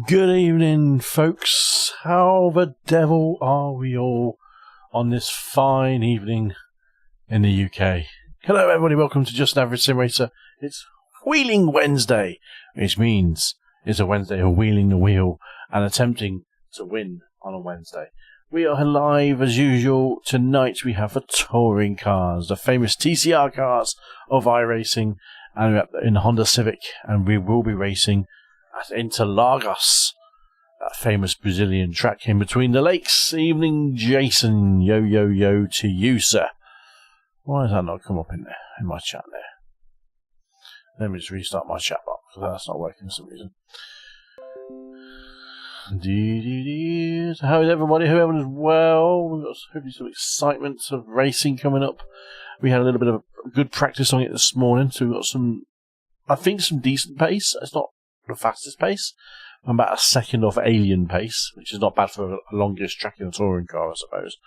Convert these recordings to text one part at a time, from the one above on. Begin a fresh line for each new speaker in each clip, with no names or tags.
Good evening, folks. How the devil are we all on this fine evening in the UK? Hello, everybody. Welcome to Just an Average Sim Racer. It's Wheeling Wednesday, which means it's a Wednesday of wheeling the wheel and attempting to win on a Wednesday. We are live as usual. Tonight we have the touring cars, the famous TCR cars of iRacing, and we're in Honda Civic, and we will be racing at Interlagos, that famous Brazilian track in between the lakes. Evening, Jason. Yo, yo, yo to you, sir. Why does that not come up in my chat there? Let me just restart my chat box, because that's not working for some reason. How is everybody? Hope everyone is well. We've got hopefully some excitement of racing coming up. We had a little bit of good practice on it this morning, so we've got some decent pace. It's not the fastest pace. I'm about a second off Alien pace, which is not bad for a longest track in a touring car, I suppose.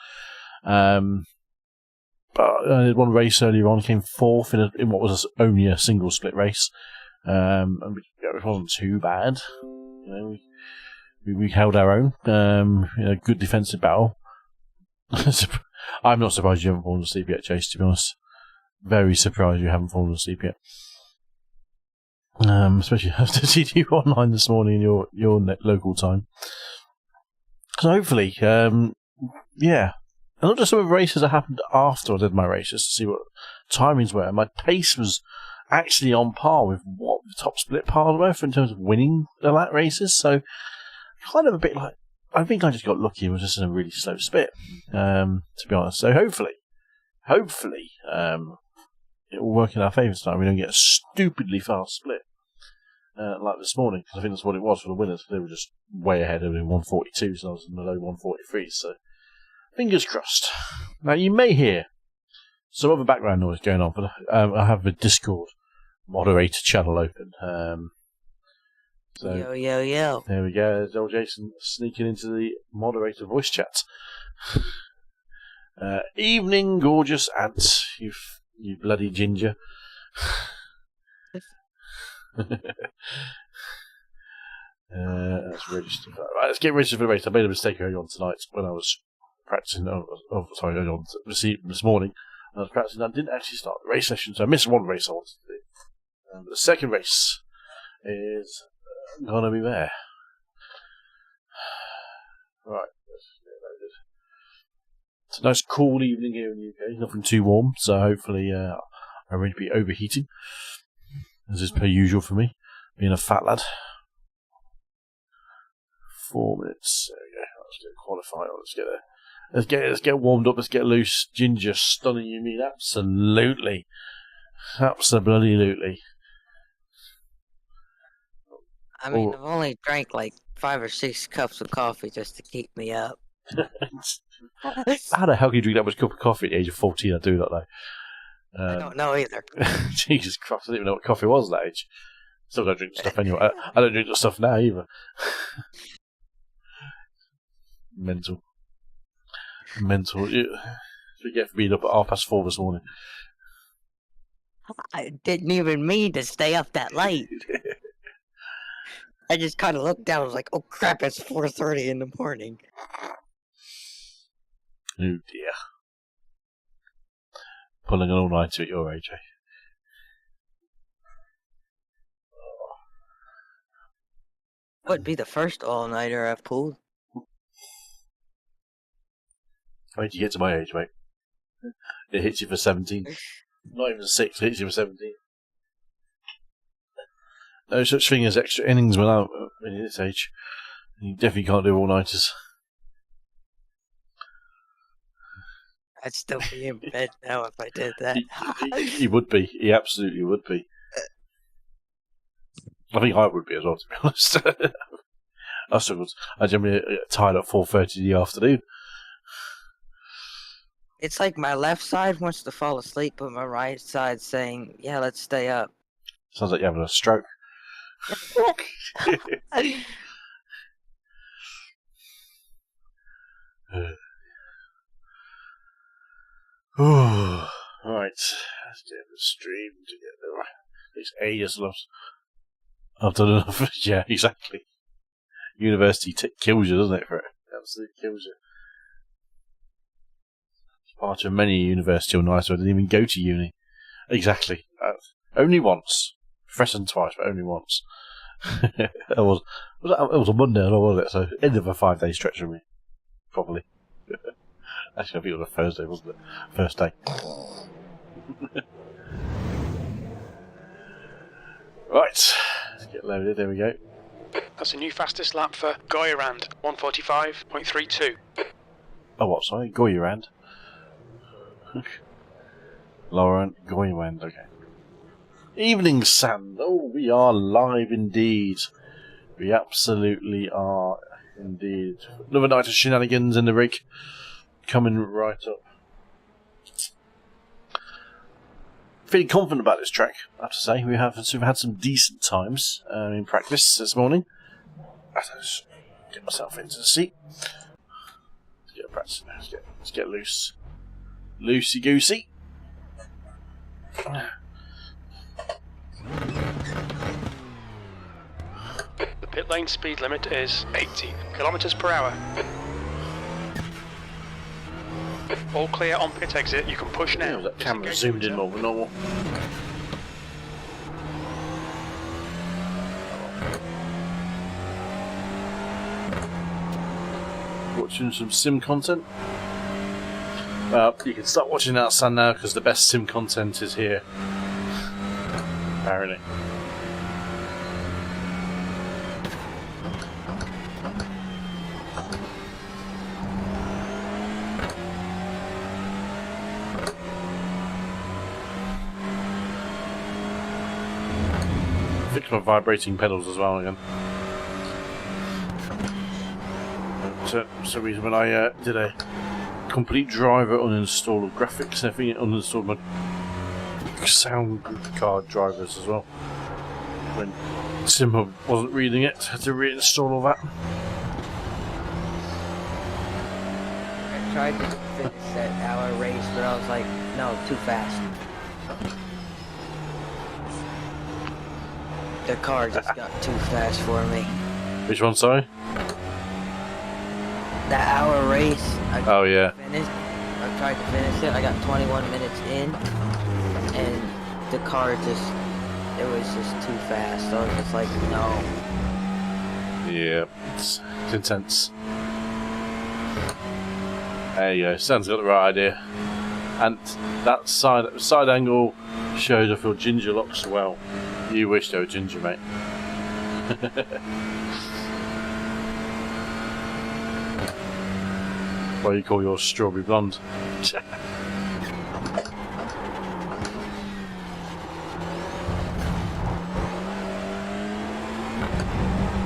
But I did one race earlier on, came fourth in what was only a single split race, and it wasn't too bad. You know, we held our own. Good defensive battle. I'm not surprised you haven't fallen asleep yet, Chase. To be honest, very surprised you haven't fallen asleep yet. Especially after seeing you online this morning in your local time. So hopefully, and not just some of the races that happened after I did my races to see what timings were. My pace was actually on par with what the top split pars were in terms of winning the lap races. So kind of a bit like, I think I just got lucky and was just in a really slow split, to be honest. So hopefully, it will work in our favour tonight. We don't get a stupidly fast split like this morning, because I think that's what it was for the winners. They were just way ahead of me in 142, so I was in the low 143. So fingers crossed. Now you may hear some other background noise going on, but I have the Discord moderator channel open. So
Yo.
There we go. There's old Jason sneaking into the moderator voice chat. Evening, gorgeous ants, you bloody ginger. That's really stupid. Right, let's get ready for the race. I made a mistake early on tonight when I was practicing. Early on this morning. I was practicing. I didn't actually start the race session, so I missed one race I wanted to do. The second race is gonna be there. Right, let's get loaded. It's a nice cool evening here in the UK. Nothing too warm, so hopefully I won't be overheating, as is per usual for me, being a fat lad. 4 minutes. There we go. Let's get qualified. Let's get there. Let's get warmed up. Let's get loose. Ginger, stunning. You mean absolutely, absolutely.
I mean, I've only drank like 5 or 6 cups of coffee just to keep me up.
How the hell can you drink that much cup of coffee at the age of 14? I do that though.
I don't know either.
Jesus Christ, I didn't even know what coffee was at that age. Still don't drink stuff anyway. I don't drink the stuff now either. Mental. Forget for being up at 4:30 this morning.
I didn't even mean to stay up that late. I just kind of looked down. I was like, "Oh crap! It's 4:30 in the morning."
Oh dear. Pulling an all-nighter at your age, eh?
Would be the first all-nighter I've pulled.
Wait till you get to my age, mate. It hits you for 17. Not even 6, it hits you for 17. No such thing as extra innings without at this age. You definitely can't do all-nighters.
I'd still be in bed now if I did that.
He would be. He absolutely would be. I think I would be as well, to be honest. I generally get tired at 4:30 in the afternoon.
It's like my left side wants to fall asleep, but my right side's saying, "Yeah, let's stay up."
Sounds like you're having a stroke. Right, let's get the stream together. It's ages lost. I've done enough. Yeah, exactly. university kills you, doesn't it? For it, absolutely kills you. Part of many university or nice, I didn't even go to uni. Exactly. Only once. Professored twice, but only once. it was a Monday, wasn't it? So end of a 5-day stretch for me, probably. Actually, I think it was a Thursday, wasn't it? First day. Right, let's get loaded. There we go.
That's a new fastest lap for Goyrand, 145.32.
Oh, what? Sorry, Goyrand. Laurent Goyrand. Okay. Evening, Sand. Oh, we are live indeed. We absolutely are indeed. Another night of shenanigans in the rig. Coming right up. Feeling confident about this track, I have to say. We've had some decent times in practice this morning. Let's get myself into the seat. Let's get practice. Let's get loose. Loosey goosey.
The pit lane speed limit is 80 kilometers per hour. All clear on pit exit. You can push now.
That camera zoomed in more than normal. Watching some sim content. Well, you can start watching that, Sun, now, because the best sim content is here. Apparently. Fix my vibrating pedals as well again. For some reason, when I did a complete driver uninstall of graphics and everything, it uninstalled my sound card drivers as well. When Sim wasn't reading it, had to reinstall all that.
I tried to finish that hour race, but I was like, no, too fast. The car just got too fast for me.
Which one, sorry?
That hour race.
Oh, yeah.
I tried to finish it. I got 21 minutes in, and the car it was just too fast. I was just like, no.
Yeah, it's intense. There you go. Sam's got the right idea. And that side angle shows off your ginger locks well. You wish they were ginger, mate. What do you call yours? Strawberry blonde.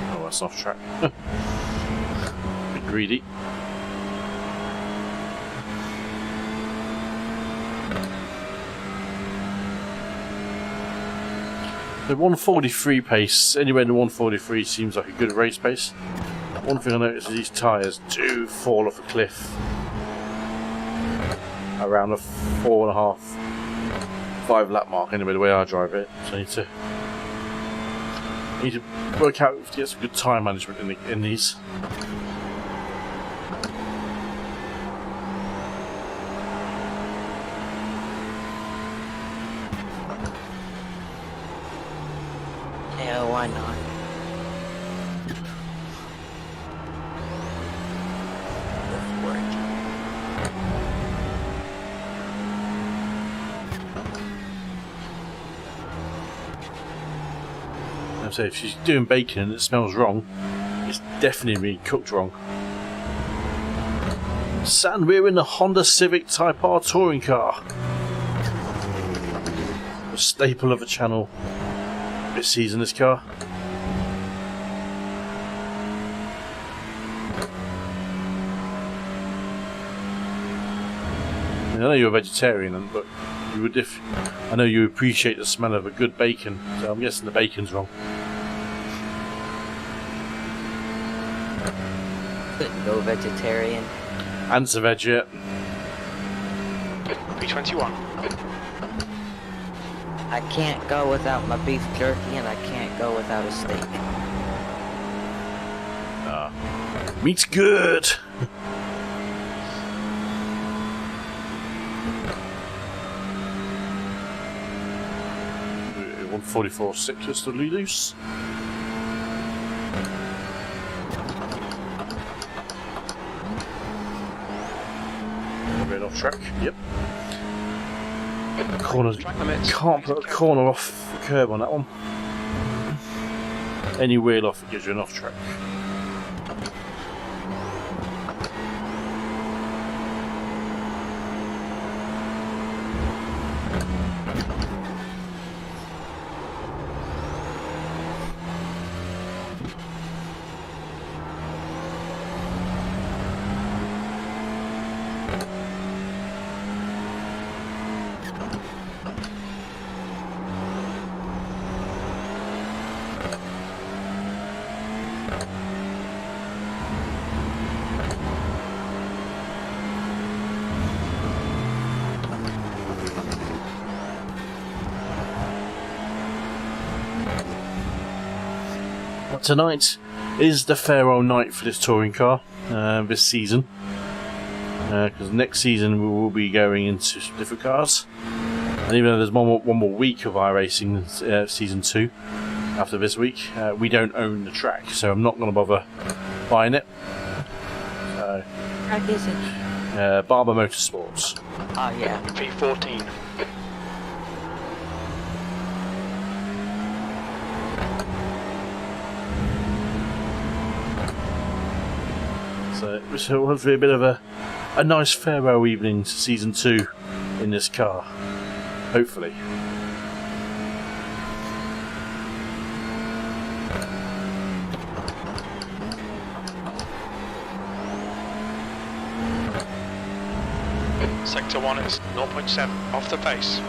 Oh, that's off track. Bit greedy. The 143 pace, anywhere in the 143 seems like a good race pace. One thing I noticed is these tyres do fall off a cliff around the 4.5, 5 lap mark anyway, the way I drive it. So I need to work out to get some good tyre management in these.
Yeah, why not?
So if she's doing bacon and it smells wrong, it's definitely being cooked wrong. And we're in the Honda Civic Type R touring car. A staple of the channel this season, this car. I know you're a vegetarian, but you would I know you appreciate the smell of a good bacon, so I'm guessing the bacon's wrong.
Couldn't go vegetarian.
Ant's a veg, yeah.
P21.
I can't go without my beef jerky, and I can't go without a steak.
Meat's good. 144.6 is still loose. Right off track. Yep. Corners. Can't put a corner off the curb on that one. Any wheel off, it gives you an off track. Tonight is the farewell night for this touring car this season, because next season we will be going into different cars, and even though there's one more week of iRacing season 2 after this week, we don't own the track, so I'm not going to bother buying it. So,
Track is it?
Barber Motorsports.
Oh yeah.
V14.
So it was hopefully a bit of a nice farewell evening to season 2 in this car. Hopefully.
Sector 1 is 0.7 off the pace.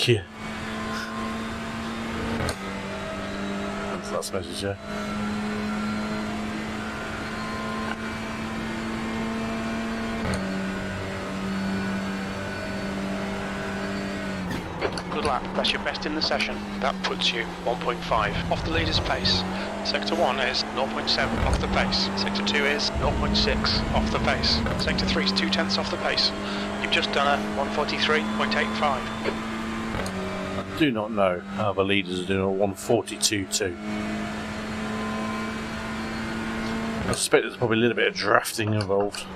Yeah. That's the last message, yeah.
Good lap, that's your best in the session. That puts you 1.5 off the leader's pace. Sector 1 is 0.7 off the pace. Sector 2 is 0.6 off the pace. Sector 3 is 0.2 off the pace. You've just done a 143.85.
I do not know how the leaders are doing a 142.2. I suspect there's probably a little bit of drafting involved.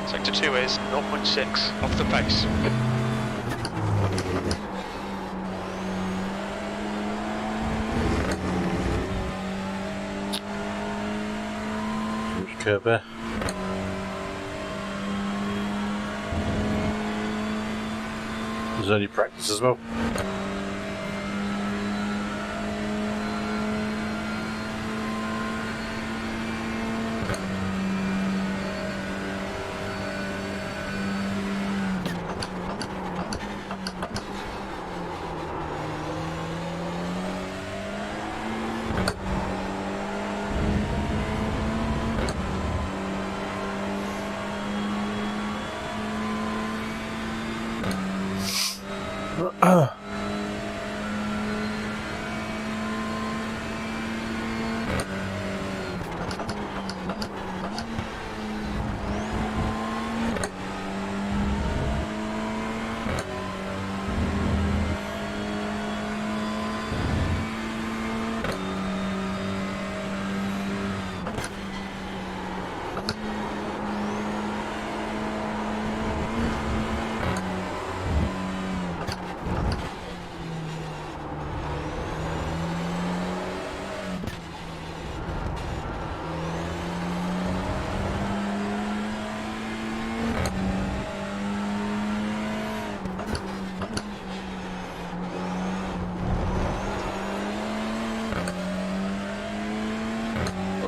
Sector 2 is 0.6 off the pace.
Curve there. There's only practice as well.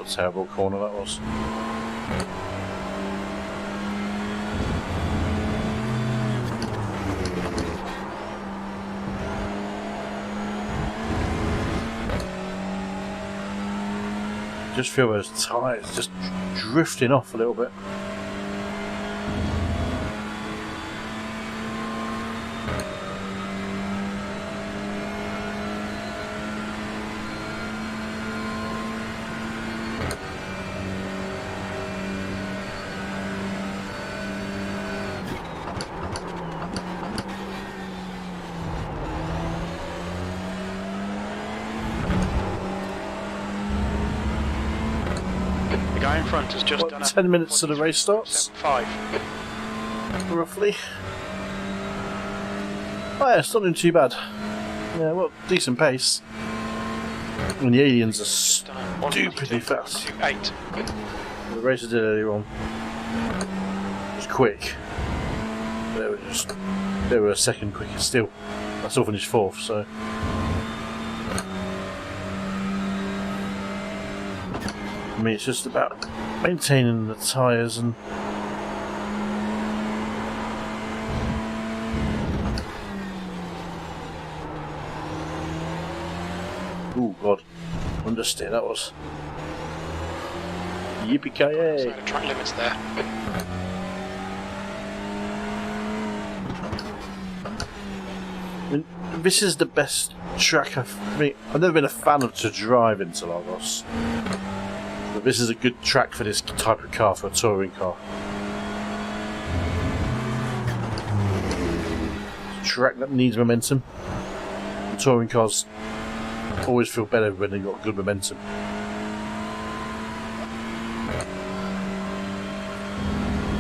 Terrible corner that was. Just feel those tyres just drifting off a little bit.
The guy in front has just done
10 minutes to the race starts,
5.
roughly. Oh yeah, it's not doing too bad. Yeah, well, decent pace. And the aliens are stupidly fast.
8.
The race I did earlier on was quick. They were a second quicker still. I still finished 4th, so. I mean, it's just about maintaining the tyres and oh god, understeer that was. Yippee-ki-yay!
So the track limits there.
I mean, this is the best track I've never been a fan of to drive in Interlagos. But this is a good track for this type of car, for a touring car. It's a track that needs momentum. And touring cars always feel better when they've got good momentum.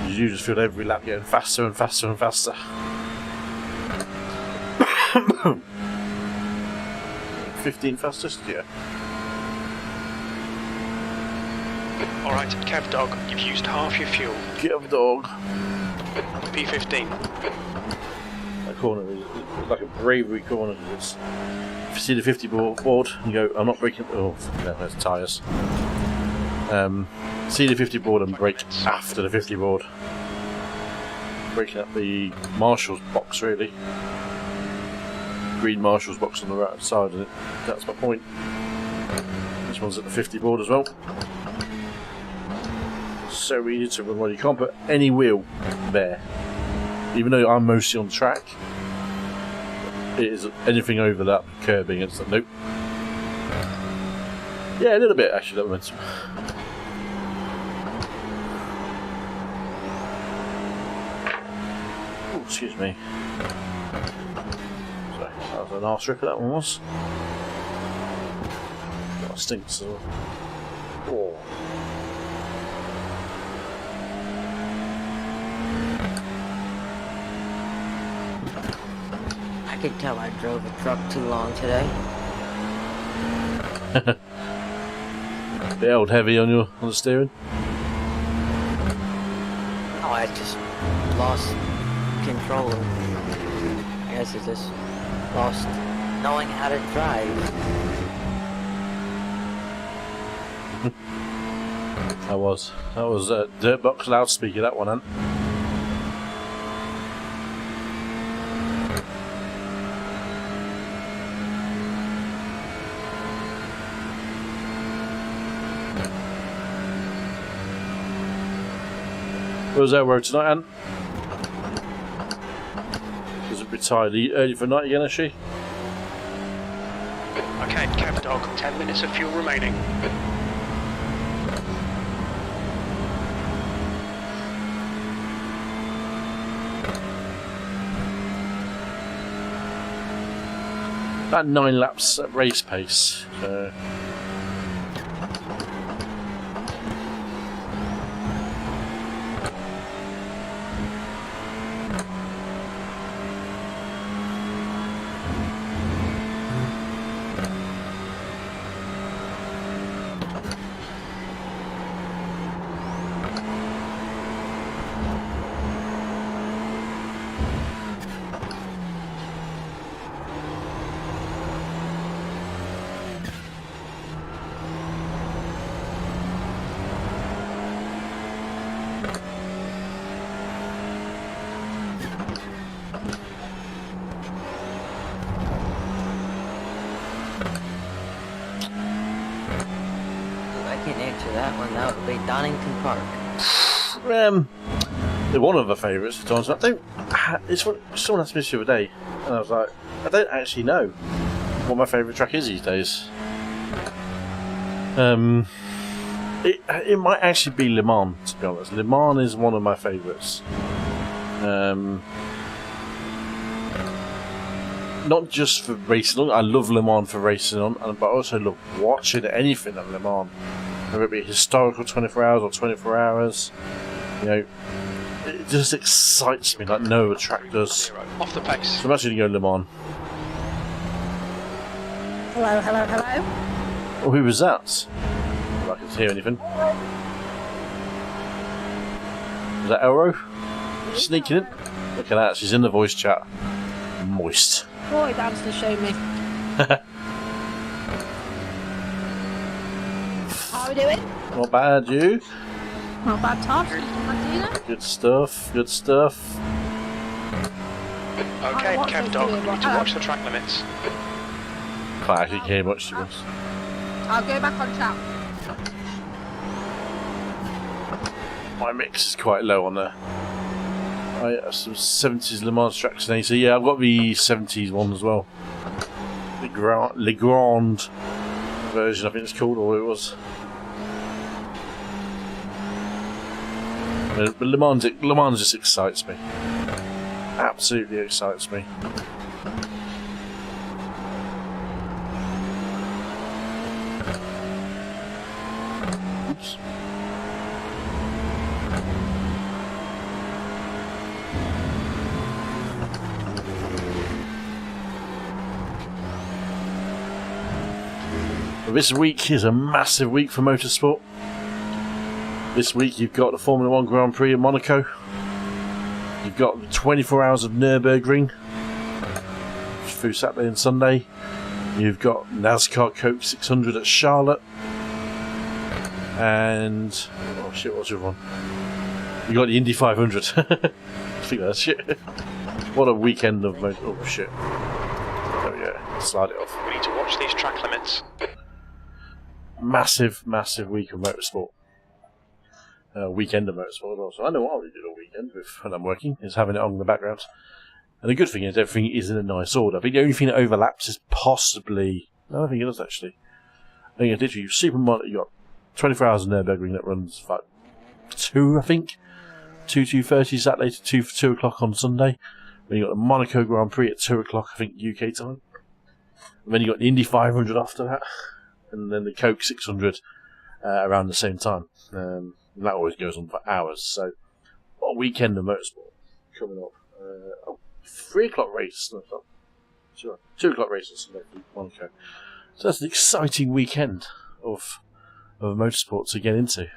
You just feel every lap getting faster and faster and faster. 15 fastest, yeah.
Alright, Kev Dog, you've used half your fuel.
Kev Dog.
P15.
That corner is like a bravery corner. If you see the 50 board, you go, I'm not braking. Oh, no, there's tyres. See the 50 board and brake after the 50 board. Breaking up the marshal's box, really. Green marshal's box on the right side of it. That's my point. This one's at the 50 board as well. So easy to run. Well, you can't put any wheel there. Even though I'm mostly on the track, it is anything over that curbing. It's like, nope. Yeah, a little bit actually, that momentum. Oh, excuse me. Sorry, that was an arse ripper, that one was. That stinks. So. Oh.
I could tell I drove a truck too long today.
Bit old heavy on the steering.
Oh, I just lost control. I guess I just lost knowing how to drive.
That was Dirtbox loudspeaker, that one, Ant. Where's our road tonight, Ant? bit tired. Are you early for night again, actually?
Okay, Kev Dog, 10 minutes of fuel remaining.
About 9 laps at race pace. So.
That one, that would be Donington Park.
They're one of the favourites for times. I don't. It's what someone asked me the other day, and I was like, I don't actually know what my favourite track is these days. It might actually be Le Mans, to be honest. Le Mans is one of my favourites. Not just for racing on. I love Le Mans for racing on, but I also love watching anything at Le Mans. Whether it be historical 24 hours or 24 hours, you know, it just excites me like no other track does.
Off the pace.
So I'm actually going to go Le Mans.
Hello, hello, hello.
Oh, who was that? Well, I can't hear anything. Was that Elro? Sneaking in? Look at that, she's in the voice chat. Moist.
Boy, that's to show me. How are we doing?
Not bad, you?
Not bad, Tosh.
Good stuff, good stuff.
Okay,
What's
Kev
this
Dog,
doing?
we need to watch the track limits.
Can't actually hear much, to be honest.
I'll go back on chat.
My mix is quite low on there. I have some 70s Le Mans tracks in AC. Yeah, I've got the 70s one as well. Le Grand version, I think it's called, or it was. But Le Mans just excites me. Absolutely excites me. Oops. This week is a massive week for motorsport. This week you've got the Formula 1 Grand Prix in Monaco. You've got the 24 hours of Nürburgring through Saturday and Sunday. You've got NASCAR Coke 600 at Charlotte. And... oh shit, what's the other one? You've got the Indy 500. I think that's shit. What a weekend of motorsport. Oh shit. There we go. Slide it off.
We need to watch these track limits.
Massive, massive week of motorsport. Weekend of motorsport also. I know what I would do all weekend when I'm working, is having it on in the background. And the good thing is everything is in a nice order. I think the only thing that overlaps is possibly... no, I don't think it does actually. I think it's literally you've got 24 hours of Nürburgring that runs like 2, I think. 2:30 Saturday to 2 o'clock on Sunday. Then you've got the Monaco Grand Prix at 2 o'clock, I think, UK time. And then you've got the Indy 500 after that. And then the Coke 600 around the same time. And that always goes on for hours. So, what a weekend of motorsport coming up. 3 o'clock race. No, 2 o'clock race on Sunday for Monaco. So that's an exciting weekend of motorsport to get into.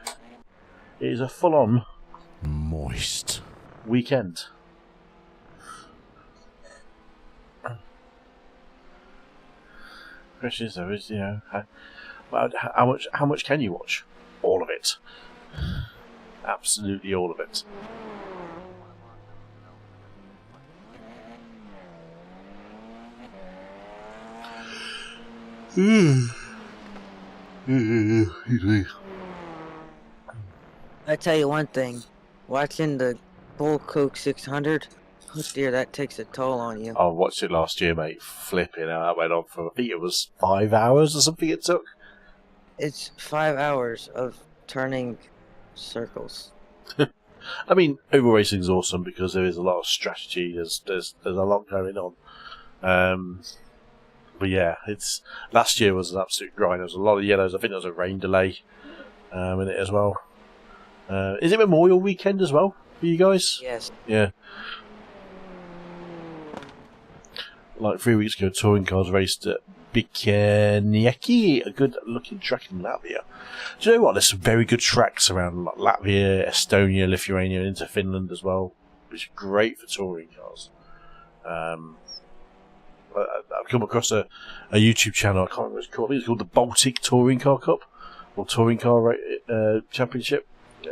It is a full-on
moist
weekend. Question is though, is how much can you watch? All of it. Absolutely all of it.
I tell you one thing, watching the Bull Coke 600, Oh dear, that takes a toll on you.
I watched it last year, mate. Flipping out. That went on for, I think it was 5 hours or something it took.
It's 5 hours of turning circles.
I mean, Oval Racing is awesome because there is a lot of strategy. There's a lot going on. But yeah, last year was an absolute grind. There was a lot of yellows. I think there was a rain delay in it as well. Is it Memorial Weekend as well for you guys?
Yes.
Yeah. Like 3 weeks ago, touring cars raced at Bikinieki, a good looking track in Latvia. Do you know what? There's some very good tracks around Latvia, Estonia, Lithuania, and into Finland as well, which is great for touring cars. I've come across a YouTube channel, I can't remember what it's called. I think it's called the Baltic Touring Car Cup, or Touring Car Championship.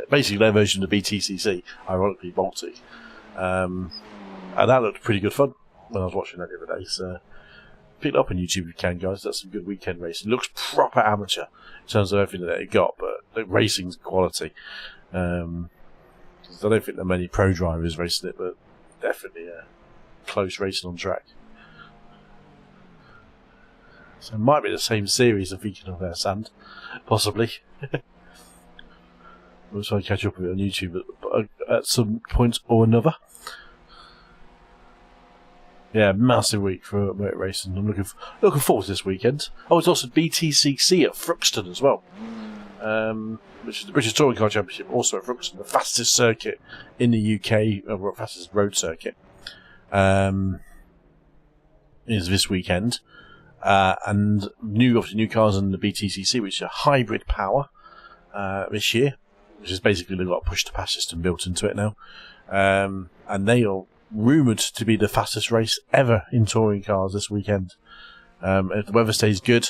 Basically, their version of the BTCC, ironically Baltic. And that looked pretty good fun when I was watching that the other day. So pick it up on YouTube if you can, guys. That's some good weekend racing. It looks proper amateur in terms of everything that it got, but the racing's quality. I don't think there are many pro drivers racing it, but definitely close racing on track. So it might be the same series I'm thinking of there, Sand. Possibly. We'll try and catch up with it on YouTube at some point or another. Yeah, massive week for motor racing. I'm looking forward to this weekend. Oh, it's also BTCC at Thruxton as well, which is the British Touring Car Championship, also at Thruxton, the fastest circuit in the UK, fastest road circuit, is this weekend. And obviously new cars in the BTCC, which are hybrid power this year, which is basically they've got a push-to-pass system built into it now, and they are rumoured to be the fastest race ever in touring cars this weekend. If the weather stays good,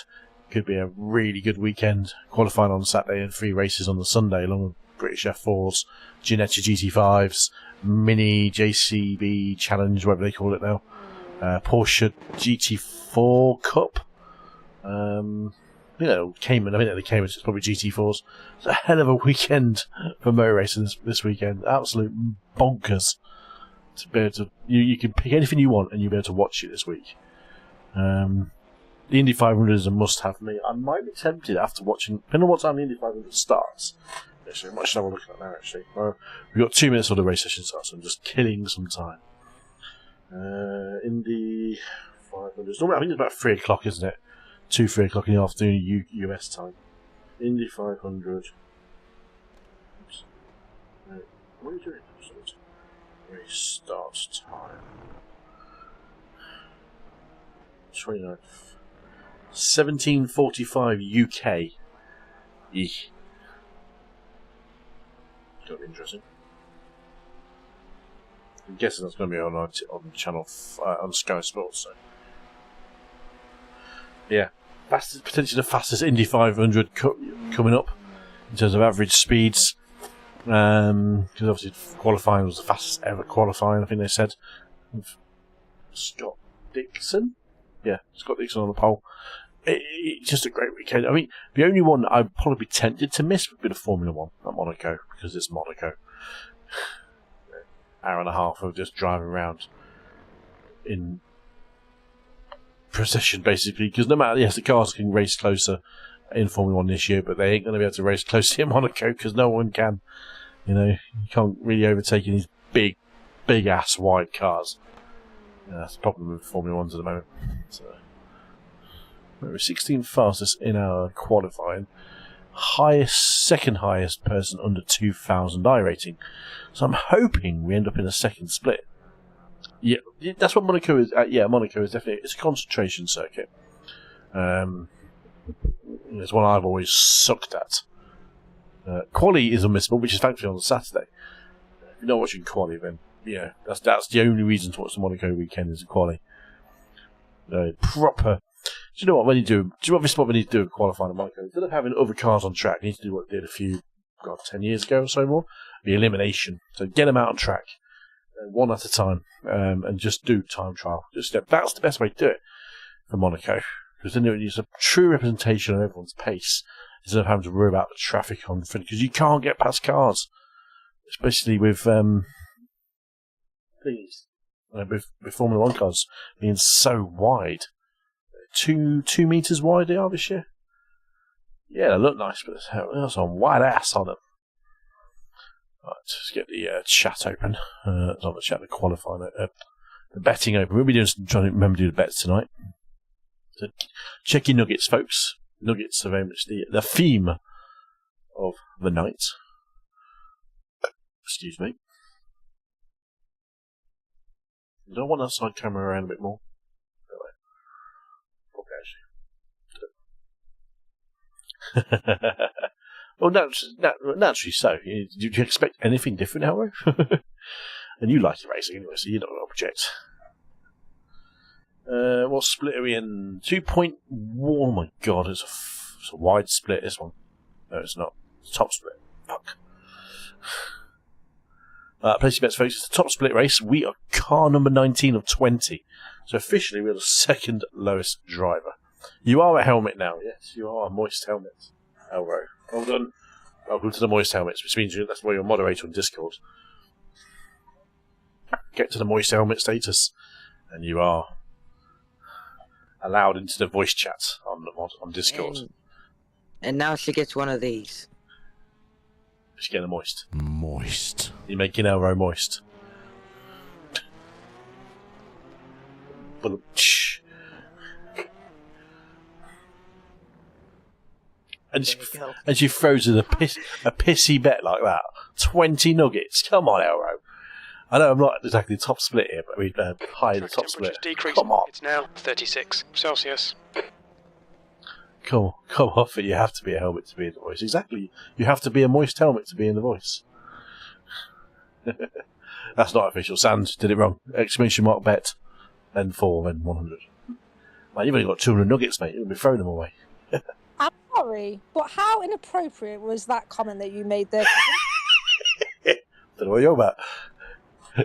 could be a really good weekend. Qualifying on Saturday and 3 races on the Sunday, along with British F4s, Ginetta GT5s, Mini, JCB Challenge, whatever they call it now, Porsche GT4 Cup. Cayman. I think the Cayman is probably GT4s. It's a hell of a weekend for motor racing this weekend. Absolute bonkers. To be able to, you can pick anything you want and you'll be able to watch it this week. The Indy 500 is a must-have for me. I might be tempted after watching, depending on what time the Indy 500 starts. Actually, I might have a look at that now, actually. We've got 2 minutes till the race session starts, so I'm just killing some time. Indy 500. I think it's about 3 o'clock, isn't it? 3 o'clock in the afternoon, US time. Indy 500. Oops. What are you doing? Race start time. 29th. 17:45 UK. Eek. Gonna be interesting. I'm guessing that's going to be on channel on Sky Sports. So. Yeah, potentially the fastest Indy 500 coming up in terms of average speeds. Because obviously qualifying was the fastest ever qualifying, I think they said. With Scott Dixon? Yeah, Scott Dixon on the pole. It's just a great weekend. I mean, the only one I'd probably be tempted to miss would be the Formula 1 at Monaco, because it's Monaco. Hour and a half of just driving around in procession, basically, because no matter, yes, the cars can race closer in Formula 1 this year, but they ain't going to be able to race closely in Monaco because no one can. You can't really overtake these big ass wide cars. That's the problem with Formula 1s at the moment. So, we're 16th fastest in our qualifying. Second highest person under 2,000 iRating. So I'm hoping we end up in a second split. Yeah, that's what Monaco is. Monaco is definitely, it's a concentration circuit. It's one I've always sucked at. Quali is unmissable, which is thankfully on Saturday. If you're not watching Quali, then that's the only reason to watch the Monaco weekend is a Quali. Proper. Do you know what? Do you know what this is what we need to do in qualifying in Monaco? Instead of having other cars on track, we need to do what they did 10 years ago or so more. The elimination. So get them out on track, one at a time, and just do time trial. That's the best way to do it for Monaco. Because then it's a true representation of everyone's pace instead of having to worry about the traffic on front. Because you can't get past cars, especially with things with Formula 1 cars being so wide. 2 meters wide they are this year. Yeah, they look nice, but there's some wide ass on them. Right, let's get the chat open. Not the chat, the qualifying, the betting open. We'll be trying to remember to do the bets tonight. So check your nuggets, folks. Nuggets are very much the theme of the night. Excuse me. I don't want that side camera around a bit more. Okay, actually. Well, naturally so. Did you expect anything different, Elro? And you like iRacing anyway, so you're not going to object. What split are we in? 2.1. Oh my god, it's a wide split, this one. No, it's not. It's a top split. Fuck. Place your bets, folks. It's the top split race. We are car number 19 of 20. So officially, we're the second lowest driver. You are a helmet now. Yes, you are a moist helmet. Elro. Well done. Welcome to the moist helmets, which means that's why you're a moderator on Discord. Get to the moist helmet status, and you are allowed into the voice chat on Discord.
And now she gets one of these.
She's getting moist.
Moist.
You're making Elro moist. And she throws in a pissy bet like that. 20 nuggets. Come on, Elro. I know I'm not exactly top split here, but we'd high the top split. Come on.
It's now 36 Celsius.
Come off it. You have to be a helmet to be in the voice. Exactly. You have to be a moist helmet to be in the voice. That's not official. Sand did it wrong. Exclamation mark bet. Then 4, then 100. Man, you've only got 200 nuggets, mate. You'll be throwing them away.
I'm sorry, but how inappropriate was that comment that you made there?
Don't know what you're about.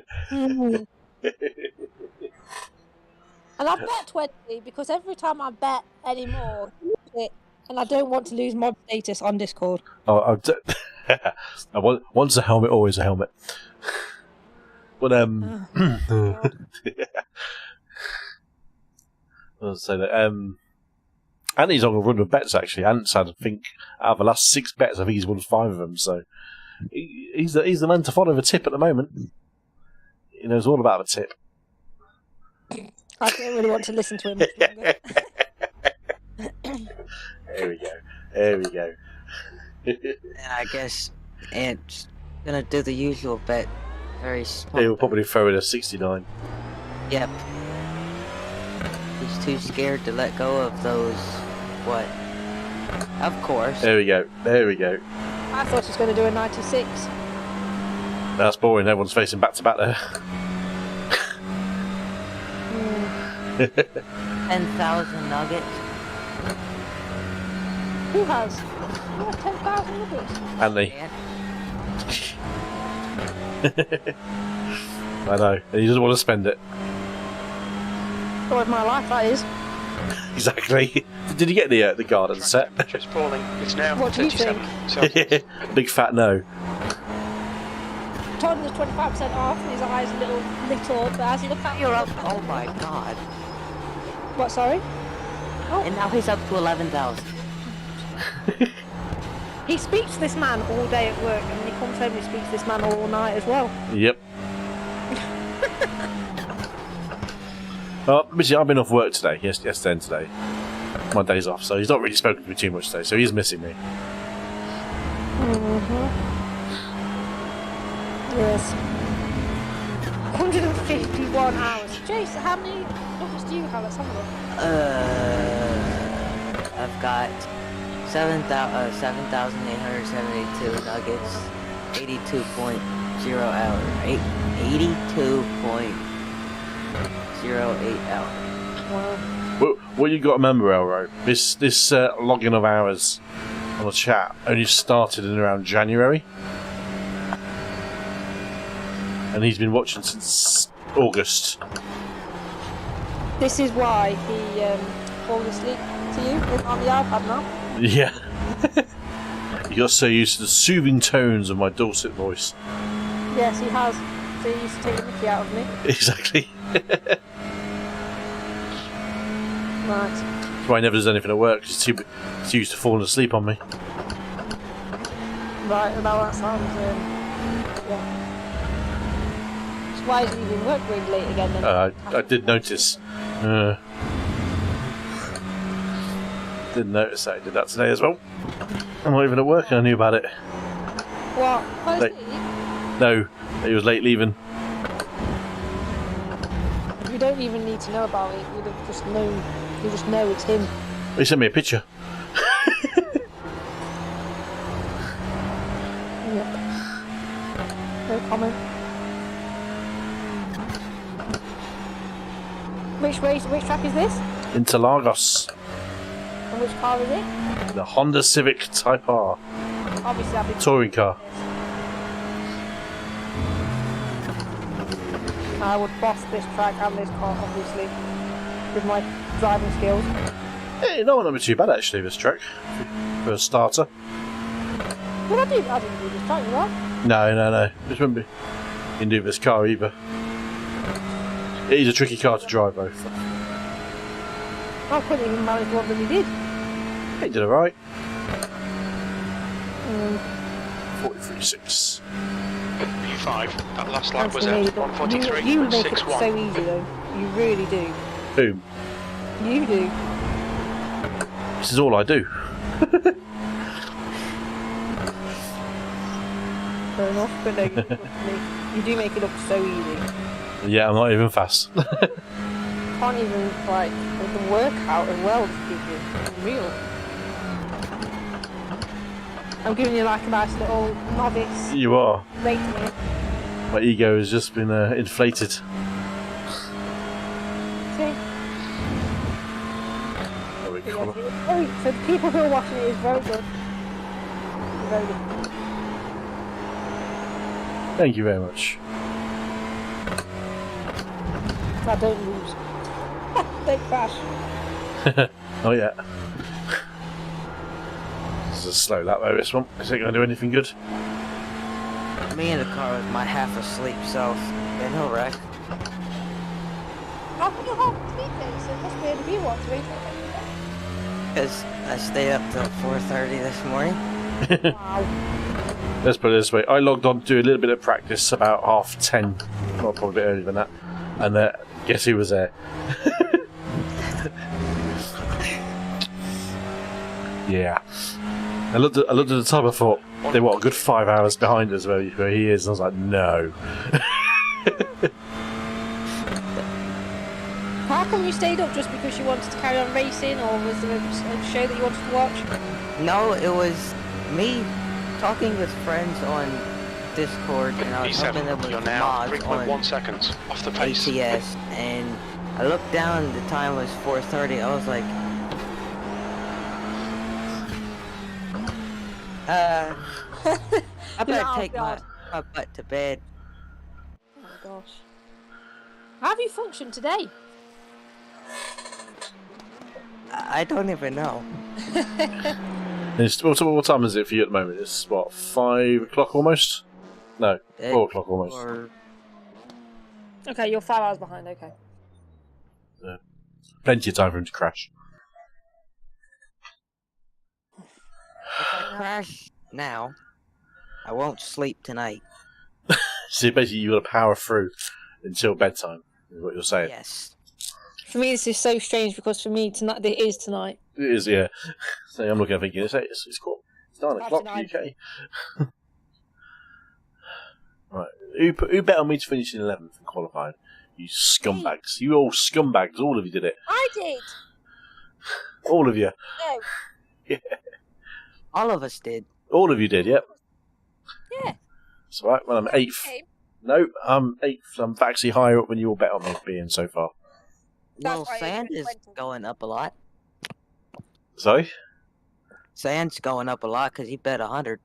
And I bet 20 because every time I bet anymore, and I don't want to lose mob status on Discord.
Once a helmet, always a helmet. But I'll say that. Andy's on a run of bets actually. Ant's had, I think, out of the last 6 bets, I think he's won 5 of them. So he's the man to follow the tip at the moment. He knows all about the tip.
I don't really want to listen to him much longer.
There we go.
And I guess Ant's gonna do the usual bet. Very small.
He'll probably throw in a 69.
Yep. He's too scared to let go of those. What? Of course.
There we go.
I thought he was going to do a 96.
That's boring. Everyone's facing back to back there.
10,000 nuggets.
Who has? 10,000 nuggets.
Andy. I know. And he doesn't want to spend it.
Story of my life, that is.
Exactly. Did you get the garden set?
Temperature's falling. It's now
What do you
37 Celsius.
Big fat no.
Told him there's 25% off and his eyes a little but as he looked at
You're up. Oh my god.
What, sorry?
And now he's up to 11,000.
He speaks to this man all day at work, and when he comes home he speaks to this man all night as well.
Yep. I've been off work today. Yesterday and today. My day's off, so he's not really spoken to me too much today, so he's missing me.
Yes. 151 hours. Jason, how many nuggets do you have? Let's have a look.
I've got 7,872 nuggets, 82.0 hours, 82.08 hours.
Wow.
What you got to remember, Elro, this logging of hours on the chat only started in around January, and he's been watching since August.
This is why he falls asleep to you on the iPad now.
Yeah. He got so used to the soothing tones of my dulcet voice.
Yes, he has. So he used to take the mickey out of me.
Exactly.
Right.
That's why he never does anything at work. He's too used to falling asleep on me.
Right, now that sounds, yeah. So why is he even work really late again then?
I did notice. Didn't notice that he did that today as well. I'm not even at work and I knew about it.
What?
Late. No, he was late leaving.
You don't even need to know about it. You'd have just known. You just know it's him.
He sent me a picture.
Yep. No comment. Which track is this?
Interlagos.
And which car is it?
The Honda Civic Type R.
Obviously, I've been
Touring car.
I would boss this track and this car, obviously, with my driving skills.
Hey, no, not too bad actually, this track. For a starter.
Well, I didn't do this track, did I?
No. Just wouldn't be. You didn't do this car either. It is a tricky car to drive though.
I couldn't even manage what he did.
He did alright. 43.6.
P5, that last lap was
Anthony,
at 143.61.
you make it so easy though. You really do.
Boom.
You do.
This is all I do.
Fair enough, but no, you do make it look so easy.
Yeah, I'm not even fast.
Can't even, like, with the workout as well to give you. Real. I'm giving you like a nice little novice
You are.
rating here.
My ego has just been inflated.
See?
There we
So,
go.
so the people who are watching it is very good. Very good.
Thank you very much.
I don't lose. Don't crash.
Oh yeah. This is a slow lap though, this one. Is it going to do anything good?
Me in the car with my half asleep self in a wreck.
How come you're half asleep then? So it must be able to be what, 3?
Because I stayed up till 4:30 this morning.
Wow.
Let's put it this way. I logged on to do a little bit of practice about 10:30. Well, probably a bit earlier than that. And guess who was there? Yeah. I looked at the time. I thought they were a good 5 hours behind us where he is. And I was like, no.
How come you stayed up just because you wanted to carry on racing, or was there a show that you wanted to watch?
No, it was me talking with friends on Discord, and I was helping them
P7,
with
you're now
mods
3.1
on
seconds off the pace.
ATS, and I looked down, the time was 4:30, I was like, I better
Oh,
take
God.
my butt to bed.
Oh my gosh. How have you functioned today?
I don't even know.
What time is it for you at the moment? It's what, 5 o'clock almost? No, 4 o'clock almost.
Or
Okay, you're 5 hours behind, okay.
Plenty of time for him to crash.
if I crash now, I won't sleep tonight.
So basically you've got to power through until bedtime, is what you're saying.
Yes.
For me, this is so strange because for me, tonight it is tonight.
It is, yeah. So I'm looking at thinking, it's cool. It's 9 o'clock
After
UK. Right. Who bet on me to finish in 11th and qualified? You scumbags. You all scumbags. All of you did it.
I did!
All of you.
No.
Yeah.
All of us did.
All of you did, yep.
Yeah.
It's alright. Well, I'm 8th.
Okay.
No, I'm 8th. I'm actually higher up than you all bet on me being so far.
That's
Well,
why
sand
you
is
went to-
going up a lot.
Sorry?
Sand's going up a lot because he bet 100.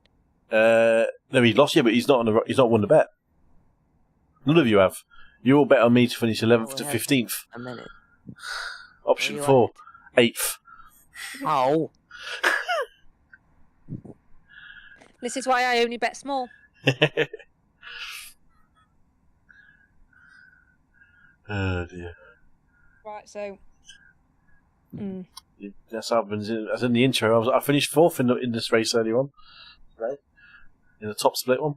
No, he lost, yeah, but he's not won the bet. None of you have. You all bet on me to finish 11th to 15th.
A minute.
Option
Where
4, 8th.
Oh.
This is why I only bet small.
Oh dear.
Right, so.
That's happened. As in the intro, I finished fourth in this race earlier on. Right? In the top split one.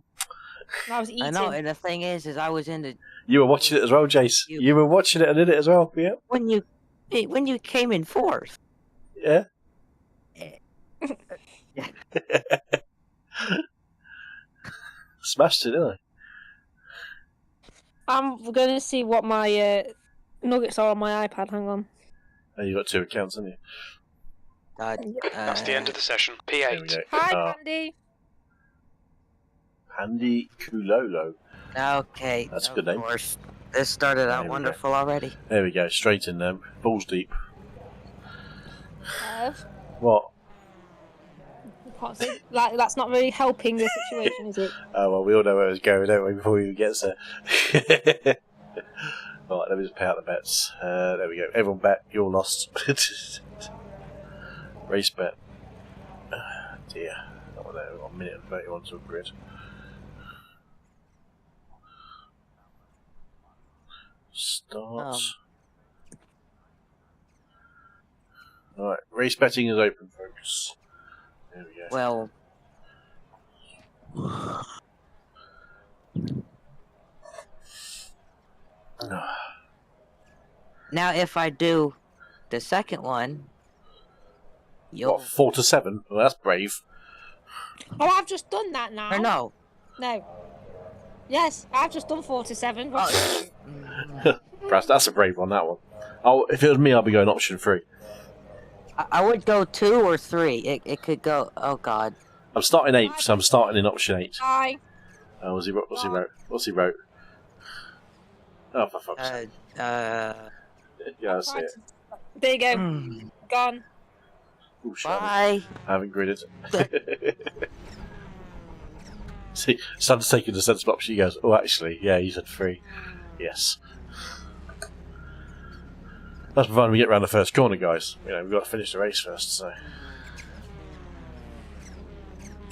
I was eating.
I know, and the thing is I was in the.
You were watching it as well, Jace. You were watching it and in it as well. Yeah.
When you came in fourth.
Yeah. Smashed it, didn't I?
I'm going to see what my nuggets are on my iPad. Hang on.
Oh, you got two accounts, haven't you?
That's the end of the session.
There we
P8.
go.
Hi, Candy.
Handy Kulolo.
Okay.
That's a good name.
Of course. This started out wonderful already.
There we go. Straight in them. Balls deep.
Have.
What?
Can't see. Like, that's not really helping the situation, is it?
Oh, well, we all know where it's going, don't we, before he even gets there. Right, let me just pay out the bets. There we go. Everyone bet. You're lost. Race bet. Dear. Oh, there. We've got a minute and 31 to a grid. Start. Alright, race betting is open, folks. There we go.
Well. Now, if I do the second one, you'll.
What, 4 to 7? Well, that's brave.
Oh, I've just done that now.
Or no.
No. Yes, I've just done 4 to 7.
Perhaps that's a brave one, that one. Oh, if it was me, I'd be going option 3.
I would go 2 or 3. It could go. Oh God.
I'm starting 8th, so I'm starting in option 8.
Hi.
Oh, what's he wrote? Oh, for fuck's sake. Yeah, I see it.
There you go. Gone.
Ooh,
Bye.
I haven't gridded. See, Sam's taking the sensible option. He goes, oh, actually, yeah, you said 3. Yes. That's provided we get around the first corner, guys. You know, we've got to finish the race first, so.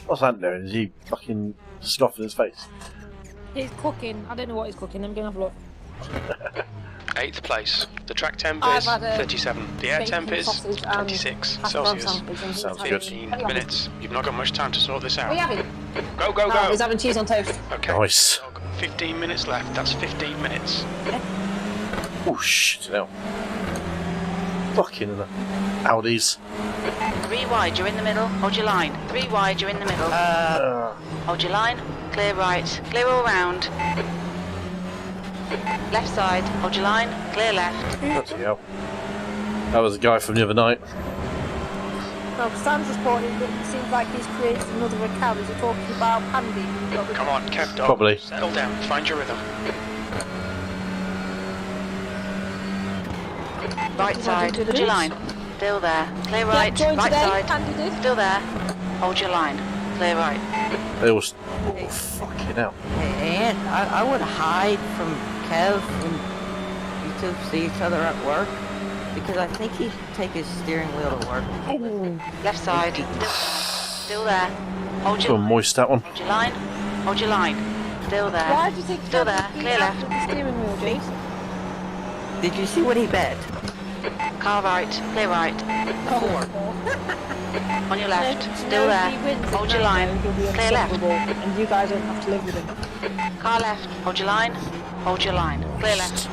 What's that doing? Is he fucking scoffing his face?
He's cooking. I don't know what he's cooking. I'm going to have a look.
8th place. The track temp
I've
is
had a
37. The air temp is
sausage and
26
hash brown
Celsius.
sandwich and
Sounds
he's
good.
Fifteen
having-
minutes. You've not got much time to sort this
What are you
out.
having?
Go, go, go!
He's having cheese on toast.
Okay.
Nice.
15 minutes left. That's 15 minutes.
Oh, shit, hell. Fucking Audis.
3 wide, you're in the middle, hold your line. 3 wide, you're in the middle. Hold your line, clear right, clear all round. Left side, hold your line, clear left.
Bloody hell. That was the guy from the other night.
No, Sam's reporting that it seems like he's created another account. Is he talking about Pandy?
Come on, Kev, dog.
Probably.
Settle down. Find your rhythm.
Right side, hold your line. Still there. Clear
Yeah,
right,
joined
right
today.
side.
Pandy did.
Still there. Hold your line. Clear right.
They all. Oh, fucking hell.
And I would hide from Kev when you two see each other at work, because I think he'd take his steering wheel to work.
Left side. Still there. Hold your
Got
line.
moist that one.
Hold your line. Hold your line. Still there.
Why do you think
Still
Pandy's
there.
been
Clear
out
left.
of the steering wheel, Jace?
Did you see what he bet?
Car right. Clear right. 4. On your left. Still there. Hold your line. Clear left.
And you guys don't have to live with him.
Car left. Hold your line. Hold your line. Clear left.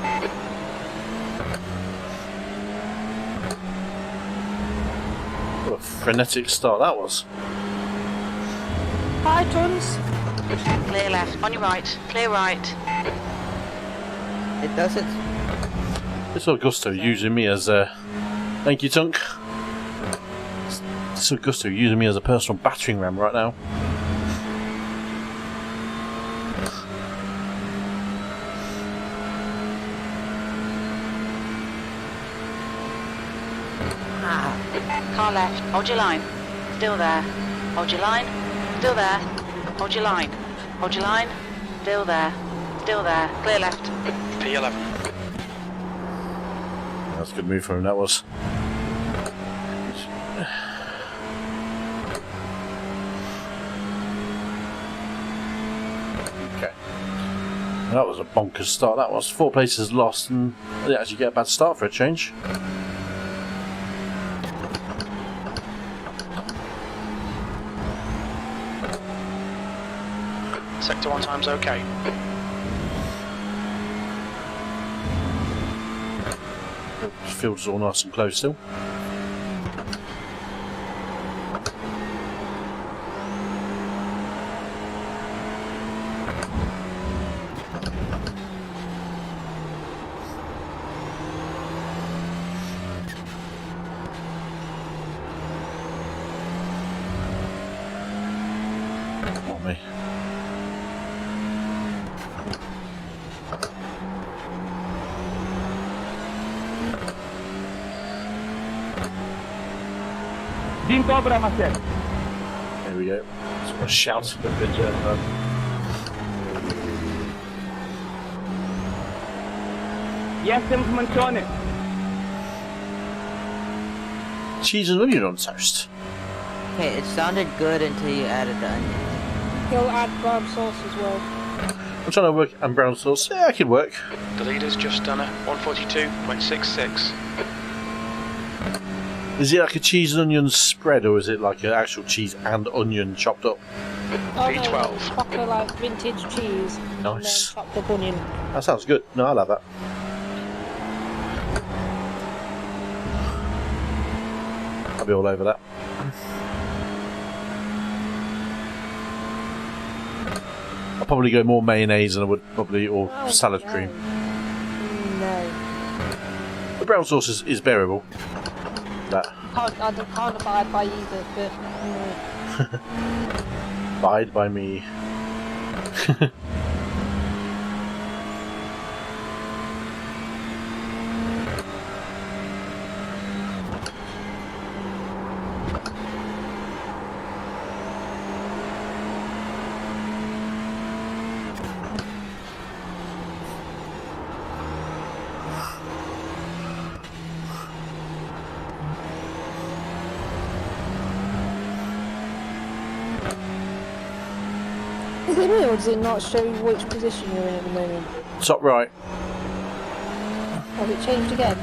What a frenetic start that was.
Hi, Tons.
Clear left. On your right. Clear right.
It doesn't.
This Augusto using me as a. Thank you, Tunk. This Augusto using me as a personal battering ram right now.
Car left. Hold your line. Still there. Hold your line. Still there. Hold your line. Hold your line. Still there. Still there. Clear left.
P11.
That's a good move for him, that was. Okay. That was a bonkers start. That was 4 places lost, and I didn't actually get a bad start for a change.
Sector 1 time's okay.
The field's all nice and close still. Not me. There we go. Sort of shout a bit. Cheese and onion on toast.
Okay, it sounded good until you added the onion.
He'll add brown sauce as well.
I'm trying to work and brown sauce. Yeah, I can work.
The leader's just done a 142.66.
Is it like a cheese and onion spread, or is it like an actual cheese and onion chopped up?
Oh,
V12.
no, it's proper like vintage cheese.
Nice.
And then chopped up onion.
That sounds good. No, I'll have that. I'll be all over that. I'll probably go more mayonnaise than I would probably, or
Oh,
salad
no.
cream.
No.
The brown sauce is bearable. That.
I can't abide by either, but
Abide by me.
is it me or does it not show you which position you're in at the moment?
Top right.
Has it changed again?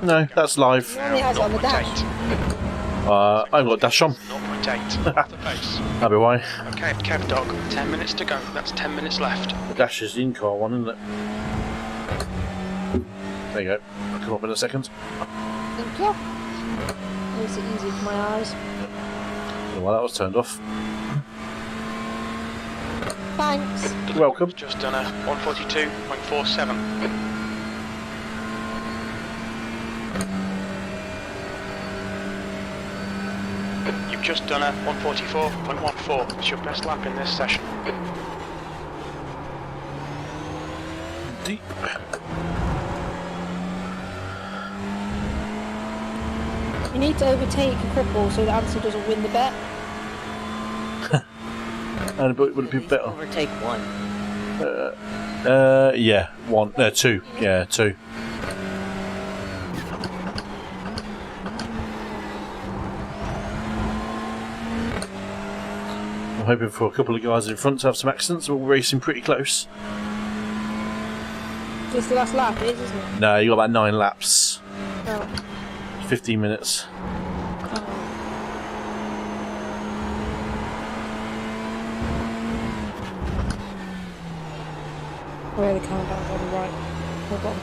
No, that's live.
Normally it has it on the dash.
0.8.
I haven't got dash on.
0.8 off the pace.
That'll be why.
Okay, Kev Dog, 10 minutes to go. That's 10 minutes left.
The dash is the in-car one, isn't it? There you go. I'll come up in a second.
Thank you. Makes it easy for my eyes.
Don't know why that was turned off.
Thanks.
You're welcome.
Just done a 142.47. You've just done a 144.14. It's your best lap in this session.
Deep.
You need to overtake a couple so that Ansel doesn't win the bet.
And it would it be better?
Overtake one.
Yeah, one. 2. Yeah, 2. I'm hoping for a couple of guys in front to have some accidents. We're all racing pretty close.
Just the last lap, it is, isn't it?
No, you got about 9 laps.
Oh.
15 minutes.
Where are the countdowns on the right? Hold on.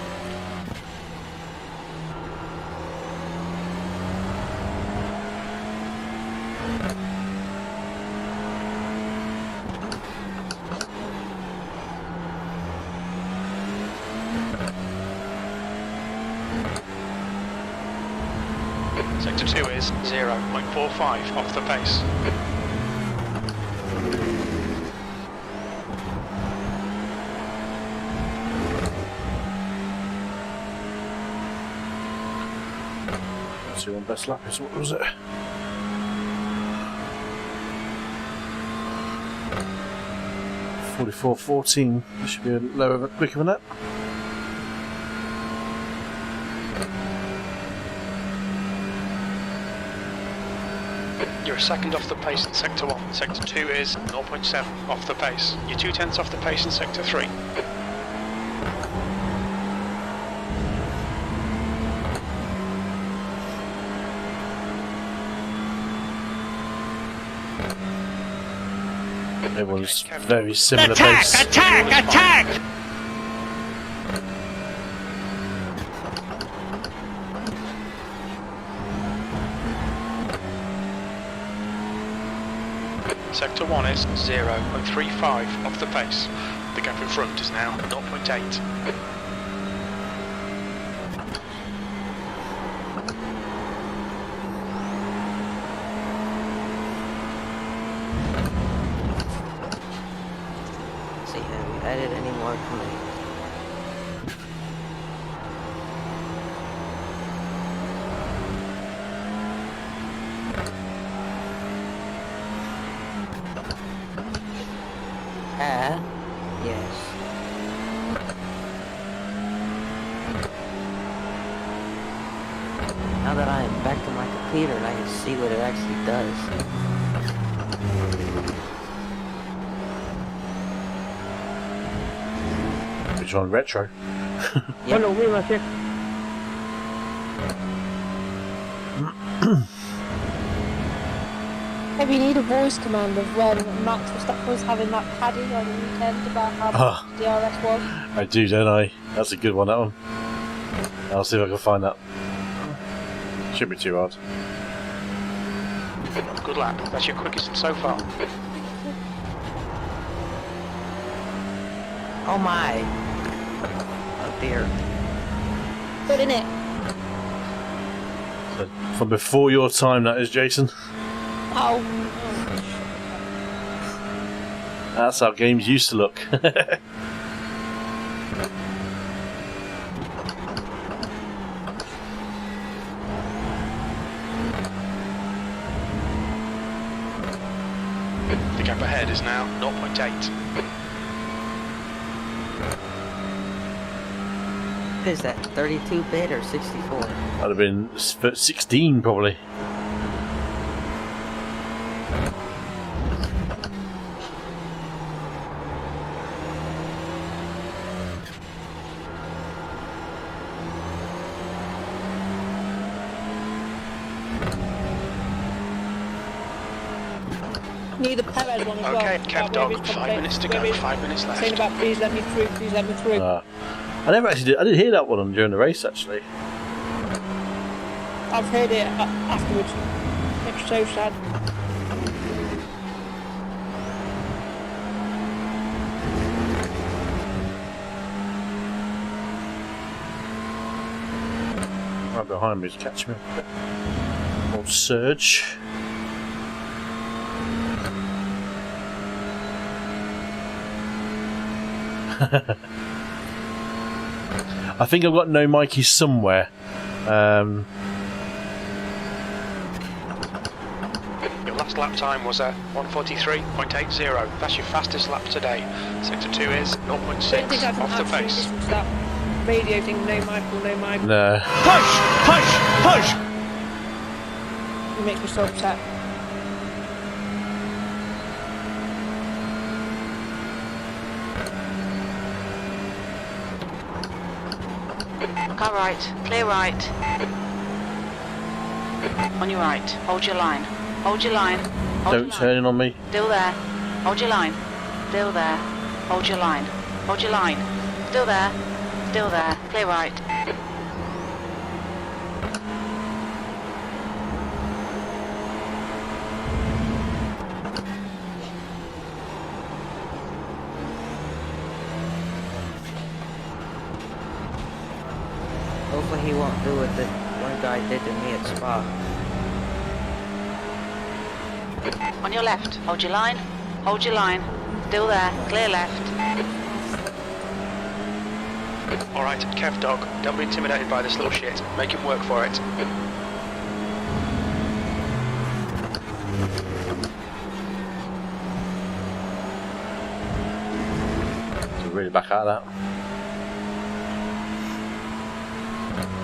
Sector 2 is 0.45 off the pace.
Let's see, one best lap is, what was it? .44.14. This should be a lower, quicker than that.
You're a second off the pace in Sector 1. Sector 2 is 0.7 off the pace. You're 2/10 off the pace in Sector 3.
Everyone's very similar pace.
Attack!
Sector 1 is 0.35 off the pace. The gap in front is now 0.8.
See, have you added any more for me? Yes. Now that I am back to my computer and I can see what it actually does.
Which one? Retro?
Yep.
Maybe you need a voice command of when Max Verstappen was having that paddy on the weekend about how much the DRS was.
I do, don't I? That's a good one, that one. I'll see if I can find that. Shouldn't be too hard.
Good lap. That's your quickest so far.
Oh my! Oh dear.
Good, innit?
So, from before your time, that is, Jason.
Oh.
That's how games used to look.
The gap ahead is now 0.8.
What is that, 32-bit or 64?
That'd have been 16 probably.
Need the Perez one as well.
Okay, Kev
About where
Dog,
he's
5 minutes to
where
go,
he's
5 minutes left.
saying about please let me through, please let me through.
I never actually did. I did hear that one on during the race actually.
I've heard it afterwards. It's so sad.
Right behind me is catching me. Old surge. I think I've got no Mikey somewhere.
Your last lap time was a 1:43.80. That's your fastest lap today. Sector 2 is 0.6 off the pace.
That radio thing, no Michael, no Michael.
No.
Push!
It makes me so upset.
Car right, clear right. On your right, hold your line. Hold your line. Hold
Don't
your
turn in on me.
Still there. Hold your line. Still there. Hold your line. Hold your line. Still there. Still there. Clear right.
Hopefully he won't do what the one guy did to me at Spa.
On your left, hold your line. Hold your line. Still there. Clear left.
Alright, Kev Dog, don't be intimidated by this little shit. Make him work for it.
So really back out of that.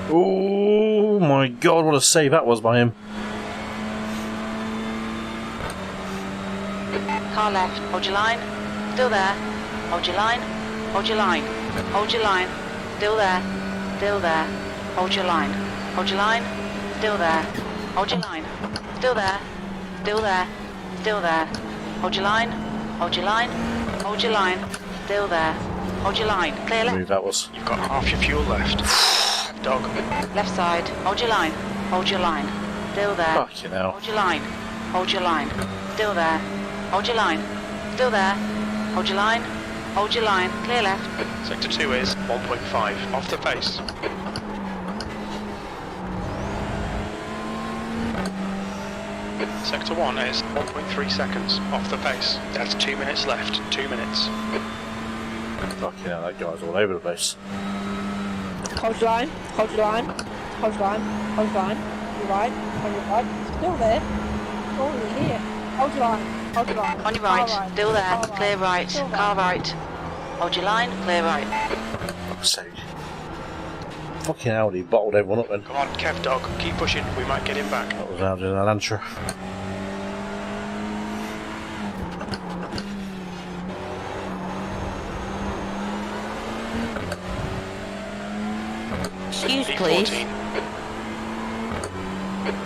Oh my god, what a save that was by him.
car left, hold your line, still there, hold your line, hold your line, hold your line, still there, hold your line, hold your line, still there, hold your line, still there, still there, still there, hold your line, hold your line, hold your line, still there, hold your line, clear left.
Move that was.
You've got half your fuel left. Dog.
Left side, hold your line, still there,
Fucking hell.
hold your line, still there, hold your line, still there, hold your line, clear left.
Sector 2 is 1.5 off the pace. Sector 1 is 1.3 seconds off the pace. That's 2 minutes left. 2 minutes.
Fucking hell, that guy's all over the place.
Hold your line, hold your line, hold your line, hold your line. You're right, hold your line. Still there. Oh, here. Hold your line, hold your line.
On your right, still there, clear right, car right. Hold your line, clear right.
Fuck's sake. Fucking Audi bottled everyone up then.
Come on, Kev dog. Keep pushing. We might get him back.
That was Audi and Elantra.
Excuse, please.
E14.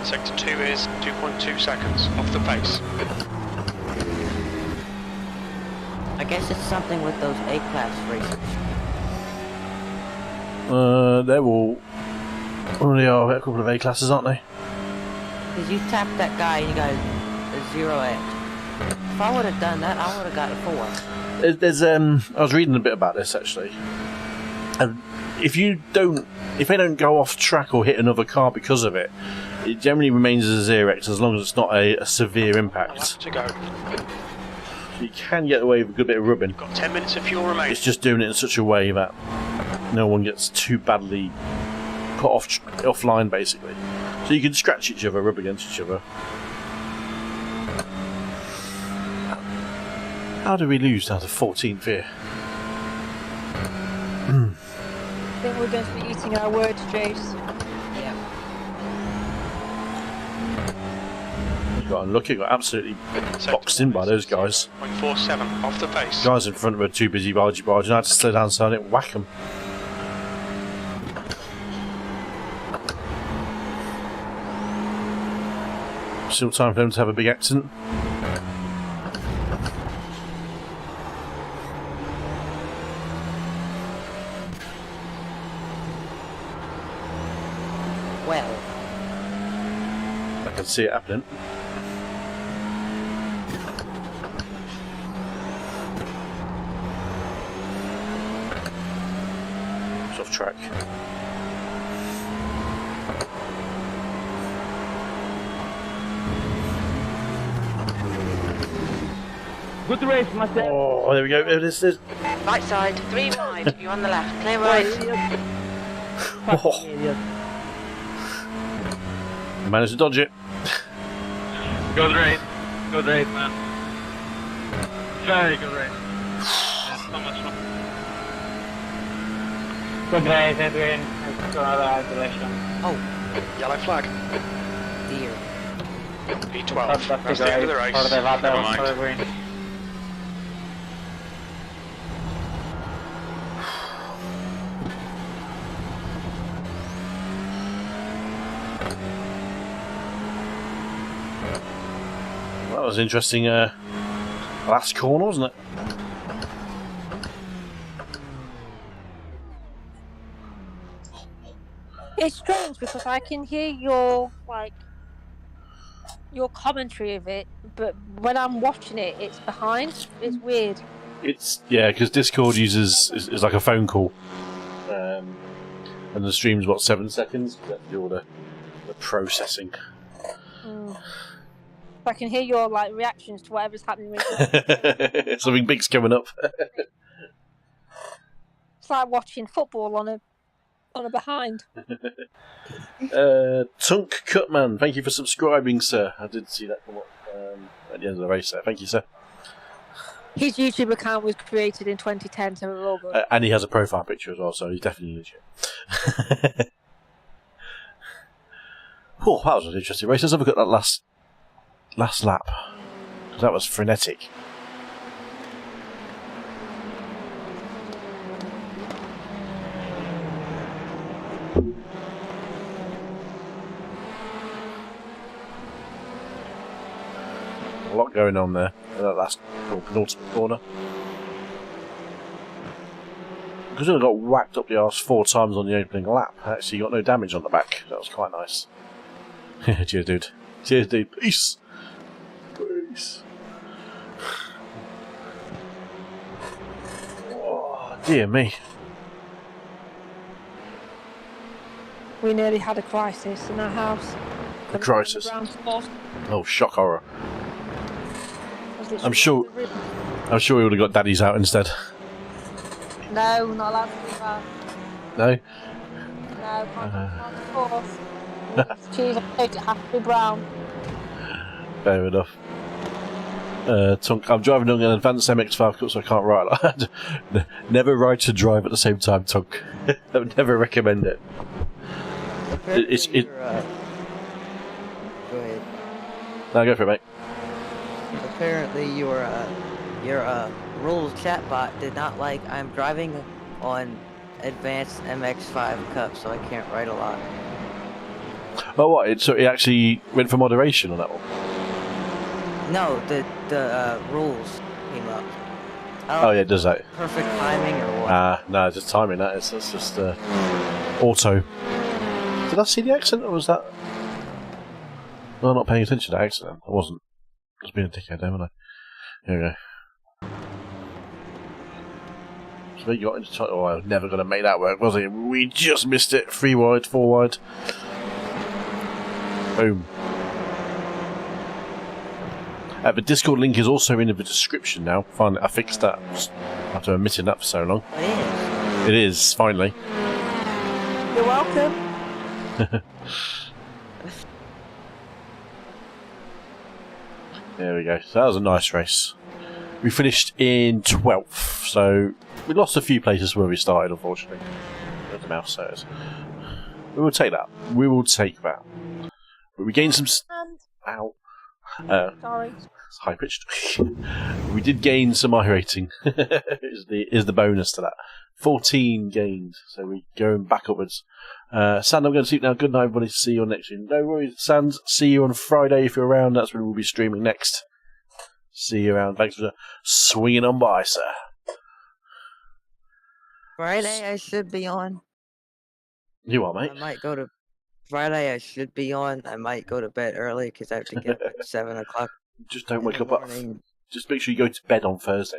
Sector 2 is 2.2 seconds off the pace.
I guess it's something with those A-class racers.
They're all... Well, they are a couple of A-classes, aren't they?
Because you tapped that guy and you got a 0X. If I would have done that, I would have got a 4.
There's I was reading a bit about this actually. And if they don't go off track or hit another car because of it, it generally remains as a 0X as long as it's not a severe impact.
To go.
You can get away with a good bit of rubbing.
Got 10 minutes of fuel remaining.
It's just doing it in such a way that no one gets too badly put offline, basically. So you can scratch each other, rub against each other. How do we lose down to 14th here?
I think we're going to be eating our words, Jace.
Yeah.
Got unlucky, got absolutely boxed in by those guys.
0.47 off the pace.
Guys in front of her too busy bargey, and I had to slow down so I didn't whack them. Still time for them to have a big accident.
Well,
I can see it happening. It's off track.
Good race, myself.
Oh, there we go. There it is.
Right side, 3 wide, you're on the left, clear right.
Oh. Managed to dodge it.
Good race, man. Very good race. There's so much fun. Good race, Edwin. Congratulations.
oh
Yellow flag.
dear.
E12. That's the end of the race. Never mind.
That was interesting. Last corner, wasn't it?
It's strange because I can hear your commentary of it, but when I'm watching it, it's behind. It's weird.
It's because Discord is like a phone call, and the stream's what 7 seconds. You have to do all the processing.
I can hear your reactions to whatever's happening with you.
Something big's coming up.
It's like watching football on a behind.
Tunk Cutman, thank you for subscribing, sir. I did see that come up at the end of the race there. Thank you, sir.
His YouTube account was created in 2010, so we're all good.
And he has a profile picture as well, so he's definitely legit. Oh, that was an interesting race. Let's have a look at that last lap. That was frenetic. A lot going on there. That last penultimate corner. Because I got whacked up the arse 4 times on the opening lap. I actually got no damage on the back. That was quite nice. Cheers, dude. Cheers, dude. Peace. Peace. Oh, dear me.
We nearly had a crisis in our house.
A crisis? Oh, shock horror. I'm sure we would have got daddies out instead.
No, we're not allowed to do that.
No?
No, can't force. Cheese, I think it has to be brown.
Fair enough. Tunk, I'm driving on an advanced MX-5 Cup, so I can't ride like that. Never ride to drive at the same time, Tunk. I would never recommend it.
Go ahead.
No, go for it, mate.
Apparently your rules chatbot did not like I'm driving on advanced MX-5 Cup, so I can't write a lot.
Oh, what? So it actually went for moderation on that one?
No, the rules came up.
Oh, yeah, it does that.
Perfect timing or what?
No, just timing that. That's just auto. Did I see the accent, or was that... No, I'm not paying attention to the accent. I wasn't. I was being a dickhead, haven't I? Here we go. So we got into... Oh, I was never going to make that work, was it? We just missed it. 3 wide, 4 wide. Boom. The Discord link is also in the description now. Finally, I fixed that after omitting that for so long.
It is.
It is, finally.
You're welcome.
There we go. So that was a nice race. We finished in 12th, so we lost a few places where we started, unfortunately. As the mouse says. We will take that. We will take that. But we gained some... Ow.
Sorry.
It's high pitched. We did gain some iRacing. is the bonus to that. 14 gained, so we're going back upwards. Sand, I'm going to sleep now. Good night, everybody. See you on next week. No worries, Sand. See you on Friday if you're around. That's when we'll be streaming next. See you around. Thanks for swinging on by, sir.
Friday I should be on.
You are, mate.
I might go to... Friday I should be on. I might go to bed early because I have to get up at 7 o'clock.
Just don't wake up. Just make sure you go to bed on Thursday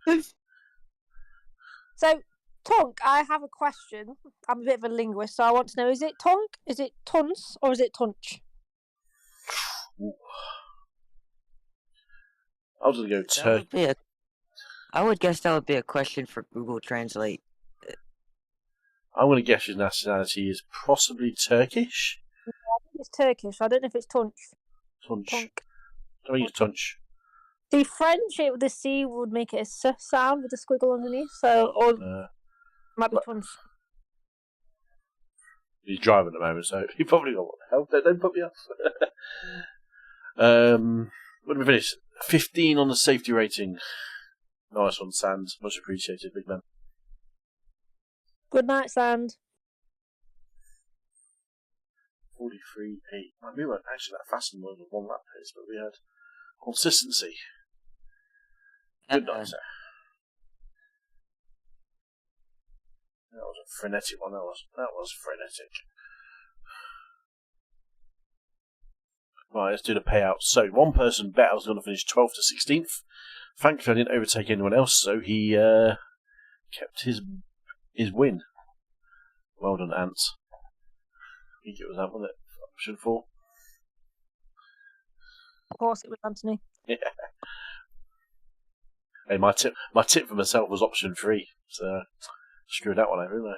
night.
So, Tunk, I have a question. I'm a bit of a linguist, so I want to know, is it Tunk, is it Tunce, or is it Tunch?
I was going to go Turkey.
I would guess that would be a question for Google Translate.
I'm going to guess his nationality is possibly Turkish.
I think it's Turkish. I don't know if it's Tunch.
Tunch.
Tunk.
I think it's Tunch.
The French, the C would make it a S sound with a squiggle underneath, so, or it might be Tunch.
He's driving at the moment, so he probably got what the hell? Don't put me off. What did we finish? 15 on the safety rating. Nice one, Sand. Much appreciated, big man.
Good night, Sand.
43.8. We weren't actually that fast in the one lap pace, but we had consistency. Good night, sir. That was a frenetic one. That was frenetic. Right, let's do the payout. So, one person bet I was going to finish 12th to 16th. Thankfully, I didn't overtake anyone else, so he kept his win. Well done, Ant. I think it was that, wasn't it? Option 4.
Of course, it was Anthony.
Yeah. Hey, my tip for myself was option 3, so screwed that one over, didn't I?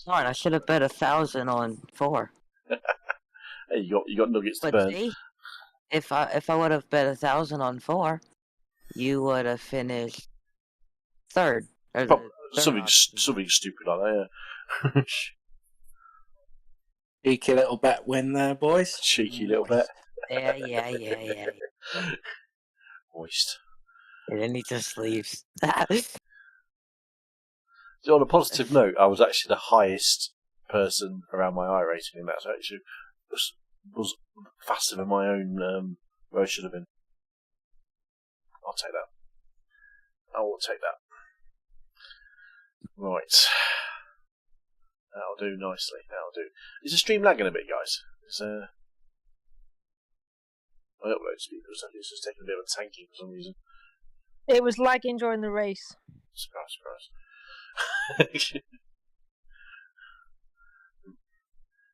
Darn, I should have bet 1,000 on 4.
Hey, you got nuggets to
But
burn.
see, if I would have bet 1,000 on 4, you would have finished third. Or
Something stupid like that. Yeah.
Cheeky little bet win there, boys.
Cheeky little bet.
Yeah.
Moist.
And then he just leaves.
So on a positive note, I was actually the highest person around my iRacing, and that's actually was faster than my own where I should have been. I'll take that. I will take that. Right. That'll do nicely. That'll do. Is the stream lagging a bit, guys? My upload speed was just taking a bit of a tanking for some reason.
It was lagging during the race.
Surprise.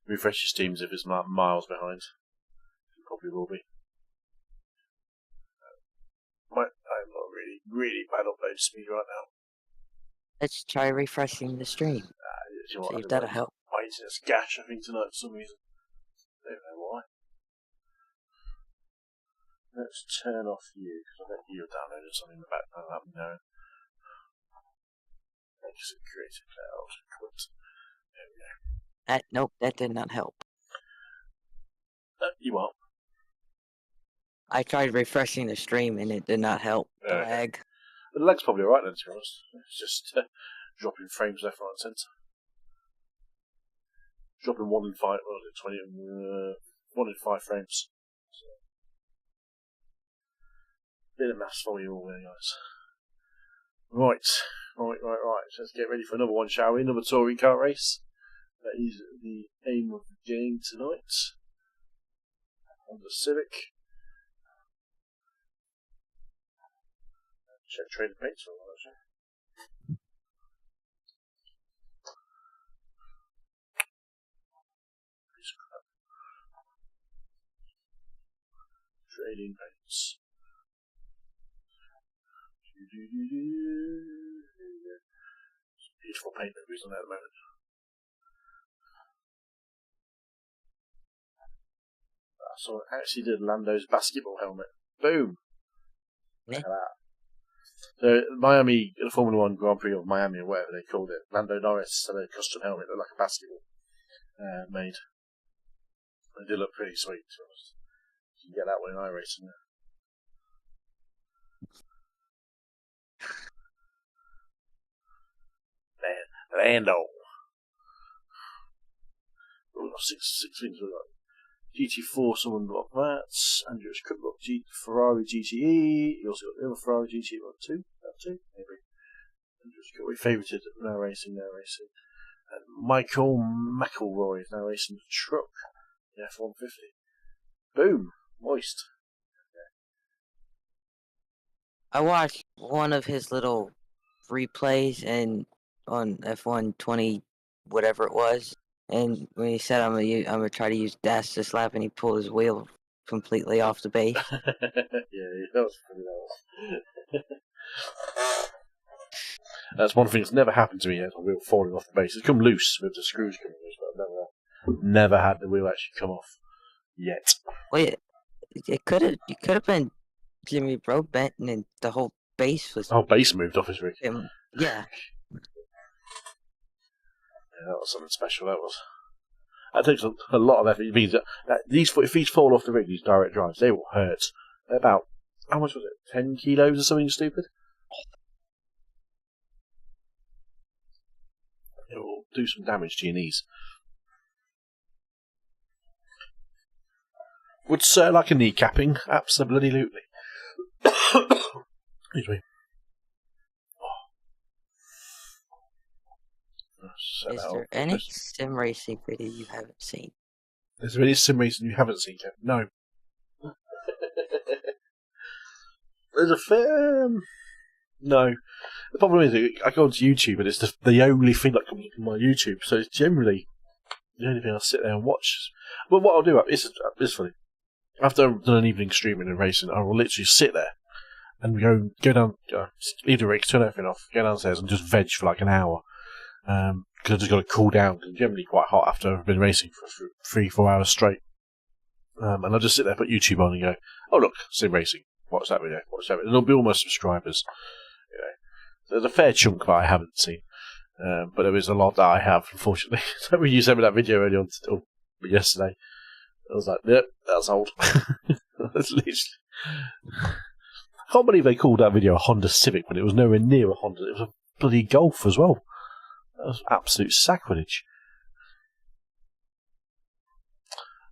Refresh your Steams if it's miles behind. It probably will be. I'm not really bad upload speed right now.
Let's try refreshing the stream. See if that'll help.
My internet's gash, I think, tonight for some reason. I don't know why. Let's turn off you, because I bet you're downloading something in the background. Let me know. Exit creative cloud. Quit. There we go.
Nope, that did not help.
You are.
I tried refreshing the stream and it did not help. Lag.
The leg's probably alright then, to be honest. It's just dropping frames left, right, and centre. Dropping 1 in 5, what was it, 1 in 5 frames. So, bit of maths for you all there, guys. Right. Let's get ready for another one, shall we? Another touring car race. That is the aim of the game tonight. On the Civic. Check trading paints for a while, actually. Trading paints. Beautiful paint movies on that at the moment. So I actually did Lando's basketball helmet. Boom! Look at that. So Miami, the Formula 1 Grand Prix of Miami, or whatever they called it, Lando Norris had a custom helmet that looked like a basketball made. It did look pretty sweet. So you can get that one in iRacing. Lando. We've got six things. We've got GT4, someone got that. Andrew's got Ferrari GTE. You also got the other Ferrari GTE, got two. That two, maybe. Andrew's got we favorited now racing. And Michael McElroy is now racing the truck, the F-150. Boom, moist.
I watched one of his little replays on F120, whatever it was, and when he said I'm gonna try to use dash to slap, and he pulled his wheel completely off the base.
Yeah, that was pretty nice. That's one thing that's never happened to me yet. A wheel falling off the base. It's come loose with the screws coming loose, but I've never had the wheel actually come off yet.
Well, it could have been Jimmy Broadbent, and the whole base was.
The whole base moved off his rig.
Yeah.
Yeah, that was something special, that was. That takes a lot of effort. It means that if these fall off the rig, these direct drives, they will hurt. They're about, how much was it, 10 kilos or something stupid? It will do some damage to your knees. Would Sir like a kneecapping? Absolutely. Excuse me.
Is there any sim racing video you haven't seen?
Is there any sim racing you haven't seen, Kev? No. There's a film. No. The problem is, I go onto YouTube and it's the only thing that comes up on my YouTube, so it's generally the only thing I'll sit there and watch. But what I'll do, it's funny. After I've done an evening streaming and racing, I will literally sit there and go down, leave the rig, turn everything off, go downstairs and just veg for like an hour. Because I've just got to cool down, because I'm generally quite hot after I've been racing for 3-4 hours straight. And I'll just sit there, put YouTube on and go, oh look, sim racing, watch that video. And there'll be all my subscribers. You know. There's a fair chunk that I haven't seen. But there is a lot that I have, unfortunately. So when you sent me that video earlier on yesterday, I was like, yep, that's old. That's literally... I can't believe they called that video a Honda Civic when it was nowhere near a Honda. It was a bloody Golf as well. That was absolute sacrilege.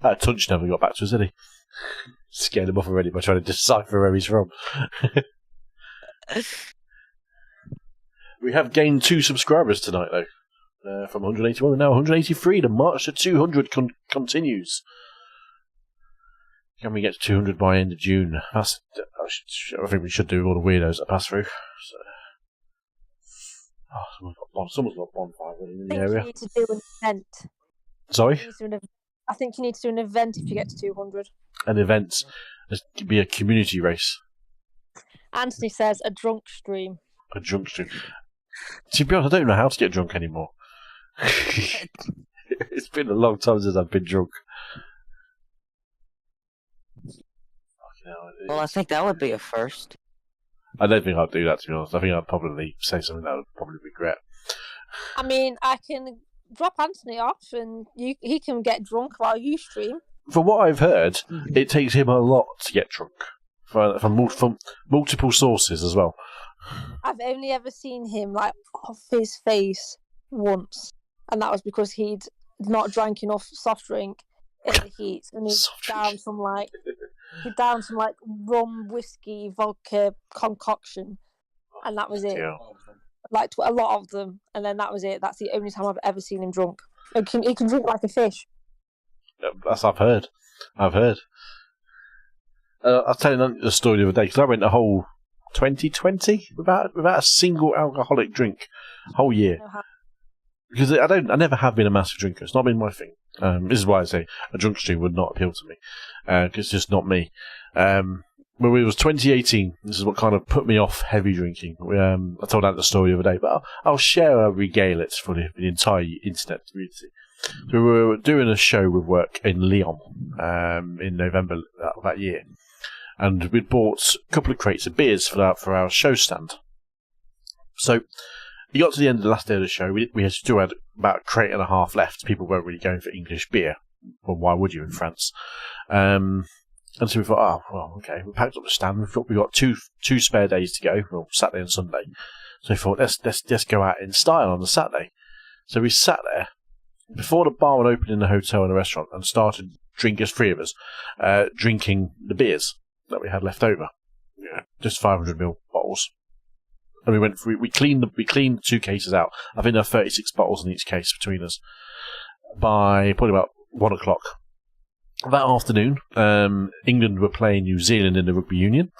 That Tunch never got back to us, did he? Scared him off already by trying to decipher where he's from. We have gained 2 subscribers tonight, though. From 181 and now 183. The march to 200 continues. Can we get to 200 by end of June? I think we should do all the weirdos that pass through. So. Oh, someone's got bonfire in the area.
You need to do an event.
Sorry?
I think you need to do an event if you get to 200.
An event. It could be a community race.
Anthony says a drunk stream.
A drunk stream. To be honest, I don't know how to get drunk anymore. It's been a long time since I've been drunk.
Well, I think that would be a first.
I don't think I'd do that, to be honest. I think I'd probably say something that I would probably regret.
I mean, I can drop Anthony off and he can get drunk while you stream.
From what I've heard, it takes him a lot to get drunk. From multiple sources as well.
I've only ever seen him, like, off his face once. And that was because he'd not drank enough soft drink in the heat. And he downed some, like, rum, whiskey, vodka concoction. And that was it. Yeah. Like, a lot of them. And then that was it. That's the only time I've ever seen him drunk. He can drink like a fish.
That's I've heard. I'll tell you the story the other day, because I went the whole 2020 without a single alcoholic drink, whole year. Because I never have been a massive drinker. It's not been my thing. This is why I say a drunk stream would not appeal to me. Because it's just not me. When it was 2018, this is what kind of put me off heavy drinking. I told out the story the other day, but I'll regale it for the entire internet community. So we were doing a show with work in Lyon in November of that year. And we'd bought a couple of crates of beers for our show stand. So you got to the end of the last day of the show, we had still had about a crate and a half left. People weren't really going for English beer. Well, why would you in France? And so we thought, okay. We packed up the stand. We thought we got two spare days to go, well, Saturday and Sunday. So we thought, let's go out in style on the Saturday. So we sat there before the bar would open in the hotel and the restaurant and started drinking, 3 of us, drinking the beers that we had left over. Yeah, just 500ml bottles. And we cleaned the 2 cases out. I think there are 36 bottles in each case between us. By probably about 1 o'clock that afternoon, England were playing New Zealand in the rugby union.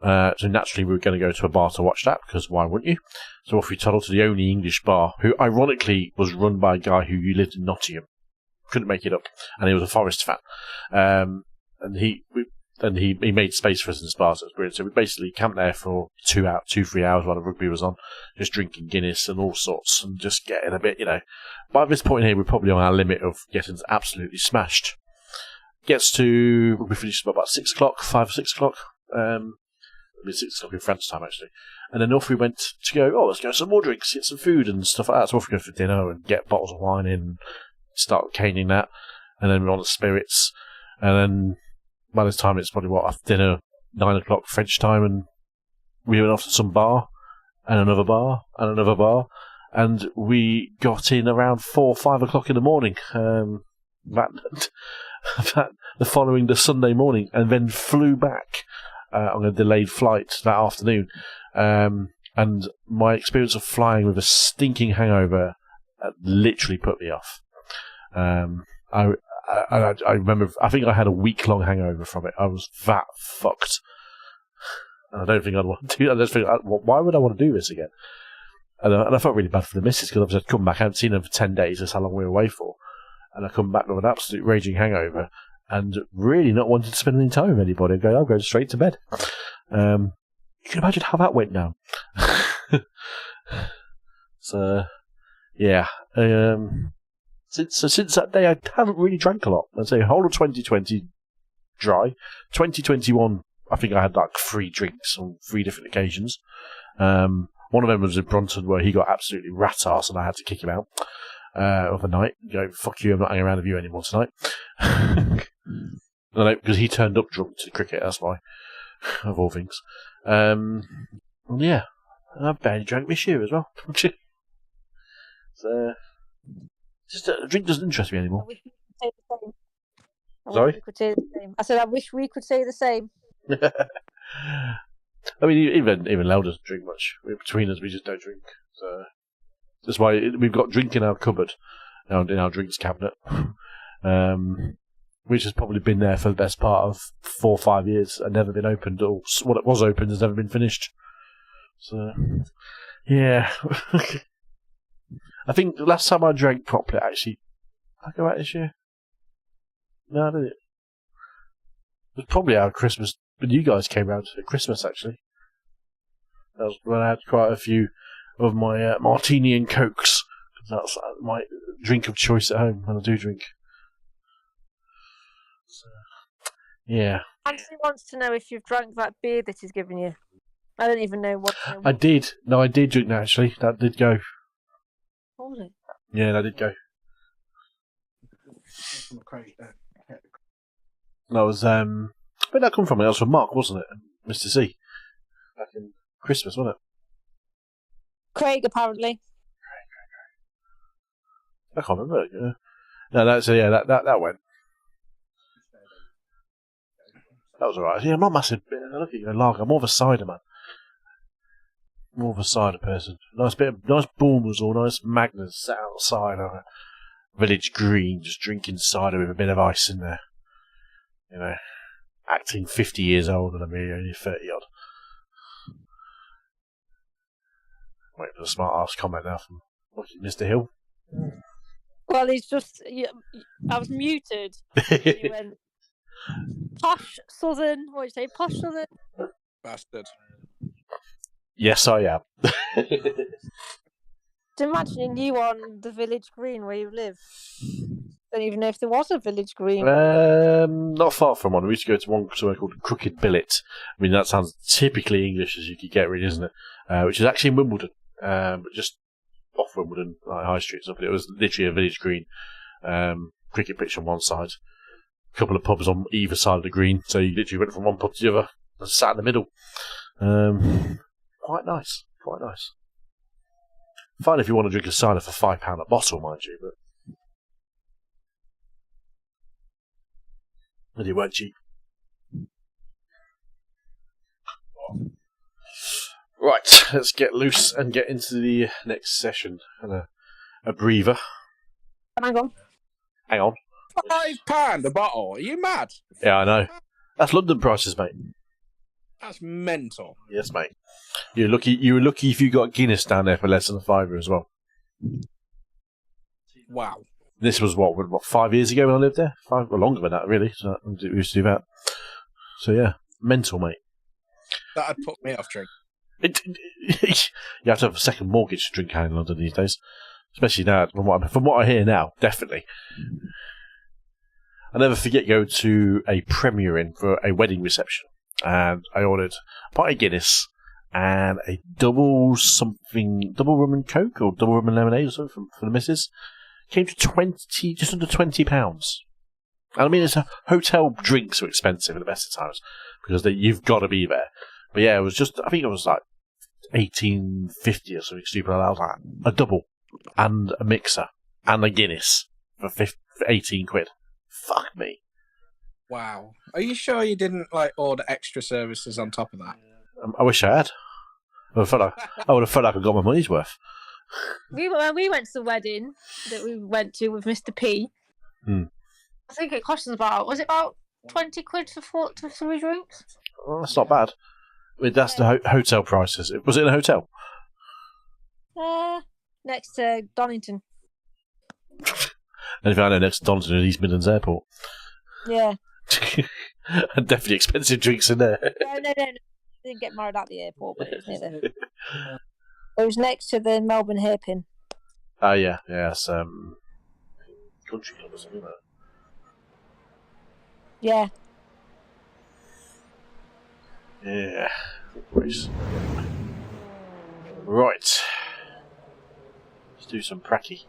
So naturally we were going to go to a bar to watch that, because why wouldn't you? So off we toddled to the only English bar, who ironically was run by a guy who lived in Nottingham. Couldn't make it up. And he was a Forest fan. And he made space for us in this bar, so it was brilliant. So we basically camped there for 2-3 hours while the rugby was on, just drinking Guinness and all sorts, and just getting a bit, By this point here, we're probably on our limit of getting absolutely smashed. We finished about 6 o'clock, 5 or 6 o'clock. It'll be 6 o'clock in France time, actually. And then off we went to go, let's go some more drinks, get some food and stuff like that. So off we go for dinner and get bottles of wine in, start caning that. And then we're on the spirits. And then by this time it's probably after dinner, 9 o'clock French time, and we went off to some bar, and another bar, and another bar. And we got in around 4 or 5 o'clock in the morning. The Sunday morning, and then flew back on a delayed flight that afternoon. And my experience of flying with a stinking hangover literally put me off. I remember, I think I had a week-long hangover from it. I was that fucked. And I don't think I'd want to do that. I just think, why would I want to do this again? And I felt really bad for the missus, because I'd come back, I hadn't seen them for 10 days, that's how long we were away for. And I come back with an absolute raging hangover, and really not wanting to spend any time with anybody. I'll go straight to bed. You can imagine how that went down. So, yeah. Since that day, I haven't really drank a lot. I'd say whole of 2020 dry. 2021, I think I had like 3 drinks on 3 different occasions. One of them was in Bronton, where he got absolutely rat-ass, and I had to kick him out overnight. Go, fuck you, I'm not hanging around with you anymore tonight. Because he turned up drunk to cricket, that's why, of all things. Yeah, I barely drank this year as well. So, just drink doesn't interest me anymore. Sorry?
We could say the same. I said I wish we could say the same.
I mean, even Lau doesn't drink much. Between us, we just don't drink. So that's why we've got drink in our cupboard, in our drinks cabinet, which has probably been there for the best part of 4 or 5 years and never been opened. Or what it was opened has never been finished. So, yeah. I think the last time I drank properly, actually, did I go out this year? No, I didn't. It was probably our Christmas, when you guys came round at Christmas, actually. That was when I had quite a few of my martini and cokes. That's my drink of choice at home when I do drink. So, yeah.
Anthony wants to know if you've drank that beer that he's given you. I don't even know what.
I did. No, I did drink that, actually. That did go.
What was it?
Yeah, that did go. That was, where did that come from? That was from Mark, wasn't it? Mr. C. Back in Christmas, wasn't it?
Craig, apparently.
I can't remember. Yeah. No, that went. That was alright. Yeah, I'm not massive. Look at you, lager. I'm more of a cider man. More of a cider person. Nice Bournemouth or nice Magners sat outside on a village green, just drinking cider with a bit of ice in there. You know, acting 50 years older than me, only 30 odd. Wait for the smart ass comment now from Mr. Hill.
Well, he's just. I was muted. He went, posh southern. What did you say? Posh southern.
Bastard.
Yes, I am.
Imagining you on the village green where you live. Don't even know if there was a village green.
Not far from one. We used to go to one somewhere called Crooked Billet. I mean, that sounds typically English as you could get, really, isn't it? Which is actually in Wimbledon, but just off Wimbledon, like High Street. So it was literally a village green, cricket pitch on one side, a couple of pubs on either side of the green. So you literally went from one pub to the other and sat in the middle. Quite nice. Fine if you want to drink a cider for £5 a bottle, mind you, but they weren't cheap. Right, let's get loose and get into the next session. And a breather.
Hang on.
£5 a bottle? Are you mad?
Yeah, I know. That's London prices, mate.
That's mental.
Yes, mate. You were lucky if you got Guinness down there for less than a £5 as well.
Wow.
This was what 5 years ago when I lived there? Longer than that, really. So we used to do that. So yeah, mental, mate.
That'd put me off drink.
You have to have a second mortgage to drink in London these days, especially now. From what I hear now, definitely. I'll never forget going to a Premier Inn for a wedding reception, and I ordered a pint of Guinness and a double rum and Coke or double rum and lemonade or something for the missus. Came to just under £20. And I mean, it's a hotel drinks are expensive at the best of times because you've got to be there. But yeah, it was I think it was like $18.50 or something stupid. I was like, a double and a mixer and a Guinness for 18 quid. Fuck me.
Wow. Are you sure you didn't order extra services on top of that?
I wish I had. I would have felt like I got my money's worth.
When we went to the wedding that we went to with Mr. P, I think it cost us was it about 20 quid for 3 drinks?
Well, that's not bad. I mean, that's the hotel prices. Was it in a hotel?
Next to Donington.
Anything I know next to Donington at East Midlands Airport.
Yeah.
And definitely expensive drinks in there.
No. Didn't get married at the airport, but it was near there. It was next to the Melbourne Hairpin.
Oh, yeah. It's country club or something like that.
Yeah.
Yeah. Right. Let's do some pracky.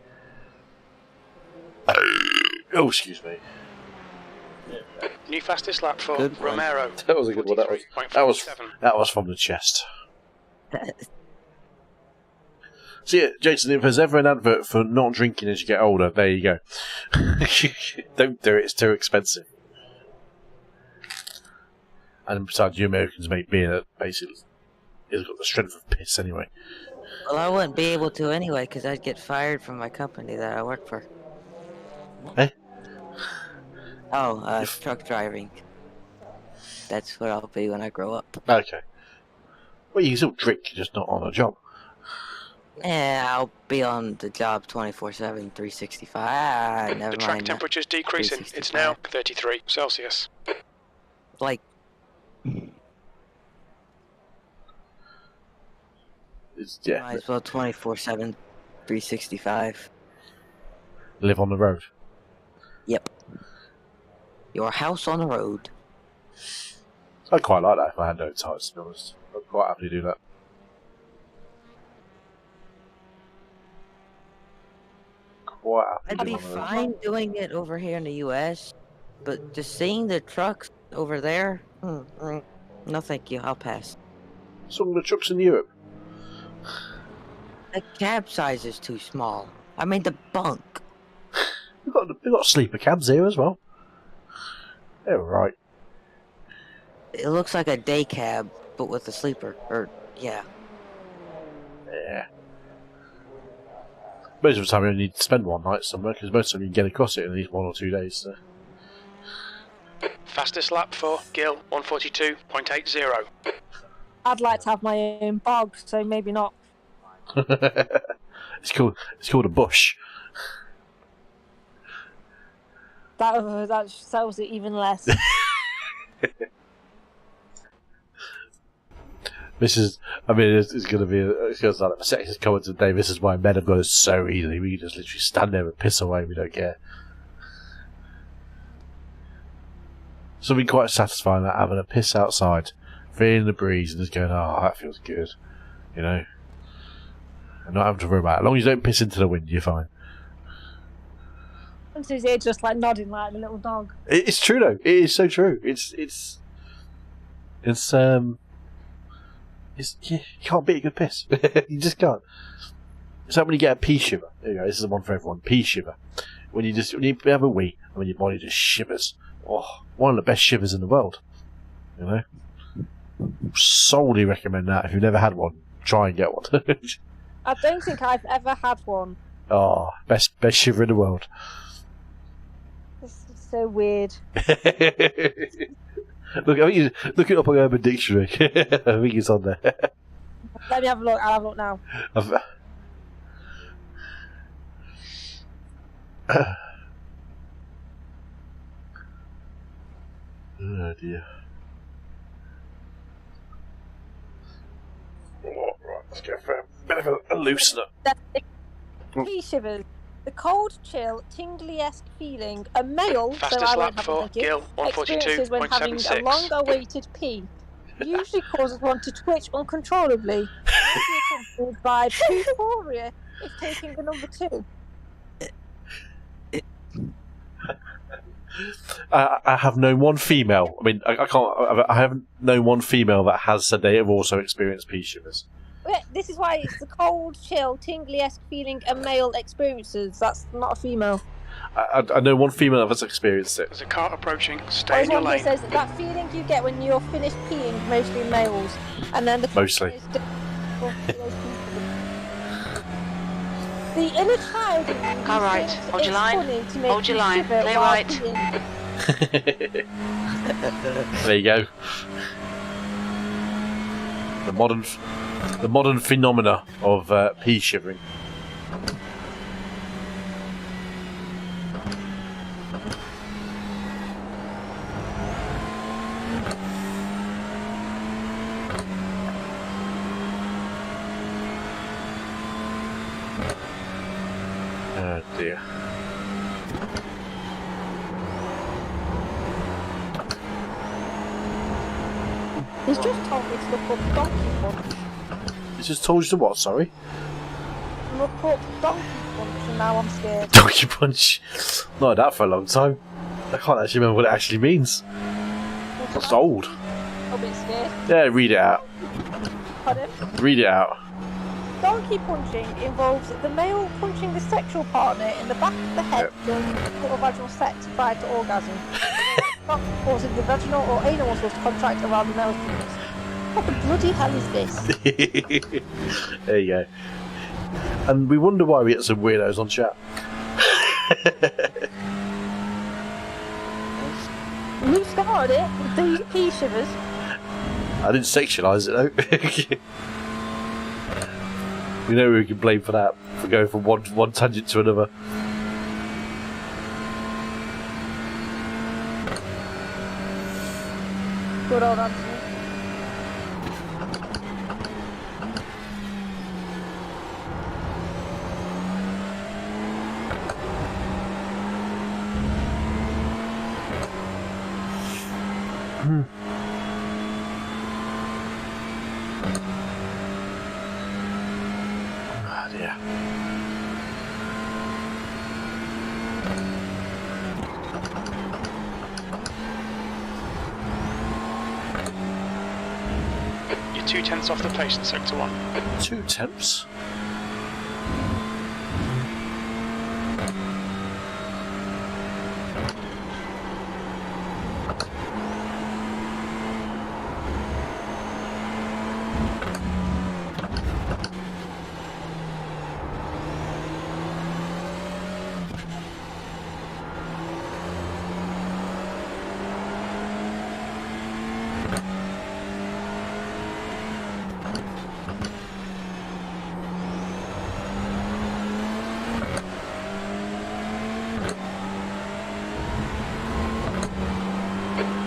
Oh, excuse me.
New fastest lap for Romero.
That was a good one. That was from the chest. So yeah, Jason, if there's ever an advert for not drinking as you get older, there you go. Don't do it, it's too expensive. And besides, you Americans make beer that basically has got the strength of piss anyway.
Well, I wouldn't be able to anyway, because I'd get fired from my company that I work for.
Eh?
Oh, truck driving. That's what I'll be when I grow up.
Okay. Well, you can still drink, just not on a job.
Yeah, I'll be on the job 24/7, 365. Never
The track
mind.
temperature's decreasing. It's now 33 Celsius.
Like,
It's, yeah,
might as well 24/7, 365.
live on the road.
Yep. Your house on the road.
I'd quite like that if I had no tires, to be honest. I'd quite happily do that. Quite happily
I'd be
do that.
fine doing it over here in the US, but just seeing the trucks over there, no thank you, I'll pass.
Some of the trucks in Europe.
The cab size is too small. I mean the bunk.
We've got sleeper cabs here as well. They're right.
It looks like a day cab, but with a sleeper. Or, yeah.
Yeah. Most of the time you only need to spend one night somewhere, because most of them you can get across it in at least 1 or 2 days. So.
Fastest lap for Gil, 142.80.
I'd like to have my own bog, so maybe not.
It's called a bush.
That sells it even less.
This is, I mean, it's going to be, it's going to sound like a sexist comment today. This is why men have got it so easily. We can just literally stand there and piss away. We don't care. Something quite satisfying about having a piss outside, feeling the breeze, and just going, oh, that feels good. You know? And not having to worry about it. As long as you don't piss into the wind, you're fine.
And he's here just like nodding like the little dog.
It's true though. It is so true. Yeah, you can't beat a good piss. You just can't. It's like when you get a pea shiver. There you go. This is the one for everyone. Pea shiver. When you have a wee, and when your body just shivers. Oh, one of the best shivers in the world. You know. Solely recommend that. If you've never had one, try and get one.
I don't think I've ever had one.
Oh, best shiver in the world.
This is so weird.
Look it up on Urban Dictionary. I think it's on there.
Let me have a look. I'll have a look now.
Oh dear. Right, let's go for a bit of a loosener.
Pea shivers. The cold, chill, tingly-esque feeling a male,
Fastest lap for Gil,
experiences when having a
142.76.
long-awaited pee. Usually causes one to twitch uncontrollably. Usually accompanied by euphoria if taking the number 2.
I have known one female. I mean, I haven't known one female that has said they have also experienced pea shivers.
This is why it's the cold, chill, tingly-esque feeling a male experiences. That's not a female.
I know one female that has experienced it.
There's a car approaching. Stay in your
It
lane.
says that feeling you get when you're finished peeing, mostly males, and then the
Mostly.
The inner child in you
Car right.
thinks
Hold your
it's
line.
funny to make
Hold your
you
line.
shiver
Clear
while
right.
peeing.
There you go. The modern phenomena of pea shivering. Oh dear.
He's just told me to look up Donkey Punch.
It's just told you to what, sorry?
Look up Donkey Punch, and now I'm scared.
Donkey Punch. Not had that for a long time. I can't actually remember what it actually means. It's old.
I'll be scared.
Yeah, read it out.
Pardon?
Read it out.
Donkey punching involves the male punching the sexual partner in the back of the head during the vaginal sex prior to orgasm. cock, or was it the vaginal or anal muscles to contract around the male's penis? What the bloody hell is this?
There you go. And we wonder why we get some weirdos on chat.
You started it with these pea shivers.
I didn't sexualise it though. We know we can blame for that, for going from one tangent to another.
Good old Anthony.
Oh dear.
You're 2/10 off the pace in sector 1.
2/10.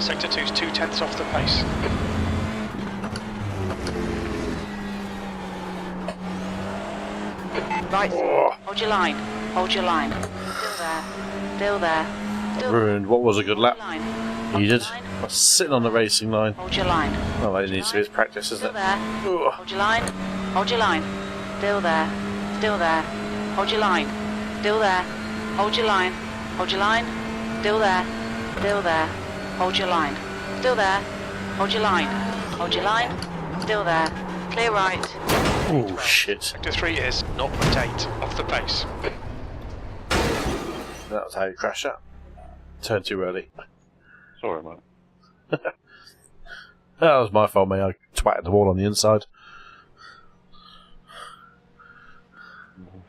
Sector 2's 2/10 off the pace.
Right, hold your line, hold your line. Still there, still
Ruined what was a good lap.
line.
He did.
Line.
I was sitting on the racing line.
Hold your line.
Well, that needs to be his practice, isn't
Still
it?
there.
Ugh.
Hold your line. Hold your line. Still there. Still there. Hold your line. Still there. Hold your line. Hold your line. Still there. Still there. Hold your line. Still there. Hold your line. Hold your line. Still there. Clear right.
Oh shit.
Sector 3 is 0.8 off the pace.
That was how you crashed that. Turned too early.
Sorry, mate.
That was my fault, mate. I twatted the wall on the inside.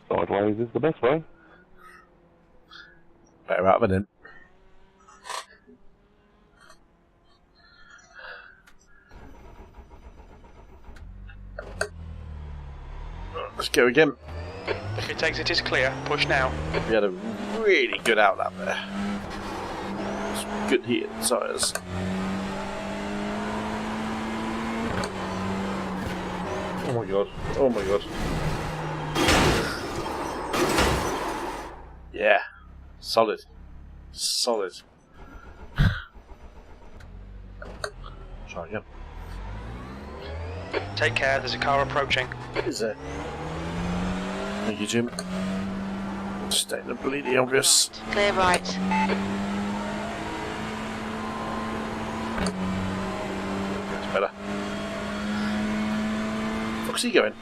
Sideways is the best way.
Better out of it in. Let's go again.
If it exit is clear, push now.
We had a really good outlap there. Some good heat in the tyres. Oh my god. Oh my god. Yeah. Solid. Solid. Try again.
Take care, there's a car approaching.
Is there? Thank you, Jim. Stating the bleeding obvious.
Clear right.
That's better. Where's he going?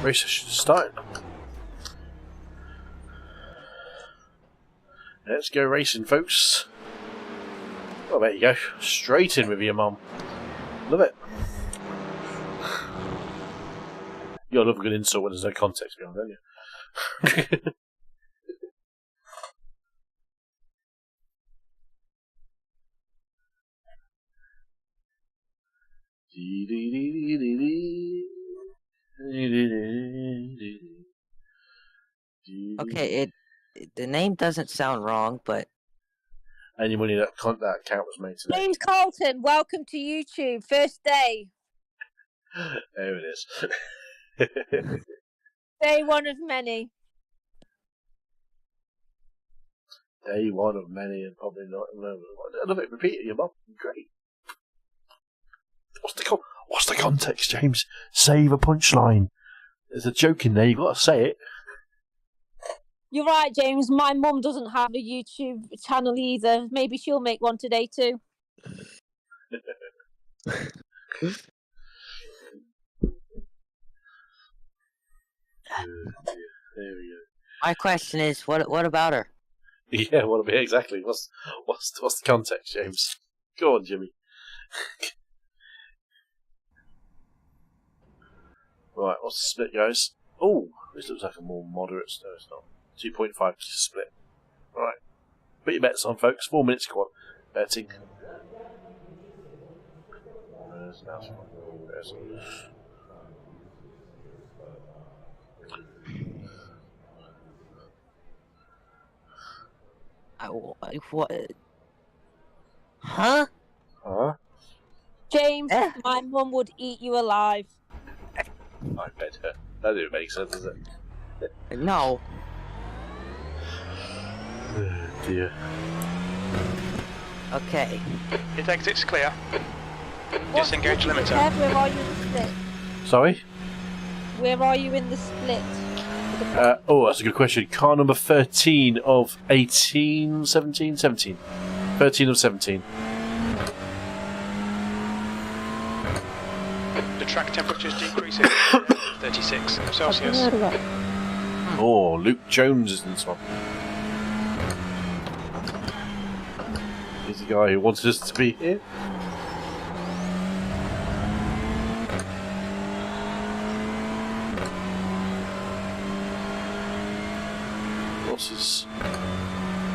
Race should start. Let's go racing, folks. Well, there you go. Straight in with your mum. Love it. You'll love a good insult when there's no context behind, don't you?
Okay, the name doesn't sound wrong, but
Any money that account was made today.
James Carlton, welcome to YouTube. First day.
There it is.
Day one of many.
Day one of many, and probably not. I love it. Repeat it, your mum. Great. What's the context, James? Save a punchline. There's a joke in there. You got to say it.
You're right, James. My mum doesn't have a YouTube channel either. Maybe she'll make one today too.
There we go.
My question is, what about her?
Yeah, what about exactly? What's the context, James? Go on, Jimmy. Right, what's the split, guys? Oh, this looks like a more moderate. No, it's not. 2.5 split. Right, put your bets on, folks. 4 minutes quad betting.
What? Huh?
Huh?
James, my mum would eat you alive.
I bet her. That didn't make sense, does it?
No.
Oh, dear.
Okay.
Hit exit's clear. Disengage limiter.
Kev, where are you in the split?
Sorry?
Where are you in the split?
That's a good question. Car number 13 of 18, 17? 17. 13 of 17.
The track temperature's decreasing. 36 Celsius.
Oh, Luke Jones is in this one. He's the guy who wanted us to be here. Losses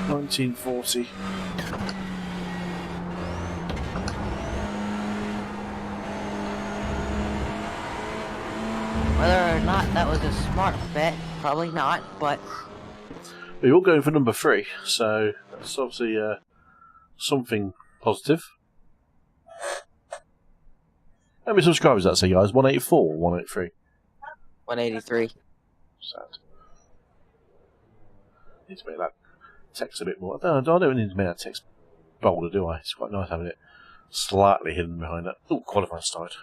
1940.
Whether or not that was a smart bet, probably not, but...
We're all going for number 3, so that's obviously something positive. How many subscribers does that say, guys? 184 or 183?
183.
Sad. Need to make that text a bit more. I don't need to make that text bolder, do I? It's quite nice having it slightly hidden behind that. Oh, qualifying started.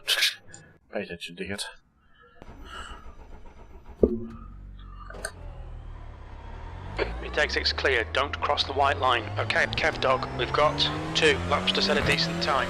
Pay attention, dickhead.
It exit's clear. Don't cross the white line. Okay, Kev Dog, we've got 2 laps to set a decent time.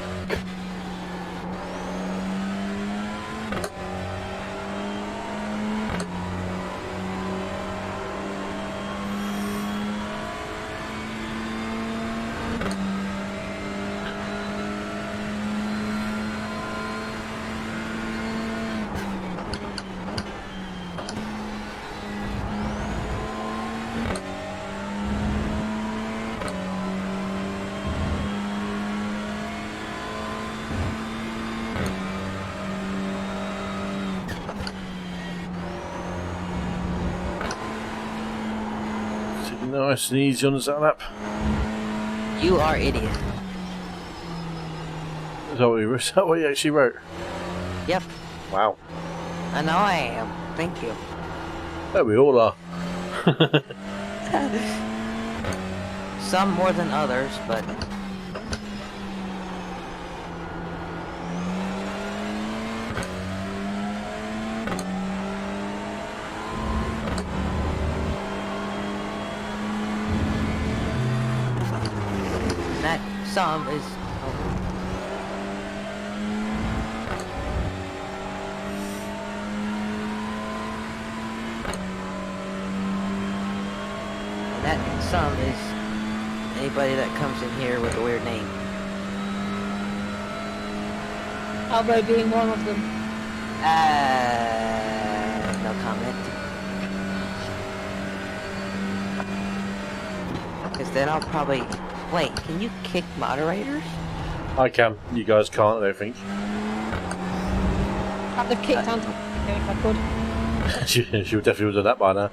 Nice and easy on the Zotac lap.
You are idiot.
Is that what you actually wrote?
Yep.
Wow.
I know I am. Thank you.
Oh, we all are.
Some more than others, but... that some is... that some is anybody that comes in here with a weird name.
Albo being one of them.
No comment. Because then I'll probably... Wait, can you kick moderators?
I can. You guys can't, I don't think.
I'd have kicked Anton if I could.
she would definitely have done that by now.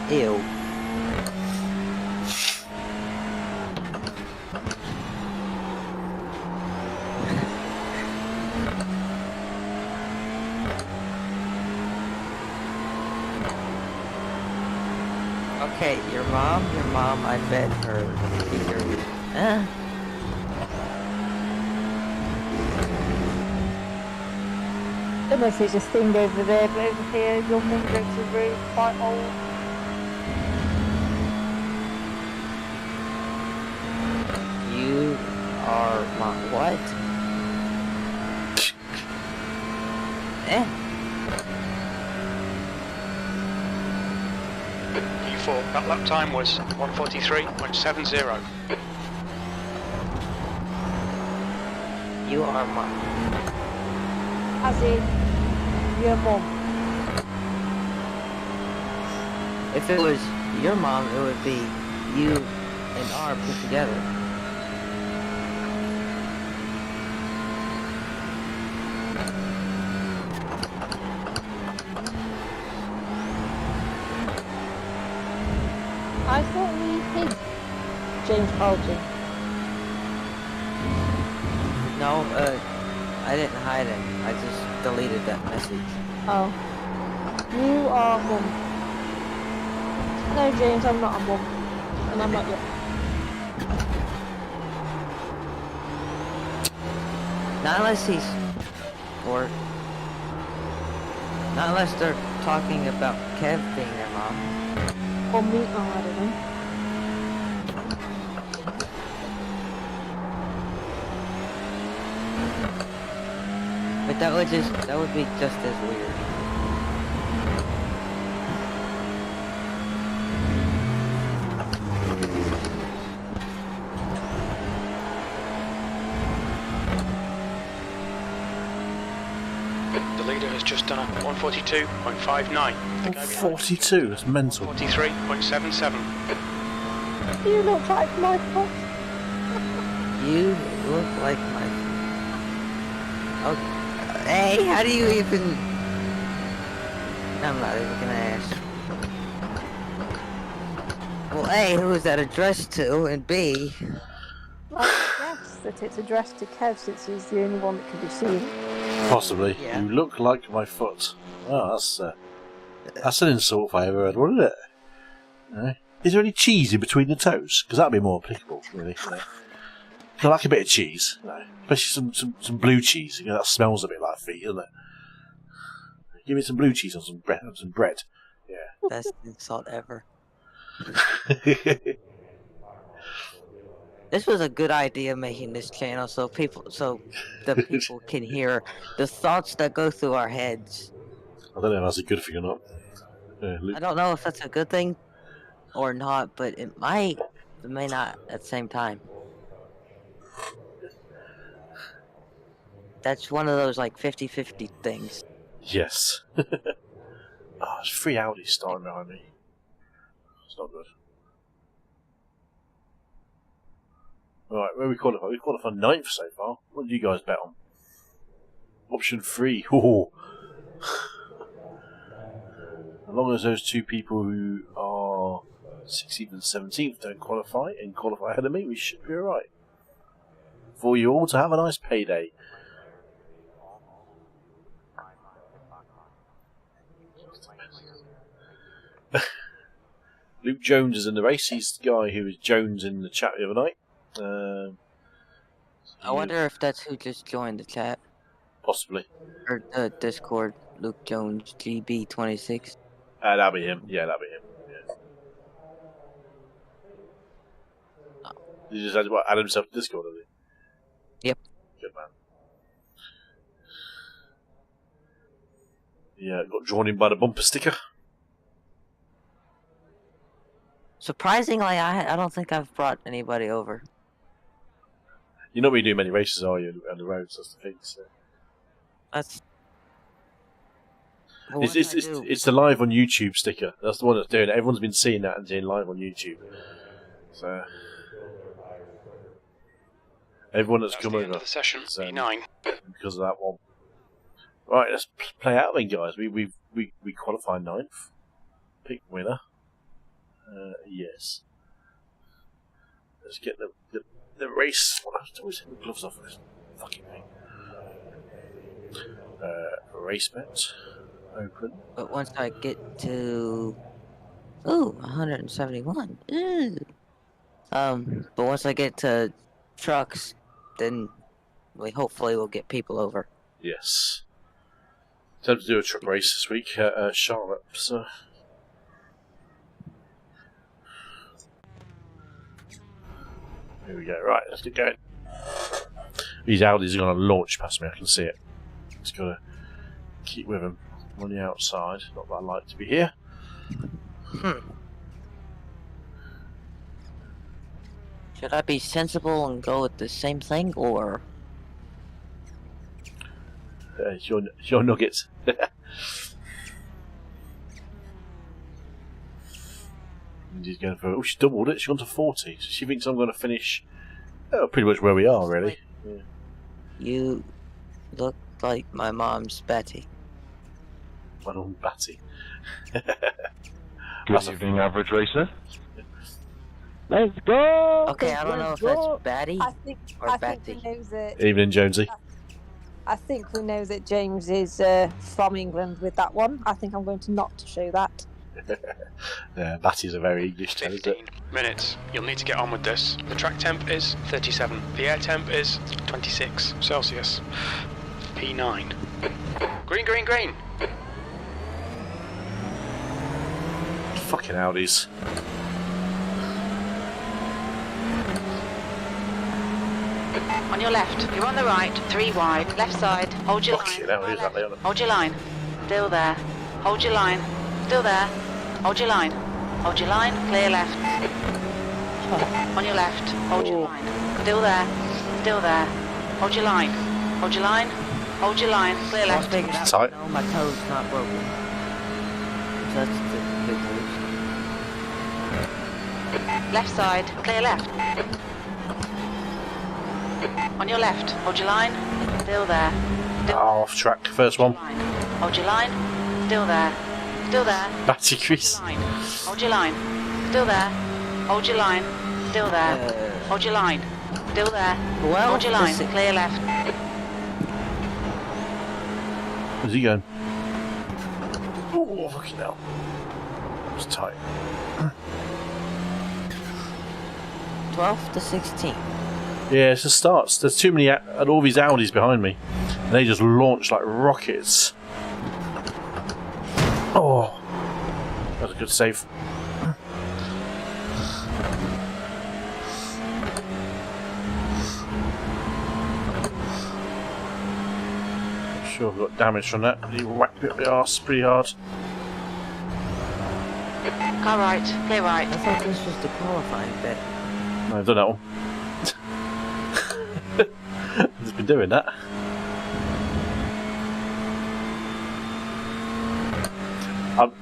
Ew. Okay, your mom, I bet her figure.
I don't know if it's a thing over there, but over here, your mum goes to the room quite old.
You are my what?
U4, that lap time was 1:43.70.
You are my.
As in, your mum.
If it was your mom, it would be you and R put together.
I thought we hid James Carlton.
No, I didn't hide him. I just deleted that message.
Oh. You are mum. No, James, I'm not a mum. And I'm not your.
Not unless he's... Or... Not unless they're talking about Kev being their mom.
Or me, oh, I don't know.
But that would be just as weird.
The leader has just done a 1:42.59.
42, that's mental.
43.77.
You look like my foot.
You look like my... Oh, hey, how do you even... I'm not even gonna ask. Well, A, who is that addressed to? And B...
I guess that it's addressed to Kev since he's the only one that can be seen.
Possibly.
Yeah.
You look like my foot. Oh, that's an insult if I ever heard one, isn't it? Is there any cheese in between the toes? Because that'd be more applicable, really. I like a bit of cheese, especially some blue cheese. That smells a bit like feet, doesn't it? Give me some blue cheese on some bread. Yeah.
Best insult ever. This was a good idea, making this channel so the people can hear the thoughts that go through our heads.
I don't know if that's a good thing or not. Yeah,
I don't know if that's a good thing or not, but it may not at the same time. That's one of those like 50-50 things.
yes. There's 3 Audis starting behind me. It's not good. Alright, where we qualified? We qualified 9th so far. What did you guys bet on? Option 3. Oh. As long as those 2 people who are 16th and 17th don't qualify and qualify ahead of me, we should be alright. For you all to have a nice payday. Luke Jones is in the race. He's the guy who was Jones in the chat the other night.
I wonder if that's who just joined the chat.
Possibly.
Or the Discord. Luke Jones, GB26.
That'll be him. Yeah, that'll be him. Yeah. He just add himself to Discord, does he?
Yep.
Good man. Yeah, got drawn in by the bumper sticker.
Surprisingly, I don't think I've brought anybody over.
You're not really doing many races, are you, on the roads? That's the thing. So.
That's... Well,
It's the live on YouTube sticker. That's the one that's doing it. Everyone's been seeing that and doing live on YouTube. So everyone that's come over
The session, E9.
because of that one. Right, let's play out then, guys. We qualified 9th. Pick winner. Yes. Let's get the race. What I always take the gloves off this fucking thing. Race bet open.
But once I get to 171. Ooh. But once I get to trucks, then we hopefully will get people over.
Yes. Time to do a truck race this week at Charlotte. So. Here we go. Right, let's get going. These Audis are going to launch past me. I can see it. Just got to keep with them on the outside. Not that I like to be here.
Should I be sensible and go with the same thing, or?
It's your nuggets. She's going for. Oh, she doubled it. She's gone to 40. So she thinks I'm going to finish. Pretty much where we are, really. Yeah.
You look like my mom's Betty.
My own Batty.
Good evening, average racer.
Let's go!
Okay, I don't know if that's Batty
I think
or
we
Betty.
know that.
Evening, Jonesy.
I think we know that James is from England with that one. I think I'm going to not show that.
Yeah, Batty's a very English term, isn't it?
15 minutes. You'll need to get on with this. The track temp is 37. The air temp is 26 Celsius. P9. Green, green, green.
Fucking Audis.
On your left, you're on the right, 3 wide, left side, hold your
Fucking
line.
hell, who's that, Leon?
Hold your line, still there, hold your line, still there, hold your line, clear left. On your left, hold your line, still there, hold your line, hold your line, clear left.
Tight.
No, my toe's not broken. That's the big news.
Left side, clear left. On your left, hold your line, still there.
Off track, first one.
Hold your line, still there.
Batty crease.
Hold your line, still there. Hold your line, still there. Hold your line, still there.
Well,
Hold your line,
this-
clear left.
Where's he going? Oh, fucking hell. It's tight.
12 to 16.
Yeah, it's the starts. There's too many, and all these Audis behind me. And they just launch like rockets. Oh, that's a good save. Sure, I've got damage from that. He whacked me up the arse pretty hard.
Car right, clear right.
I thought this was the qualifying bit.
No, I've done that one. I've just been doing that.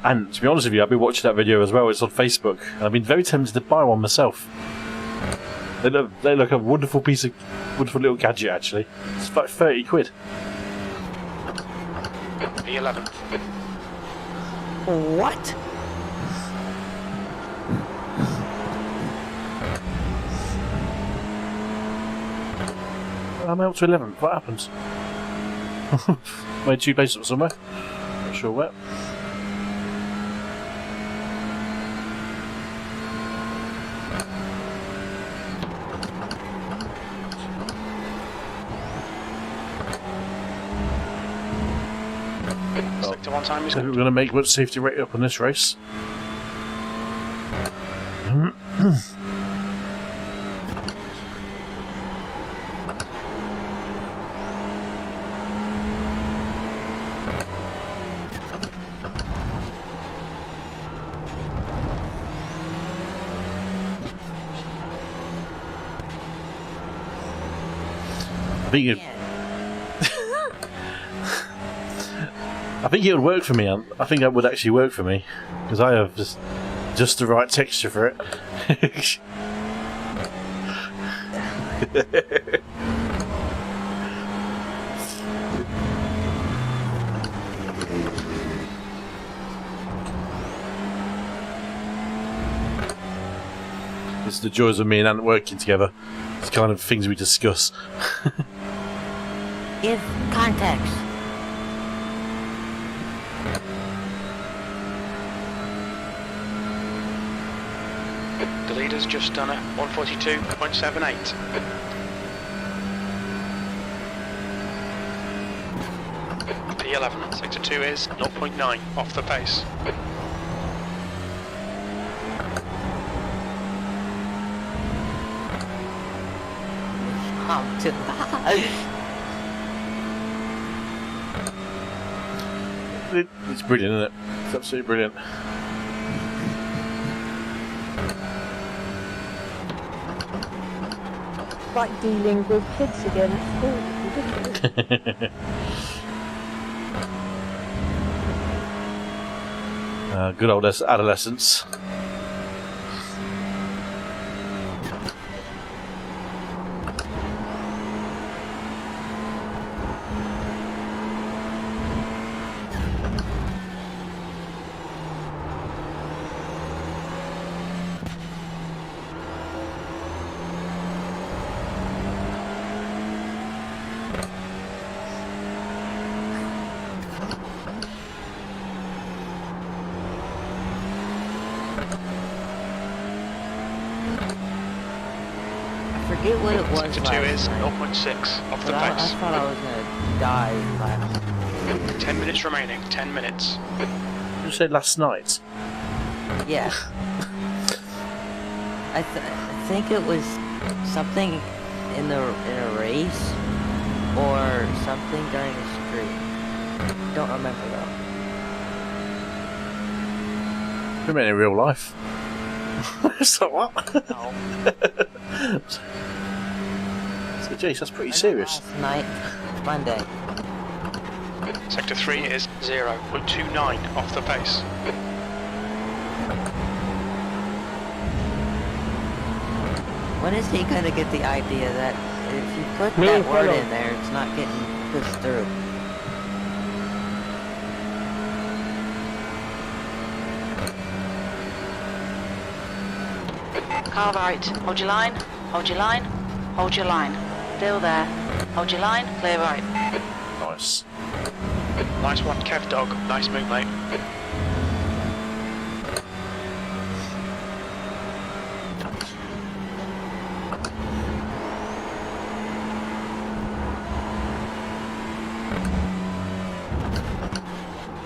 And to be honest with you, I've been watching that video as well. It's on Facebook, and I've been very tempted to buy one myself. They look a wonderful little gadget. Actually, it's about 30 quid.
V11.
What?
I'm out to 11th. What happened? Made 2 places up somewhere. Not sure where.
Sector 1 time is
So we're going to make much safety rate up on this race. I think it would work for me. I think that would actually work for me because I have just the right texture for it. It's the joys of me and Ant working together. It's the kind of things we discuss.
Give context.
The leader's just done a 142.78. P11, sector 2 is 0.9 off the pace.
It's brilliant, isn't it? It's absolutely brilliant.
Like dealing with kids again at school.
Good old adolescence.
Forget what it was.
Sector 2 is 0.6 off the
I
pace.
thought I was gonna die last.
10 minutes remaining, 10 minutes.
Did you say last night?
Yeah. I think it was something in a race or something during a stream. Don't remember though.
You mean in real life? So what?
No.
So, geez, that's pretty serious.
Last night, Monday.
Sector 3 is 0.29 off the pace.
When is he gonna get the idea that if you put that word in there, it's not getting pushed through?
Car right. Hold your line. Hold your line. Hold your line. Still there. Hold your line. Clear right.
Nice.
Nice one, Kev Dog. Nice move, mate.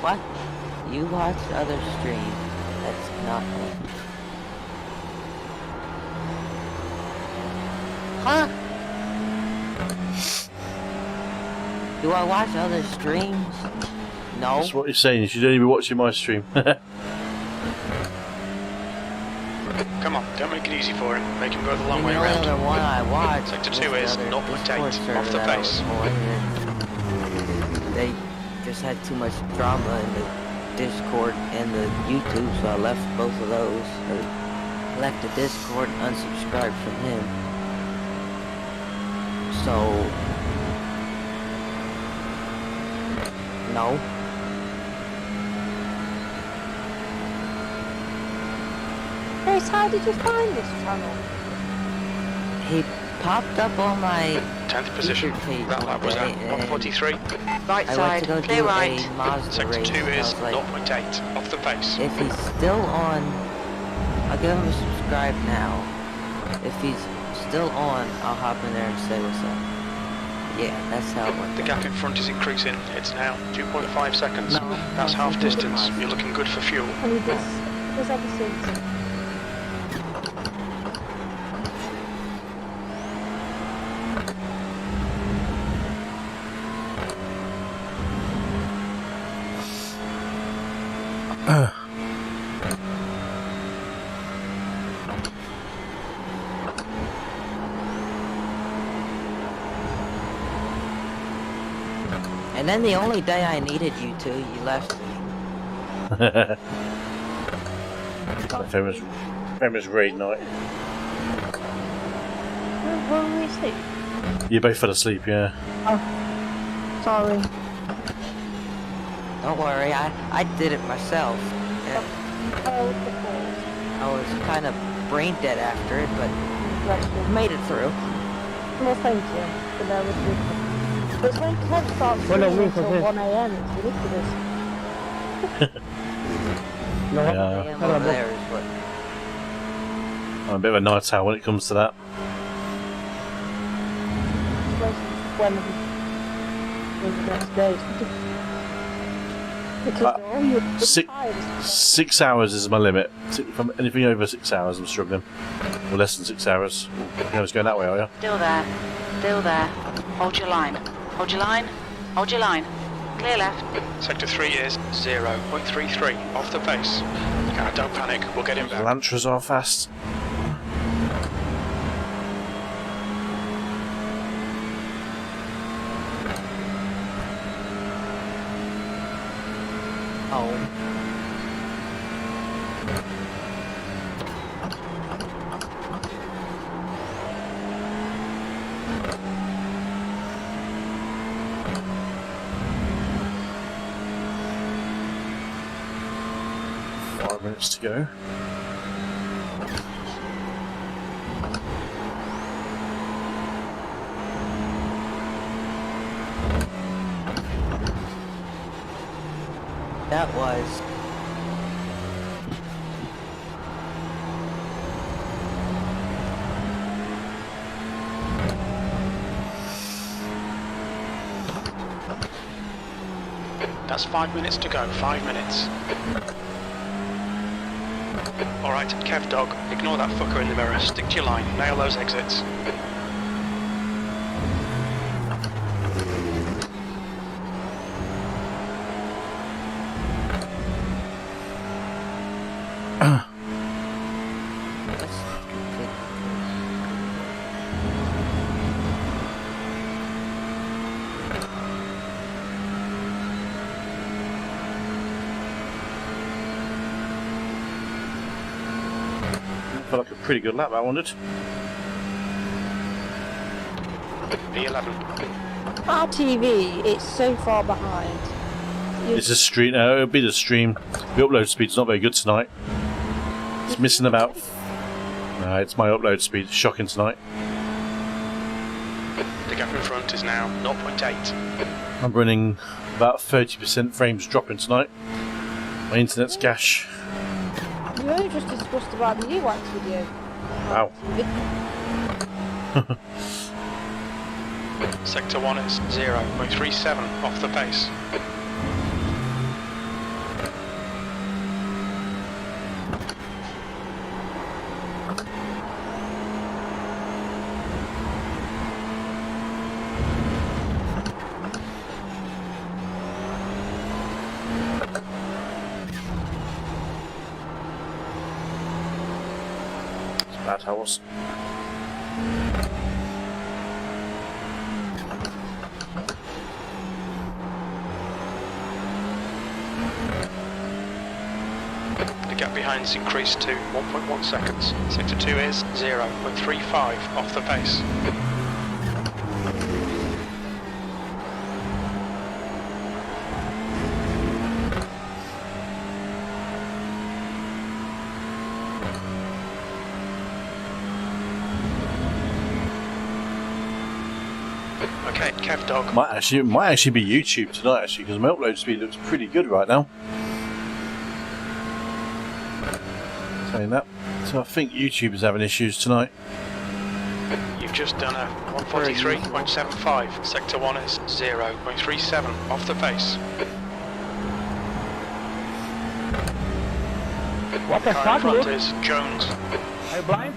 What? You watch other streams. That's not me. Huh? Do I watch other streams? No.
That's what you're saying. You should only be watching my stream.
Come on, don't make it easy for him. Make him go the long way
The only
around.
other one I watched
Sector
was
2
the
is
other
0.8
Discord
off the
server that I
pace.
was on, and they just had too much drama in the Discord and the YouTube, so I left both of those. Or left the Discord and unsubscribed from him. So no.
Chris, how did you find this channel?
He popped up on my
10th position.
page
That lap
one
was
day,
at
and
143.
Right
I went
side.
to go
Clear
do
right.
a Mazda
Sector
race,
2
and I
is
was like,
0.8 off the pace.
if he's still on, I'll give him a subscribe now. If he's still on, I'll hop in there and say what's up. Yeah, that's how it went.
The gap in front is increasing. It's now 2.5 seconds.
No,
That's
no,
half
it's
distance.
not.
You're looking good for fuel.
I need this ever since.
And then the only day I needed you to, you left me.
famous raid night.
Where were we asleep?
You both fell asleep, yeah.
Oh, sorry.
Don't worry, I did it myself. Yeah.
Oh, the balls.
I was kind of brain dead after it, but
Congratulations.
made it through.
Well, thank you. But that was good. It's when Kev starts
Well, no,
streaming
we
until
could-
1 AM, it's ridiculous.
No,
Yeah.
I am over there is what.
I'm a bit of a night owl when it comes to that.
When the next day. Because you're
Six-
tired.
6 hours is my limit. If I'm anything over 6 hours, I'm struggling. Or less than 6 hours. You're just going that way, are you?
Still there. Still there. Hold your line. Hold your line. Hold your line. Clear left.
Sector 3 is 0.33 off the pace. Don't panic, we'll get him back.
Lantras are fast.
Oh.
Five minutes to go.
That was.
That's 5 minutes to go, 5 minutes. Alright, Kev Dog, ignore that fucker in the mirror, stick to your line, nail those exits.
Felt like a pretty good lap, I wondered.
P11.
Our TV, it's so far behind.
It's a stream. It'll be the stream. The upload speed's not very good tonight. It's missing about. It's my upload speed. It's shocking tonight.
The gap in front is now 0.8.
I'm running about 30% frames dropping tonight. My internet's gash.
We only just discussed about the earwax video.
Wow.
Sector 1 is 0.37 off the pace.
Bad hours.
The gap behind's increased to 1.1 seconds. Sector 2 is 0.35 off the pace. Okay, Kev Dog.
Might actually be YouTube tonight actually because my upload speed looks pretty good right now. Saying that, so I think YouTube is having issues tonight.
You've just done a 143.75. Sector 1 is 0.37 off the pace.
What the
Car in
fuck,
front
Luke?
is Jones.
Are you blind?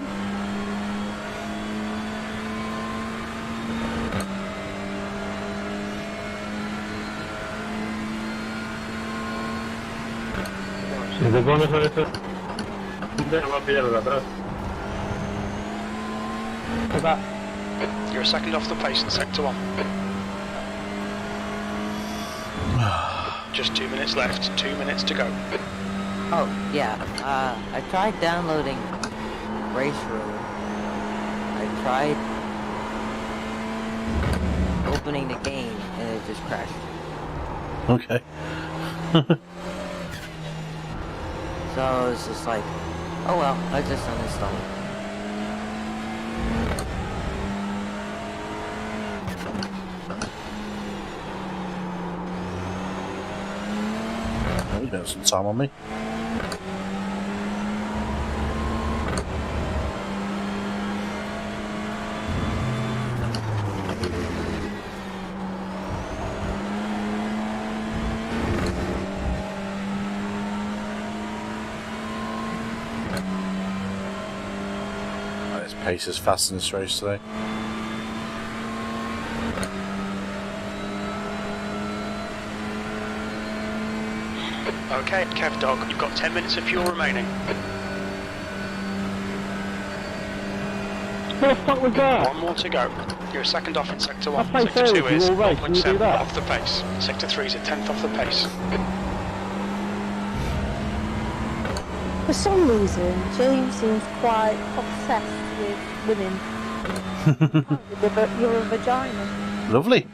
Si te pones a esto, te va a pillar de atrás.
You're a second off the pace in Sector 1. Just 2 minutes left, 2 minutes to go.
Oh, yeah. I tried downloading Race Room. I tried opening the game and it just crashed.
Okay.
So it's just like, Oh well, I just uninstalled it.
Oh, you got some time on me. Pace is fast in this race today.
Okay, Kev Dog, you've got 10 minutes of fuel remaining.
What the fuck was that?
One more to go. You're a second off in Sector 1.
That's
Sector 2
fair,
is
you all right, can you do
0.7
that?
off the pace. Sector 3 is a 10th off the pace.
For some reason, James seems quite obsessed with women. You're a vagina.
Lovely.
Is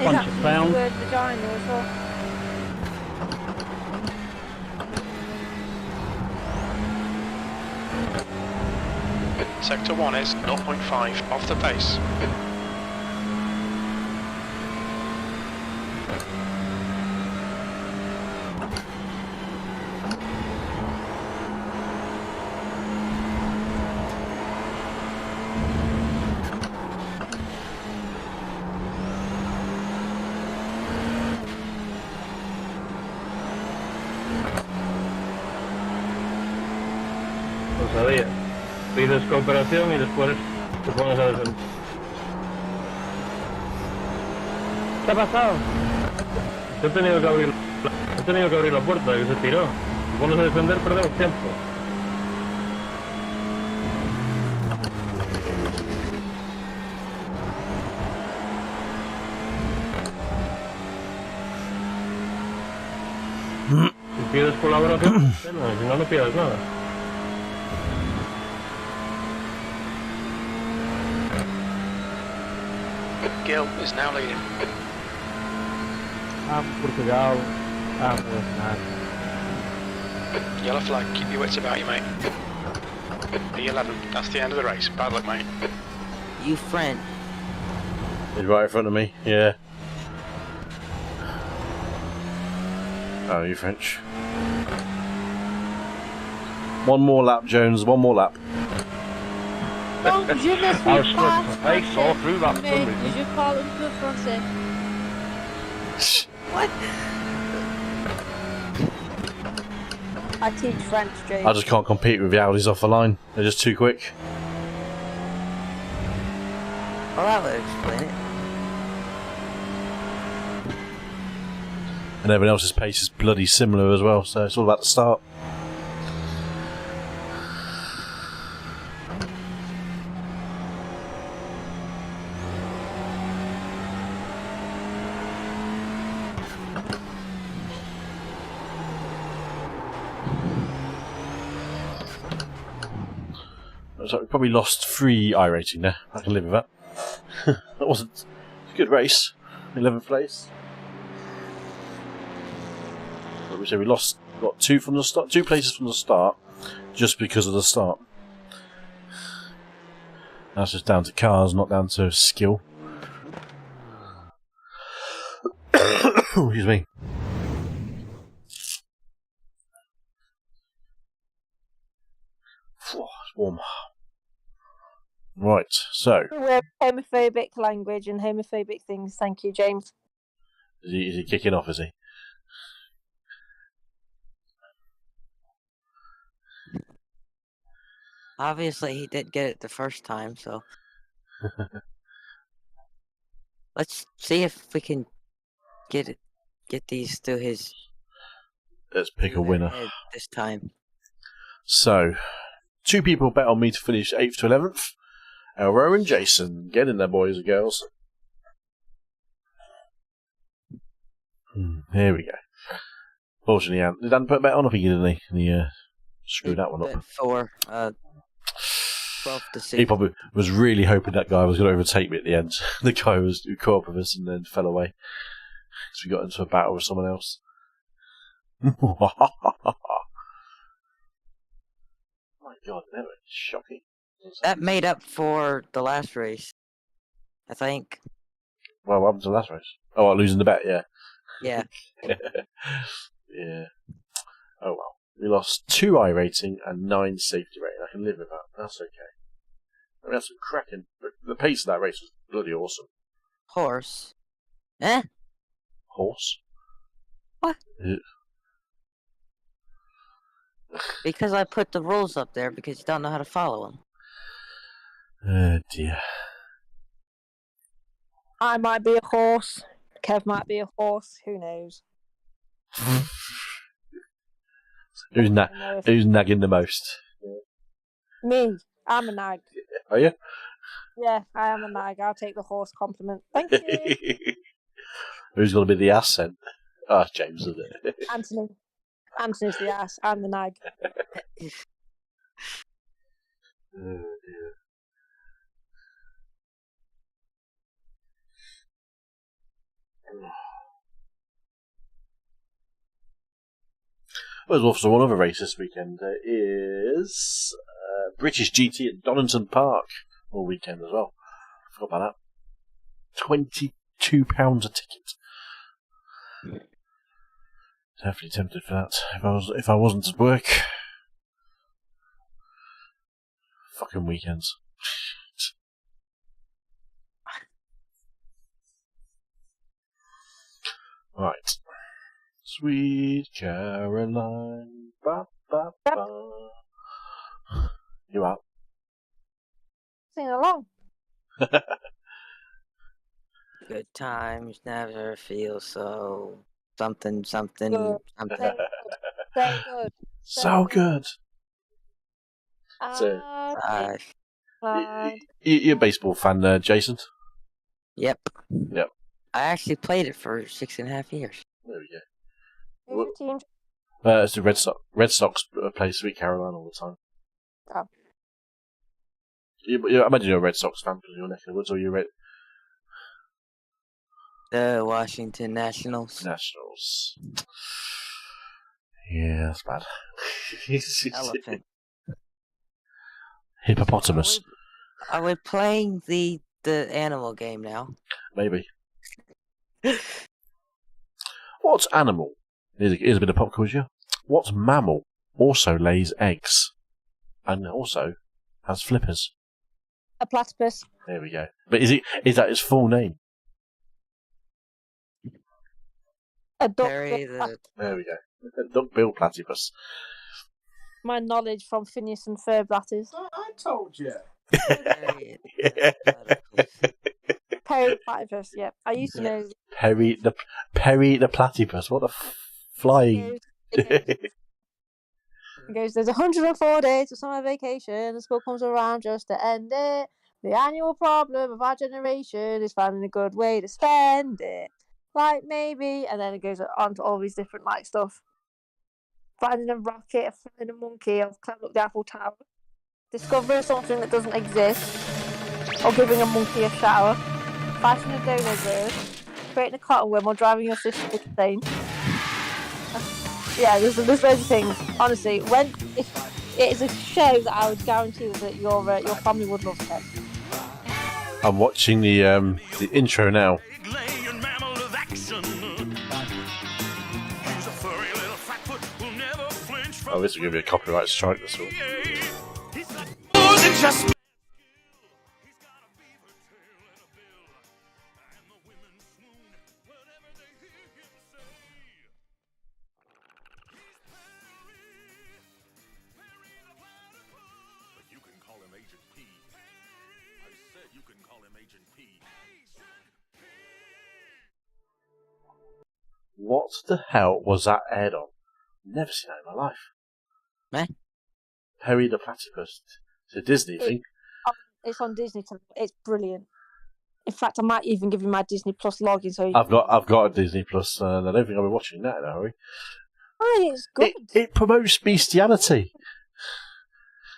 Bunch
that
of
the
clowns.
word vagina as well?
Sector 1 is 0.5 off the pace.
Lo sabía. Pides cooperación y después te pones a defender. ¿Qué ha pasado? He tenido que abrir la puerta que se tiró. Te pones a defender, perdemos tiempo. Si pides colaboración, si no, no pides nada.
Gil is now leading.
Portugal.
Yellow flag, keep your wits about you, mate. P11, that's the end of the race. Bad luck, mate.
You friend.
He's right in front of me, yeah. Oh, you French. One more lap, Jones, one more lap.
Oh, je ne suis
I was
pas
I saw through that for some
mais
reason.
je parle un peu français. What? I teach French, James.
I just can't compete with the Audis off the line. They're just too quick.
Well, that would explain it.
And everyone else's pace is bloody similar as well, so it's all about the start. So we probably lost 3 iRating there. I can live with that. That wasn't a good race. 11th place. But we said we lost, got 2 from the start, 2 places from the start, just because of the start. That's just down to cars, not down to skill. Excuse me. It's warm. Right, so
We're homophobic language and homophobic things. Thank you, James.
is he kicking off? Is he?
Obviously, he did get it the first time, so let's see if we can get these through his.
Let's pick a
through their
winner.
head this time.
So, 2 people bet on me to finish 8th to 11th. Elro and Jason. Get in there, boys and girls. Here we go. Fortunately, he didn't put a bet on, I think he did, didn't he? And he screwed that one up.
Bet 4, 12 to 6.
He probably was really hoping that guy was going to overtake me at the end. The guy who caught up with us and then fell away. So we got into a battle with someone else. God, that was shocking.
That made up for the last race, I think.
Well, what happened to the last race? Oh, losing the bet, yeah.
Yeah.
Yeah. Oh well. We lost 2 iRating and 9 safety rating. I can live with that. That's okay. I mean, that's some cracking. But the pace of that race was bloody awesome.
Horse. Eh?
Horse?
What? Because I put the rules up there because you don't know how to follow them.
Oh dear.
I might be a horse. Kev might be a horse. Who knows?
Who's nagging the most?
Me. I'm a nag.
Are you?
Yeah, I am a nag. I'll take the horse compliment. Thank you.
Who's going to be the ass then? Oh, James, isn't it?
Anthony. Anthony's the ass. I'm the nag.
Oh dear. Well, there's also one other race this weekend. There is British GT at Donington Park all weekend as well. Forgot about that. £22 a ticket. Definitely tempted for that. If I wasn't at work. Fucking weekends. Right. Sweet Caroline. Ba, ba, ba. You out?
Sing along.
Good times never feel so something.
Good. So good.
So good. So, you're a baseball fan, Jason?
Yep.
Yep.
I actually played it for 6.5 years.
There we go.
Who's your team?
It's the Red Sox. Red Sox play Sweet Caroline all the time.
Oh.
I imagine you're a Red Sox fan because you're neck of the woods, or you're Red...
The Washington Nationals.
Nationals. Yeah, that's bad.
Elephant.
Hippopotamus.
Are we playing the animal game now?
Maybe. What animal? Here's a bit of pop quiz here. What mammal also lays eggs and also has flippers?
A platypus.
There we go. But is that its full name?
A duck.
There
we go. A duck-bill platypus.
My knowledge from Phineas and Ferb, that is.
I told you.
Perry platypus, yeah. I used to know.
Perry the platypus. What a flying.
It goes, there's 104 days of summer vacation. The school comes around just to end it. The annual problem of our generation is finding a good way to spend it. Like maybe, and then it goes on to all these different like stuff. Finding a rocket, finding a monkey, or climbing up the Eiffel Tower. Discovering something that doesn't exist, or giving a monkey a shower. Fighting a dodo bird. Creating a cotton worm, or driving your sister to the plane. Yeah, there's loads of things. Honestly, if it is a show that I would guarantee that your family would love it.
I'm watching the intro now. Oh, this will give me a copyright strike, this one. What the hell was that aired on? Never seen that in my life.
Eh?
Perry the Platypus. It's a Disney thing.
It's on Disney. It's brilliant. In fact, I might even give you my Disney Plus login. So
I've got a Disney Plus, and I don't think I'll be watching that now, are we?
Oh, it's good.
It promotes bestiality.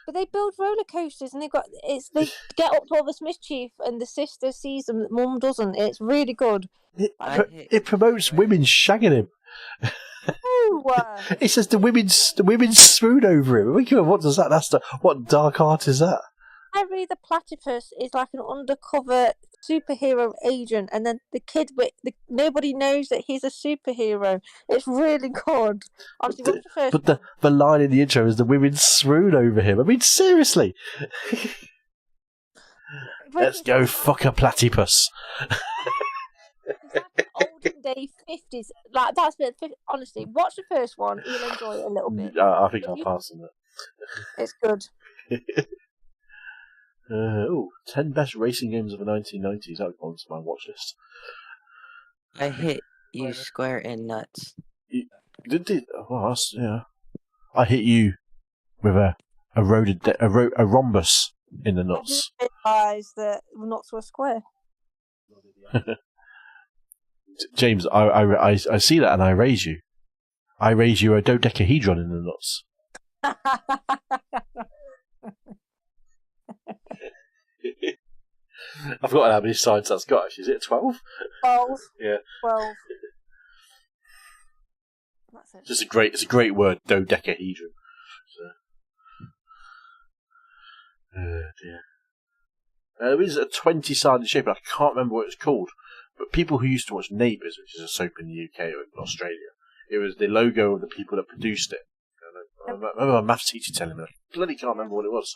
But they build roller coasters, and they get up to all this mischief, and the sister sees them that Mum doesn't. It's really good.
It promotes women shagging him.
Oh,
It says the women swoon over him. What does that? What dark art is that?
Harry the Platypus is like an undercover superhero agent, and then the kid nobody knows that he's a superhero. It's really good. Obviously, what's the first?
But the line in the intro is the women swoon over him. I mean, seriously. Let's go fuck a platypus.
Olden day 50s, like that's been. Honestly, watch the first one. You'll enjoy it a little bit.
I think I'll pass on that.
It's good.
10 best racing games of the 1990s. That would go onto my watch list.
I hit you square in nuts.
Yeah. I hit you with a rhombus in the nuts.
I didn't realise that the nuts were square.
James, I see that and I raise you. I raise you a dodecahedron in the nuts. I've forgotten how many sides that's got. Actually, is it 12?
12.
Yeah.
12. That's it.
It's a great word, dodecahedron. Dear. There is a 20-sided shape. I can't remember what it's called. But people who used to watch Neighbours, which is a soap in the UK or in Australia, it was the logo of the people that produced it. I remember my maths teacher telling me. I bloody can't remember what it was.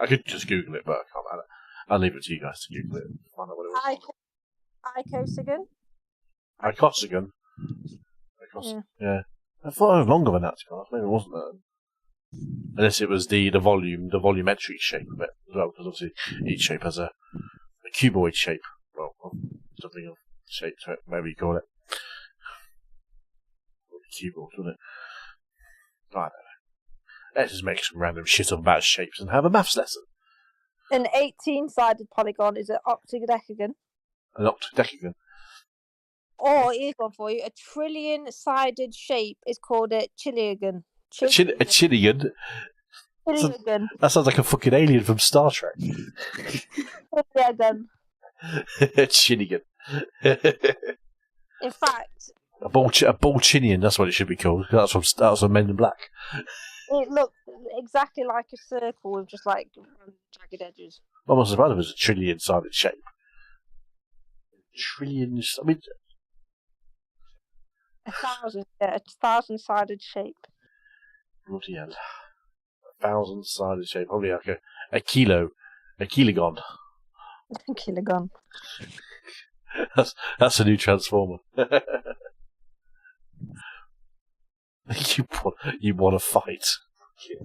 I could just Google it, but I can't. I'll leave it to you guys to Google it. Find out what it was.
Icosigan?
Icosigan. Yeah. I thought it was longer than that, to be honest. Maybe it wasn't that. Unless it was the volumetric shape of it as well, because obviously each shape has a cuboid shape. Well, something of shape to it, whatever you call it. Cuboid, wouldn't it? I don't know. Let's just make some random shit up about shapes and have a maths lesson.
An 18-sided polygon is an octadecagon.
An octadecagon.
Or, here's one for you. A trillion-sided shape is called a chiliagon.
A chiliagon?
Chiliagon.
That sounds like a fucking alien from Star Trek.
Chiliagon.
Chiliagon.
In fact...
A Bolchinian, that's what it should be called. That's from Men in Black.
It looks exactly like a circle with just like jagged edges.
I'm not surprised it was a trillion-sided shape. Trillions. I mean,
1,000. Yeah, a 1,000-sided shape.
Bloody hell. 1,000-sided shape. Probably like a kilogon.
Kilogon.
That's a new Transformer. You want to fight?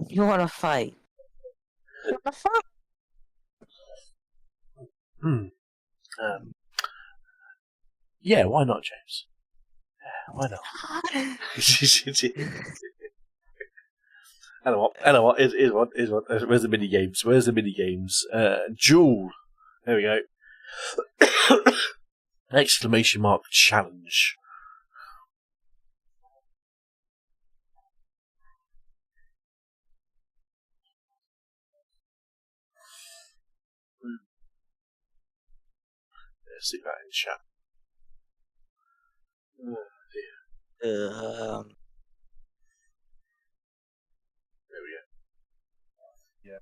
You want to fight?
You want to fight?
Yeah, why not, James? Yeah, why not? I know what. Here's one. Where's the mini games? Jewel. There we go. Exclamation mark challenge. Let's see that in chat. Oh dear. There we go. Yeah.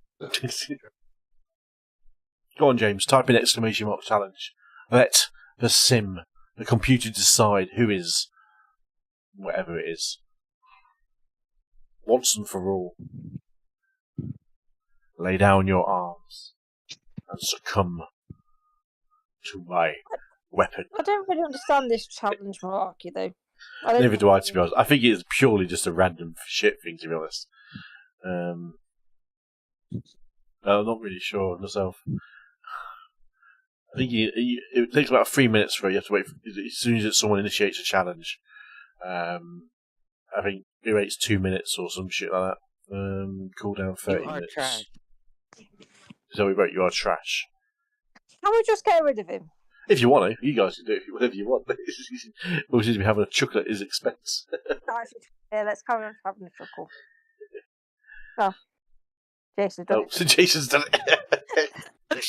Go on, James. Type in exclamation mark challenge. Let the computer decide who is whatever it is. Once and for all. Lay down your arms and succumb to my weapon.
I don't really understand this challenge malarkey, though.
Neither do I, to be honest. I think it's purely just a random shit thing, to be honest. I'm not really sure myself. I think it takes about 3 minutes for it. You have to wait as soon as someone initiates a challenge. I think it waits 2 minutes or some shit like that. Cooldown 30 minutes.
Trash.
So we wrote, you are trash.
Can we just get rid of him?
If you want to, you guys can do whatever you want. We'll just be having a chuckle at his expense.
Yeah, let's carry on having a chuckle. Oh, Jason's done it.
So Jason's done it.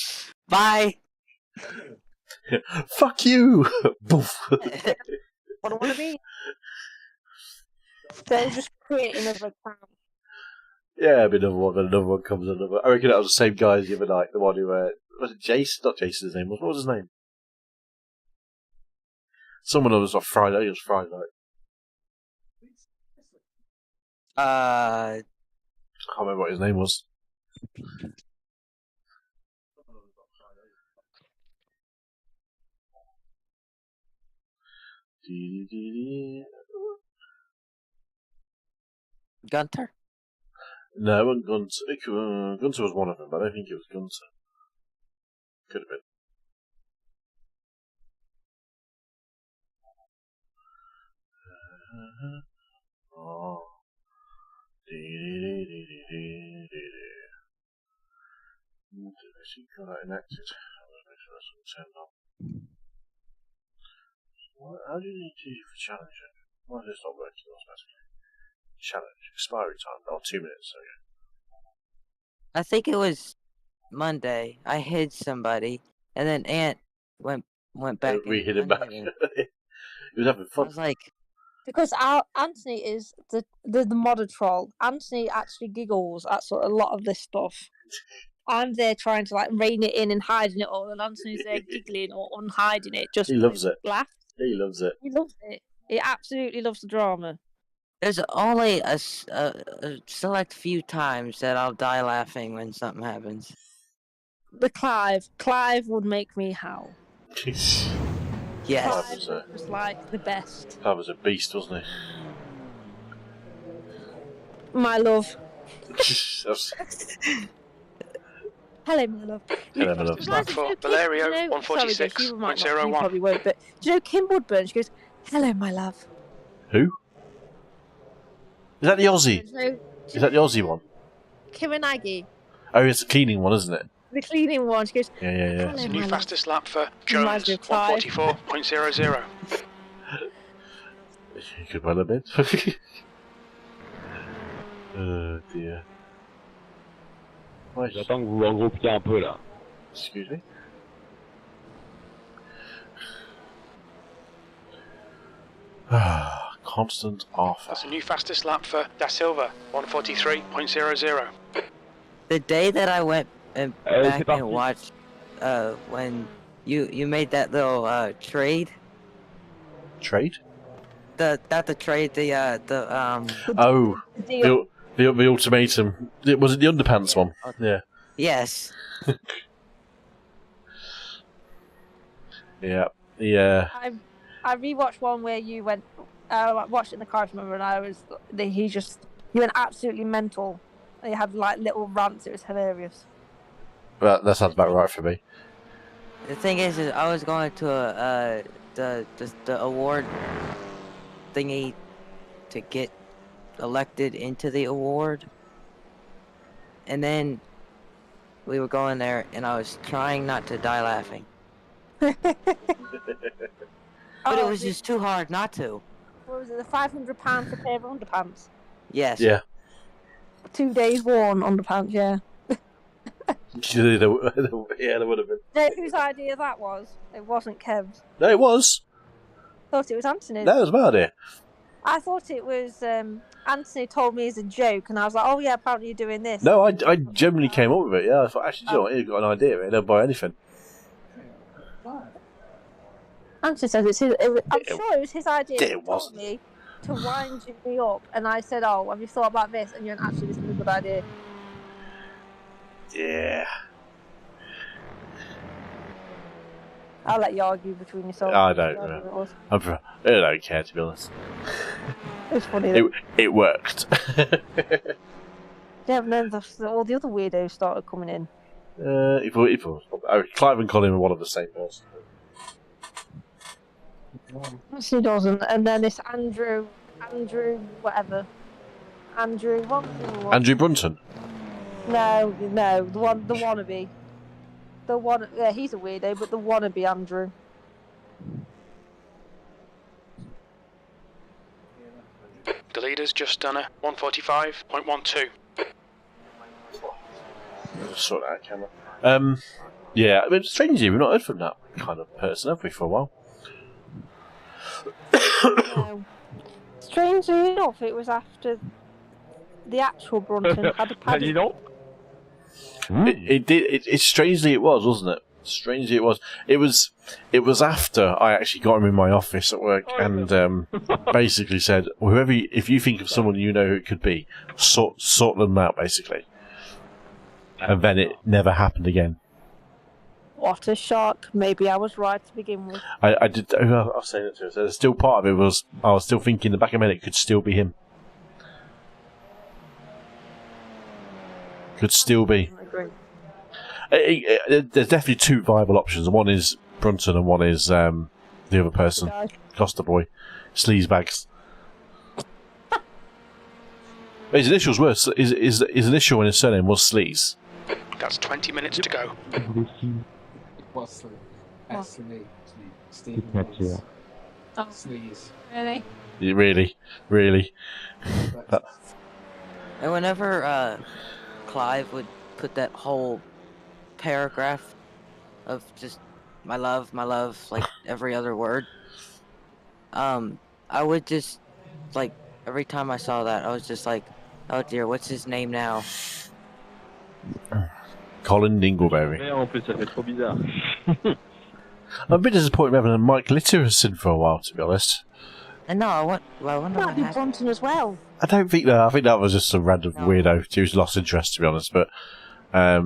Bye.
Fuck you! Boof.
What do I want to be? They're just creating another account.
Yeah, another one comes another. I reckon that was the same guy as the other night. The one who was it Jason? Not Jason. His name was. What was his name? Someone was on Friday. It was Friday night. I can't remember what his name was.
Gunter?
No, it wasn't Gunter. Gunter was one of them, but I don't think it was Gunter. Could have been. Oh. Got that enacted. Make sure that's all turned on. How do you need to for challenge it? Why is this not working automatically? Challenge. Expiry time. Oh, 2 minutes, okay.
I think it was Monday. I hid somebody, and then Ant went back.
We hid him back. He was having
I
fun.
was like,
Because Anthony is the modder troll. Anthony actually giggles at sort of a lot of this stuff. I'm there trying to like rein it in and hiding it all, and Anthony's there giggling or unhiding it. Just
He loves it.
Laugh.
He loves it.
He loves it. He absolutely loves the drama.
there's only a select few times that I'll die laughing when something happens.
The Clive would make me howl.
Yes.
Clive was like the best.
That was a beast, wasn't
My love.
he?
Hello, my love.
Hello, my love.
Slap for Valerio,
Sorry, Grace, you
146.01.
probably won't, but do you know Kim Woodburn? She goes, "Hello, my love."
Who? Is that the Aussie?
So,
Is that the Aussie one?
Kim and Aggie,
Oh, it's the cleaning one, isn't it?
the cleaning one. She goes,
Yeah.
"Hello,
It's a
my
new
love."
fastest lap for
Reminds
Jones,
me of Clive.
144.00.
You could well have been. Oh dear.
J'attends que vous vous regroupiez un peu là.
Excuse me? Constant Arthur.
That's a new fastest lap for Da Silva, 143.00.
The day that I went back
c'est parti.
and watched when you made that little trade.
Trade?
Not the trade,
Oh,
Deal.
the ultimatum. Was it the underpants one? Yeah.
yes.
Yeah. Yeah.
I rewatched one where you went. I watched it in the car, remember, and you went absolutely mental. You had like little rants. It was hilarious.
Well, that sounds about right for me.
The thing is I was going to the award thingy to get elected into the award, and then we were going there, and I was trying not to die laughing, but it was just too hard not to.
What was it? The £500 for a pair of underpants.
Yes.
Yeah.
2 days worn underpants. Yeah.
Yeah, there would have been.
Know whose idea that was? It wasn't Kev's.
No, it was.
Thought it was Anthony's.
That was my idea.
I thought it was Anthony told me as a joke, and I was like, "Oh yeah, apparently you're doing this."
No, I generally came up with it. Yeah, I thought, actually, you know what? You've got an idea. Right? Don't buy anything.
Anthony says it's his. I'm sure it was his idea.
It
He told
wasn't.
me to wind me up, and I said, "Oh, have you thought about this?" And you went, "Actually, this is a good idea."
Yeah.
I'll let you argue between yourselves.
I don't know. I don't care, to be honest.
It's funny.
It worked.
Yeah, and then all the other weirdos started coming in.
Clive and Colin were one of the same person.
She doesn't. And then this Andrew, whatever. Andrew, what was the other one?
Andrew Brunton.
No, the wannabe. Yeah, he's a weirdo, but the wannabe Andrew.
The leader's just done a 145.12.
Sort that out, camera. Yeah, I mean, strangely, we've not heard from that kind of person, have we, for a while?
No. Strangely enough, it was after the actual Brunton had a paddy.
You know?
It did. It strangely it was, wasn't it? Strangely it was. It was after I actually got him in my office at work and basically said, whoever, if you think of someone you know who it could be, sort them out, basically. And then it never happened again.
What a shock. Maybe I was right to begin with.
I did. I was saying it to her. So still part of it was I was still thinking in the back of my head it could still be him. Could still be.
I agree.
There's definitely two viable options. One is Brunton and one is the other person,
Guy.
Costa Boy, Sleazebags. His initials were his initial and his surname was Sleaze.
That's 20 minutes to go.
What's Steve?
Oh,
Sleaze.
really?
Really.
And whenever Clive would put that whole paragraph of just my love, like every other word, I would just, like, every time I saw that, I was just like, oh dear, what's his name now?
Colin Dingleberry.
En plus, ça fait trop bizarre.
I'm a bit disappointed we haven't had Mike Litterson for a while, to be honest.
And no, I wonder
Might
what
be
happened.
Brunton as well.
I don't think that. I think that was just some random
No.
weirdo who's lost interest, to be honest. But I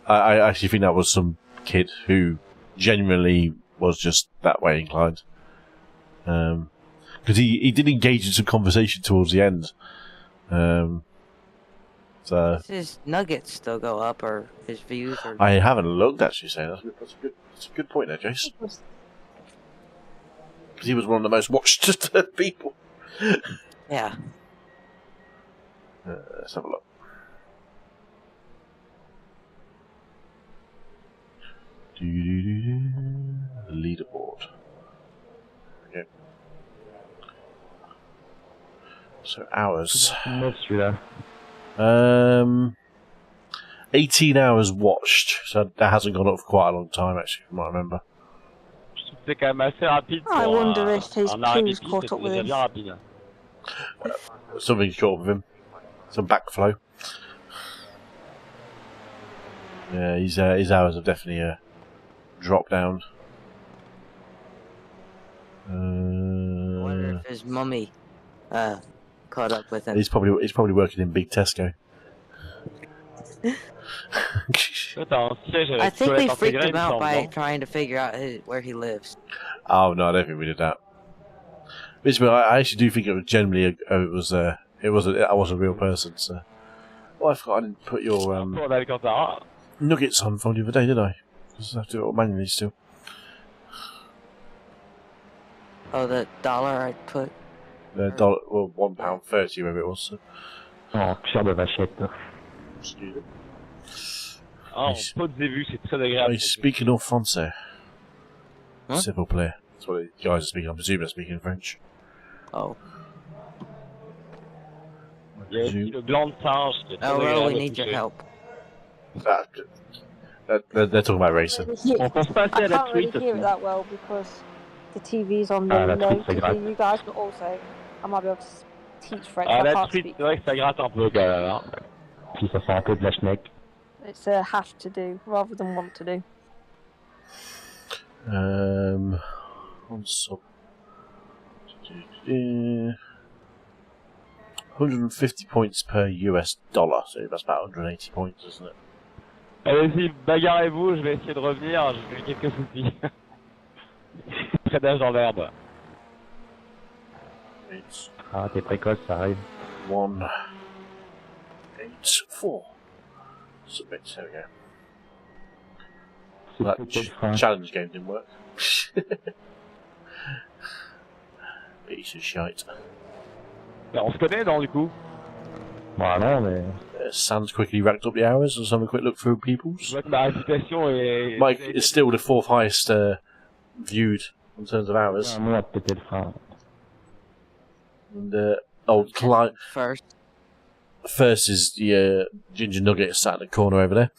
actually think that was some kid who genuinely was just that way inclined. Because he did engage in some conversation towards the end. So
Does his nuggets still go up, or his views? Or...
I haven't looked actually. Saying that's a good point there, Jace. Because he was one of the most watched people.
Yeah.
Let's have a look. The leaderboard. Okay. So hours.
Neuf, celui-là.
18 hours watched. So that hasn't gone up for quite a long time, actually, from what I remember.
Je trouve que c'est quand même assez rapide
I
pour
wonder if his
un arrêt
queue's
des pistes,
caught
c'est
up with
déjà
him.
bien rapide.
Something's short of him. Some backflow. Yeah, his hours have definitely dropped down.
I wonder if his mummy caught up with him.
He's probably working in Big Tesco.
Toi, t'as un siège
I
avec
think we
toilette
freaked
intégrée,
him
il me
out
semble,
by
non?
trying to figure out where he lives.
Oh no, I don't think we did that. But I actually do think it was generally I was a real person. So, well, I forgot I didn't put your
Toi, on avait quand t'as un.
nuggets on from the other day, did I? Because I have to do it all manually still.
Oh, the dollar I put.
$1, well, £1.30, whatever it was. So.
Oh, cuir de vachette.
Excuse me.
Ah, en pot de début, c'est très agréable.
I speak en français.
Huh?
S'il vous plaît. That's what the guys are speaking. I'm presuming they're speaking French.
Oh.
Il y a aussi le blanc de singe qui est très
Oh,
agréable
well, we
à
need your
toucher.
help.
They're talking about racing.
On pense pas assez
I
à la
can't really
truite
hear it
aussi.
that well because the TV's on
Ah,
really
la
low
truite, c'est
to
grave.
hear you guys, but also I might be able to teach French.
Ah,
I
la
can't
truite,
speak.
c'est vrai que ça gratte un peu quand même. Hein. Puis ça fait un peu de la schneck.
It's a have to do rather than want to do.
On sub. 150 points per US dollar, so that's about 180 points, isn't it?
Allez-y, bagarrez-vous, je vais essayer de revenir, j'ai eu quelques soucis. Très d'âge dans l'herbe.
It's
Ah, t'es précoce, ça arrive.
184. Submit, there we go.
C'est
That
peut-être frein.
challenge game didn't work. Piece of shite.
On se connaît, non, du coup? Bah non, mais...
Sam's quickly racked up the hours. Let's have a quick look through people's.
Je vois que ma réputation est...
Mike is still the fourth highest viewed in terms of hours.
Moi, peut-être frein.
And old Clive
First.
is the Ginger Nugget sat in the corner over there.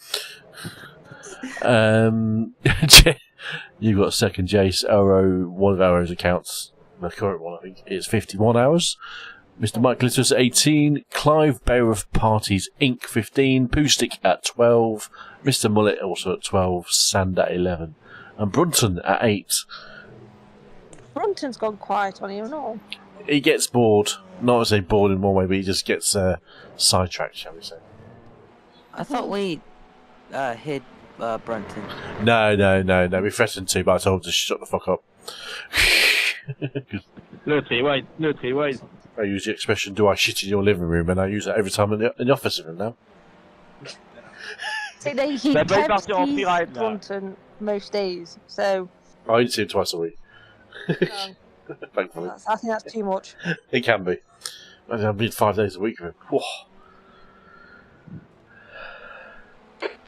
You've got second Jace, Arrow, one of Arrow's accounts, the current one, I think, is 51 hours. Mr. Mike Littus at 18, Clive Bear of Parties Inc. 15, Poostick at 12, Mr. Mullet also at 12, Sand at 11, and Brunton at 8.
Brunton's gone quiet on you and all.
He gets bored. Not to say bored in one way, but he just gets sidetracked, shall we say.
I thought we hid Brunton.
No. We threatened to, but I told him to shut the fuck up.
Lurty, wait.
I use the expression, do I shit in your living room? And I use that every time in the office with him now.
See, he
They're both
tends
after off
to
the
use
right now.
Brunton most days, so
I only see him twice a week. Thankfully.
I think that's too much.
It can be. I've been 5 days a week with him. Whoa.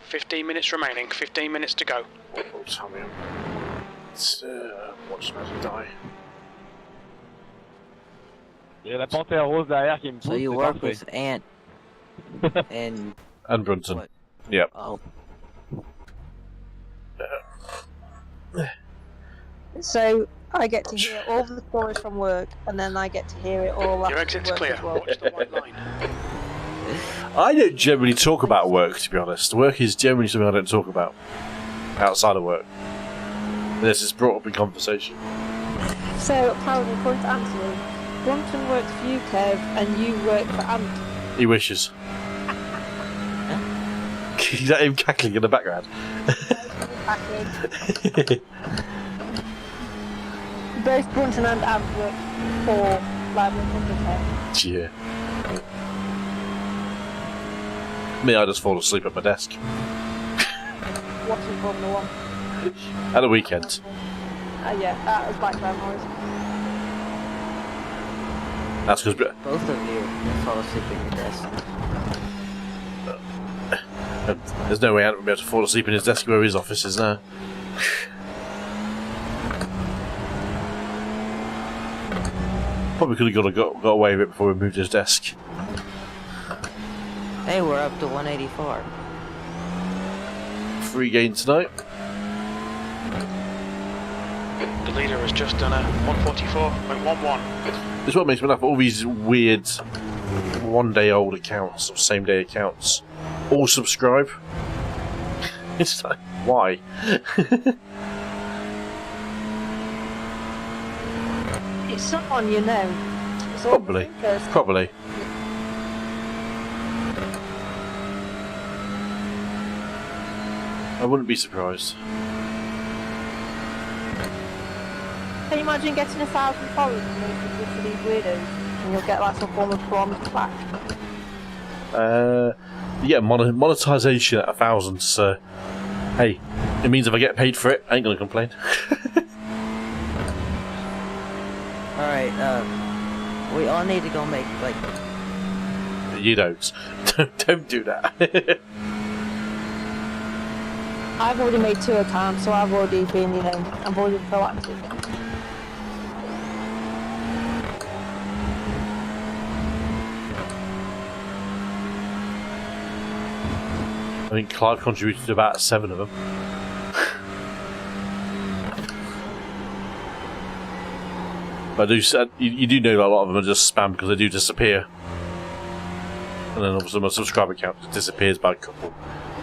15 minutes remaining, 15 minutes to go.
Oh, tell me. Watch him die.
Il y a la panthère rose derrière qui me pousse.
So you
c'est
work
parfait.
with Ant and
And Brunton.
what?
Yep.
Oh,
So I get to hear all the stories from work, and then I get to hear it all
Your
after
exit's
work
clear.
as well.
Watch the white line.
I don't generally talk about work, to be honest. Work is generally something I don't talk about outside of work. Unless it's brought up in conversation.
So apparently, according to Anthony, Brunton works for you, Kev, and you work for Ant.
He wishes. Is that him cackling in the background?
Both Brunton and Ant work for like 100K.
Yeah. Me, I just fall asleep at my desk.
Watching Formula 1.
At the weekend.
Yeah, that was background noise.
That's because
both of you fall asleep at your desk.
there's no way Ant would be able to fall asleep in his desk where his office is now. Probably could have got away with it before we moved his desk.
Hey, we're up to 184.
Free gain tonight.
The leader has just done a 144.11.
This is what makes me laugh. All these weird one-day-old accounts or same-day accounts all subscribe. It's like, why?
It's someone you know. It's all
Probably.
because
Probably. I wouldn't be surprised.
Can you imagine getting 1,000 followers and making good for these weirdos? And you'll get like some form of bronze plaque.
Yeah, monetization at 1,000. So, hey, it means if I get paid for it, I ain't gonna complain.
Alright, we all need to go make, like...
You don't. Don't do that.
I've already made 2 accounts, so I've already been, I've already been proactive.
I think Clive contributed to about 7 of them. But you do know that a lot of them are just spam because they do disappear. And then obviously my subscriber count just disappears by a couple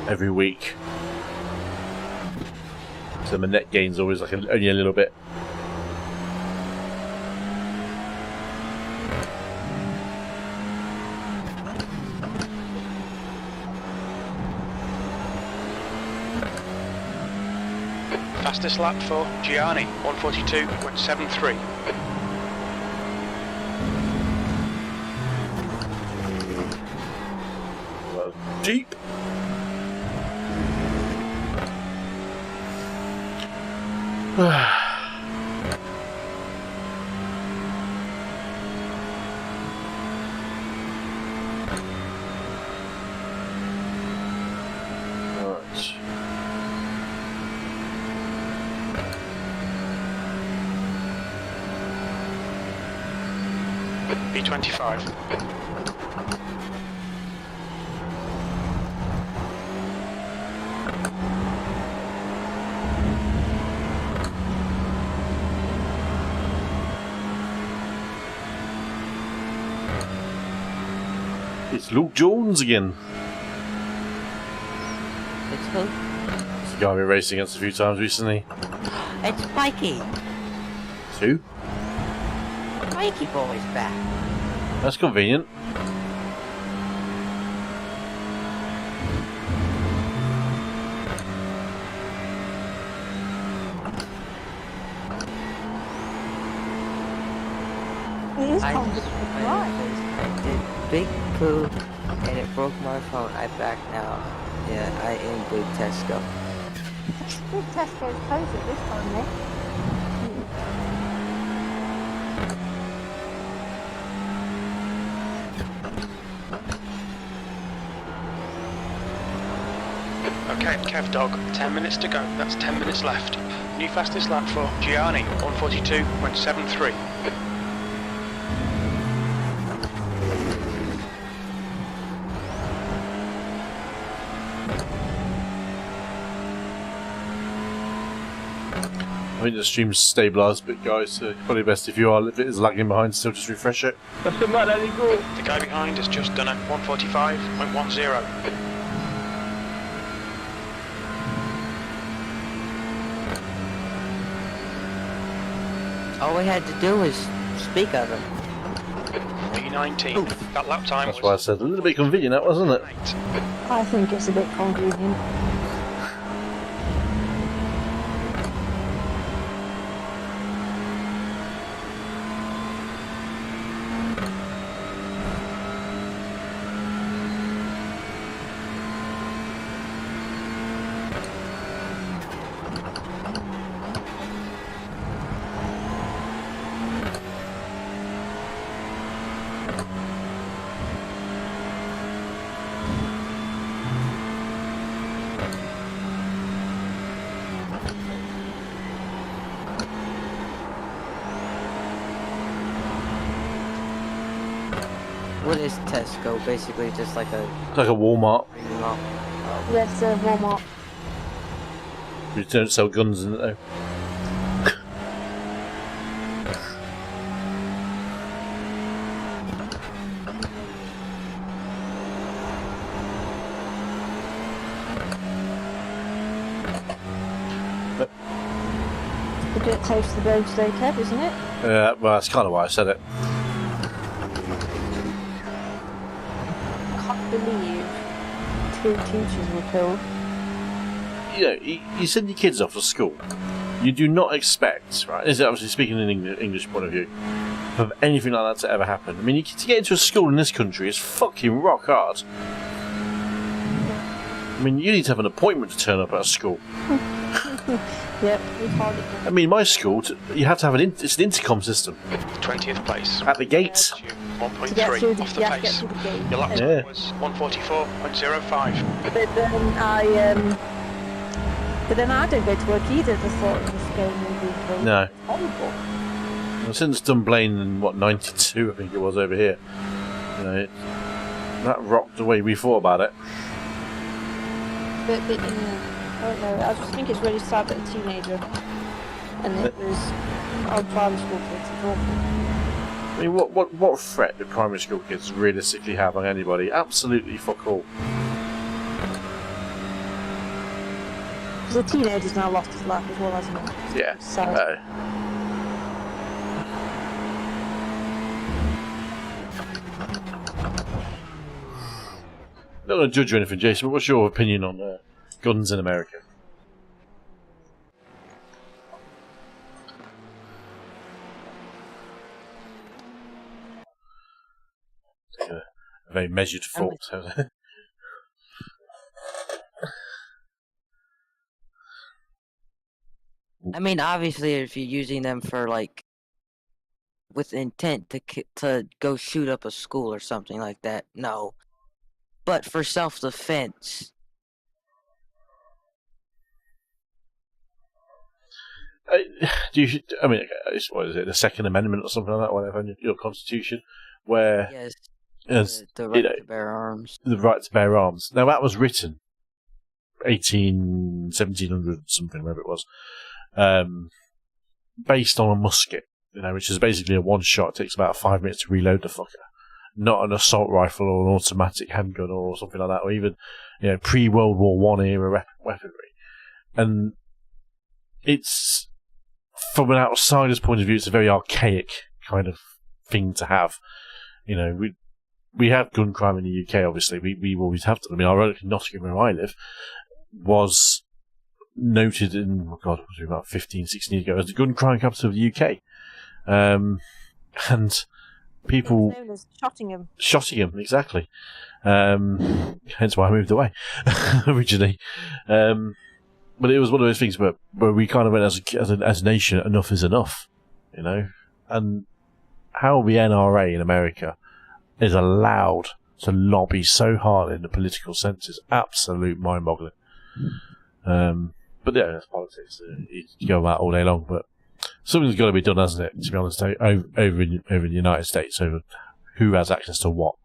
every week. So my net gain's always like only a little bit.
Fastest lap for Gianni, 142.73.
Deep. Alright.
B25.
It's Luke Jones again.
It's who?
It's the guy I've been racing against a few times recently.
It's Mikey.
It's who?
Mikey boy's back.
That's convenient.
It is
I
convenient, right?
did big poo and it broke my phone. I back now. Yeah, I am big Tesco.
Big Tesco's closed at this time, Nick.
Okay, Kev Dog, 10 minutes to go. That's 10 minutes left. New fastest lap for Gianni, 142.73.
I think the stream's stabilised, but guys, probably best if you are, if it is lagging behind, still just refresh it.
The guy behind has just done a 145.10.
All we had to do was speak of him.
E19. That lap time
That's why I said a little bit convenient, that wasn't it?
I think it's a bit convenient.
What is Tesco? Basically just like a...
It's like a Walmart.
Yes, Walmart.
You don't sell guns in it though.
A bit close to the Wednesdayy, Kev, isn't it?
Yeah, well, that's kind of why I said it.
Can't believe 2 teachers were killed.
You know, you send your kids off to school. You do not expect, right? This is obviously speaking in English point of view, of anything like that to ever happen. I mean, to get into a school in this country is fucking rock hard. I mean, you need to have an appointment to turn up at a school.
Yep, we called it.
I mean, my school, you have to have it's an intercom system
20th place.
at the gate.
To get
1.3
through the,
off the
you have to get
pace.
through the gate.
Your lap time
Yeah.
was 144.05.
But then I didn't go to work either. Just thought it was going to be
No.
horrible.
Well, since Dunblane in, what, 92, I think it was over here. You know, that rocked the way we thought about it.
But I don't know. I just think it's really sad that a teenager, and it was on primary school kids. It's awful.
I mean, what threat do primary school kids realistically have on anybody? Absolutely fuck all.
Because the teenager's now lost his life as well, hasn't it?
Yeah.
Sad.
Not going to judge you or anything, Jason, but what's your opinion on guns in America? A very measured thought.
I mean, obviously, if you're using them for like, with intent to go shoot up a school or something like that, no. But for self-defense,
I mean, what is it, the Second Amendment or something like that, whatever, in your Constitution, where
yes,
as,
the
you
right
know,
to bear arms.
the right to bear arms. Now, that was written 1700 something, whatever it was, based on a musket, you know, which is basically a one shot. It takes about 5 minutes to reload the fucker. not an assault rifle or an automatic handgun or something like that, or even pre-World War One era weaponry. And it's, from an outsider's point of view, it's a very archaic kind of thing to have. We have gun crime in the UK, obviously. We always have done. I mean, ironically, Nottingham, where I live, was noted in, about 15, 16 years ago as the gun crime capital of the UK. And people...
It's known as Shottingham.
Shottingham, exactly. Hence why I moved away, originally. But it was one of those things where we kind of went as a nation, enough is enough, And how the NRA in America is allowed to lobby so hard in the political sense is absolute mind-boggling. But yeah, that's politics. You go about all day long, but something's got to be done, hasn't it? To be honest, over in the United States, over who has access to what.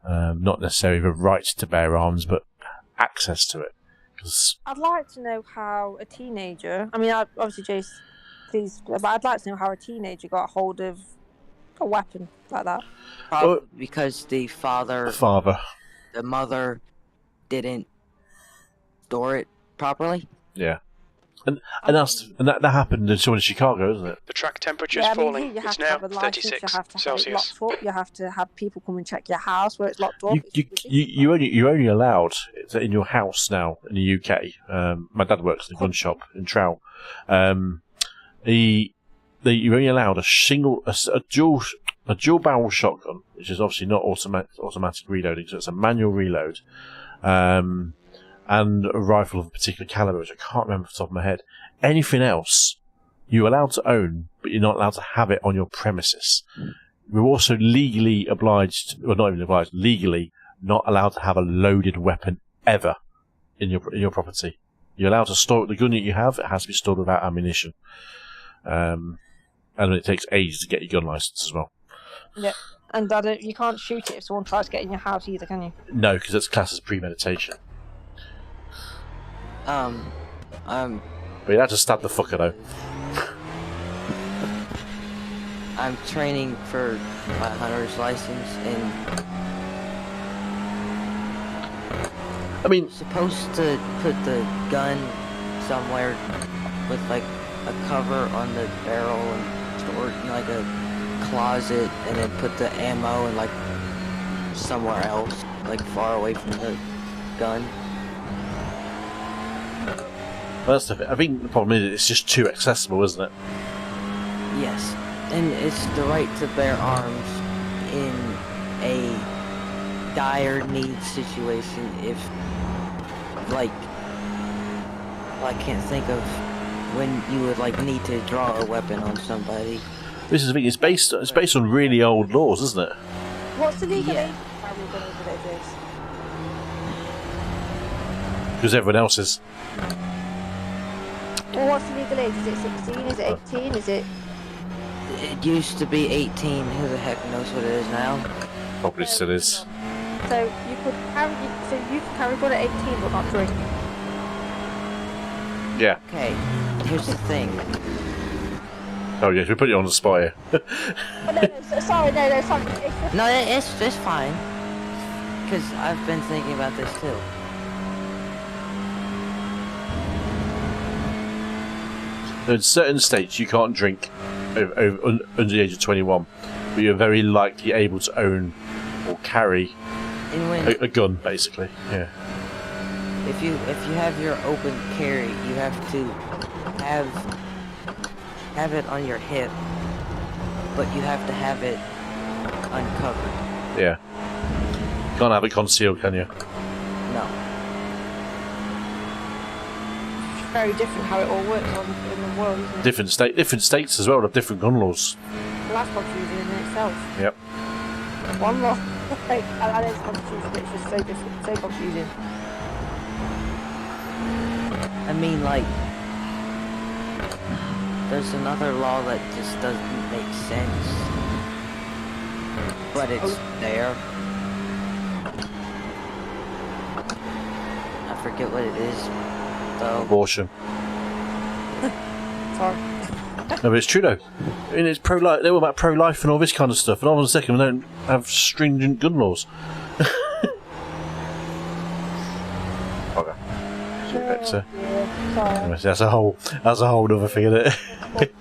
Not necessarily the right to bear arms, but access to it.
I'd like to know how a teenager. I mean, obviously, Jace, please, but I'd like to know how a teenager got hold of a weapon like that.
Probably because the mother didn't store it properly.
Yeah. And that happened in Chicago, isn't it?
The track temperature is falling. It's now 36 Celsius.
You have to have people come and check your house where it's locked up.
You're only allowed in your house now in the UK. My dad works in a gun shop in Trowell. You're only allowed a dual barrel shotgun, which is obviously not automatic reloading, so it's a manual reload. And a rifle of a particular caliber, which I can't remember off the top of my head. Anything else, you're allowed to own, but you're not allowed to have it on your premises. We're also legally legally not allowed to have a loaded weapon ever in your property. You're allowed to store the gun that you have. It has to be stored without ammunition. And it takes ages to get your gun license as well.
Yeah, and you can't shoot it if someone tries to get in your house either, can you?
No, because it's classed as premeditation.
But
you have to stab the fucker though.
I'm training for my hunter's license, and
I mean,
you're supposed to put the gun somewhere with like a cover on the barrel and store it in like a closet, and then put the ammo in like somewhere else, like far away from the gun.
Well, that's the thing. I think the problem is it's just too accessible, isn't it?
Yes, and it's the right to bear arms in a dire need situation. If, like, I can't think of when you would like need to draw a weapon on somebody.
This is the thing. It's based on really old laws, isn't it?
What's the legal age?
Because everyone else is.
Well, what's the legal age? Is it 16? Is it 18? Is it?
It used to be 18. Who the heck knows what it is now?
Probably still is.
So you can carry gun at 18, but not drink.
Yeah.
Okay. Here's the thing.
Oh yes, we put you on the spot here.
Sorry.
No, it's fine. Because I've been thinking about this too.
In certain states, you can't drink under the age of 21, but you're very likely able to own or carry a gun, basically. Yeah.
If you have your open carry, you have to have it on your hip, but you have to have it uncovered.
Yeah. You can't have it concealed, can you?
No.
Very different how it all works in the world, isn't it?
Different states as well have different gun laws.
Well, that's confusing in itself.
Yep.
One law, and it's confusing. It's just so different, so confusing.
I mean, like, there's another law that just doesn't make sense, but it's there. I forget what it is, though.
Abortion.
Sorry.
No, but it's true though. I mean, it's pro-life. They're all about pro-life and all this kind of stuff. And all of a second, we don't have stringent gun laws. Okay. So,
Sorry.
that's a whole other thing, isn't it?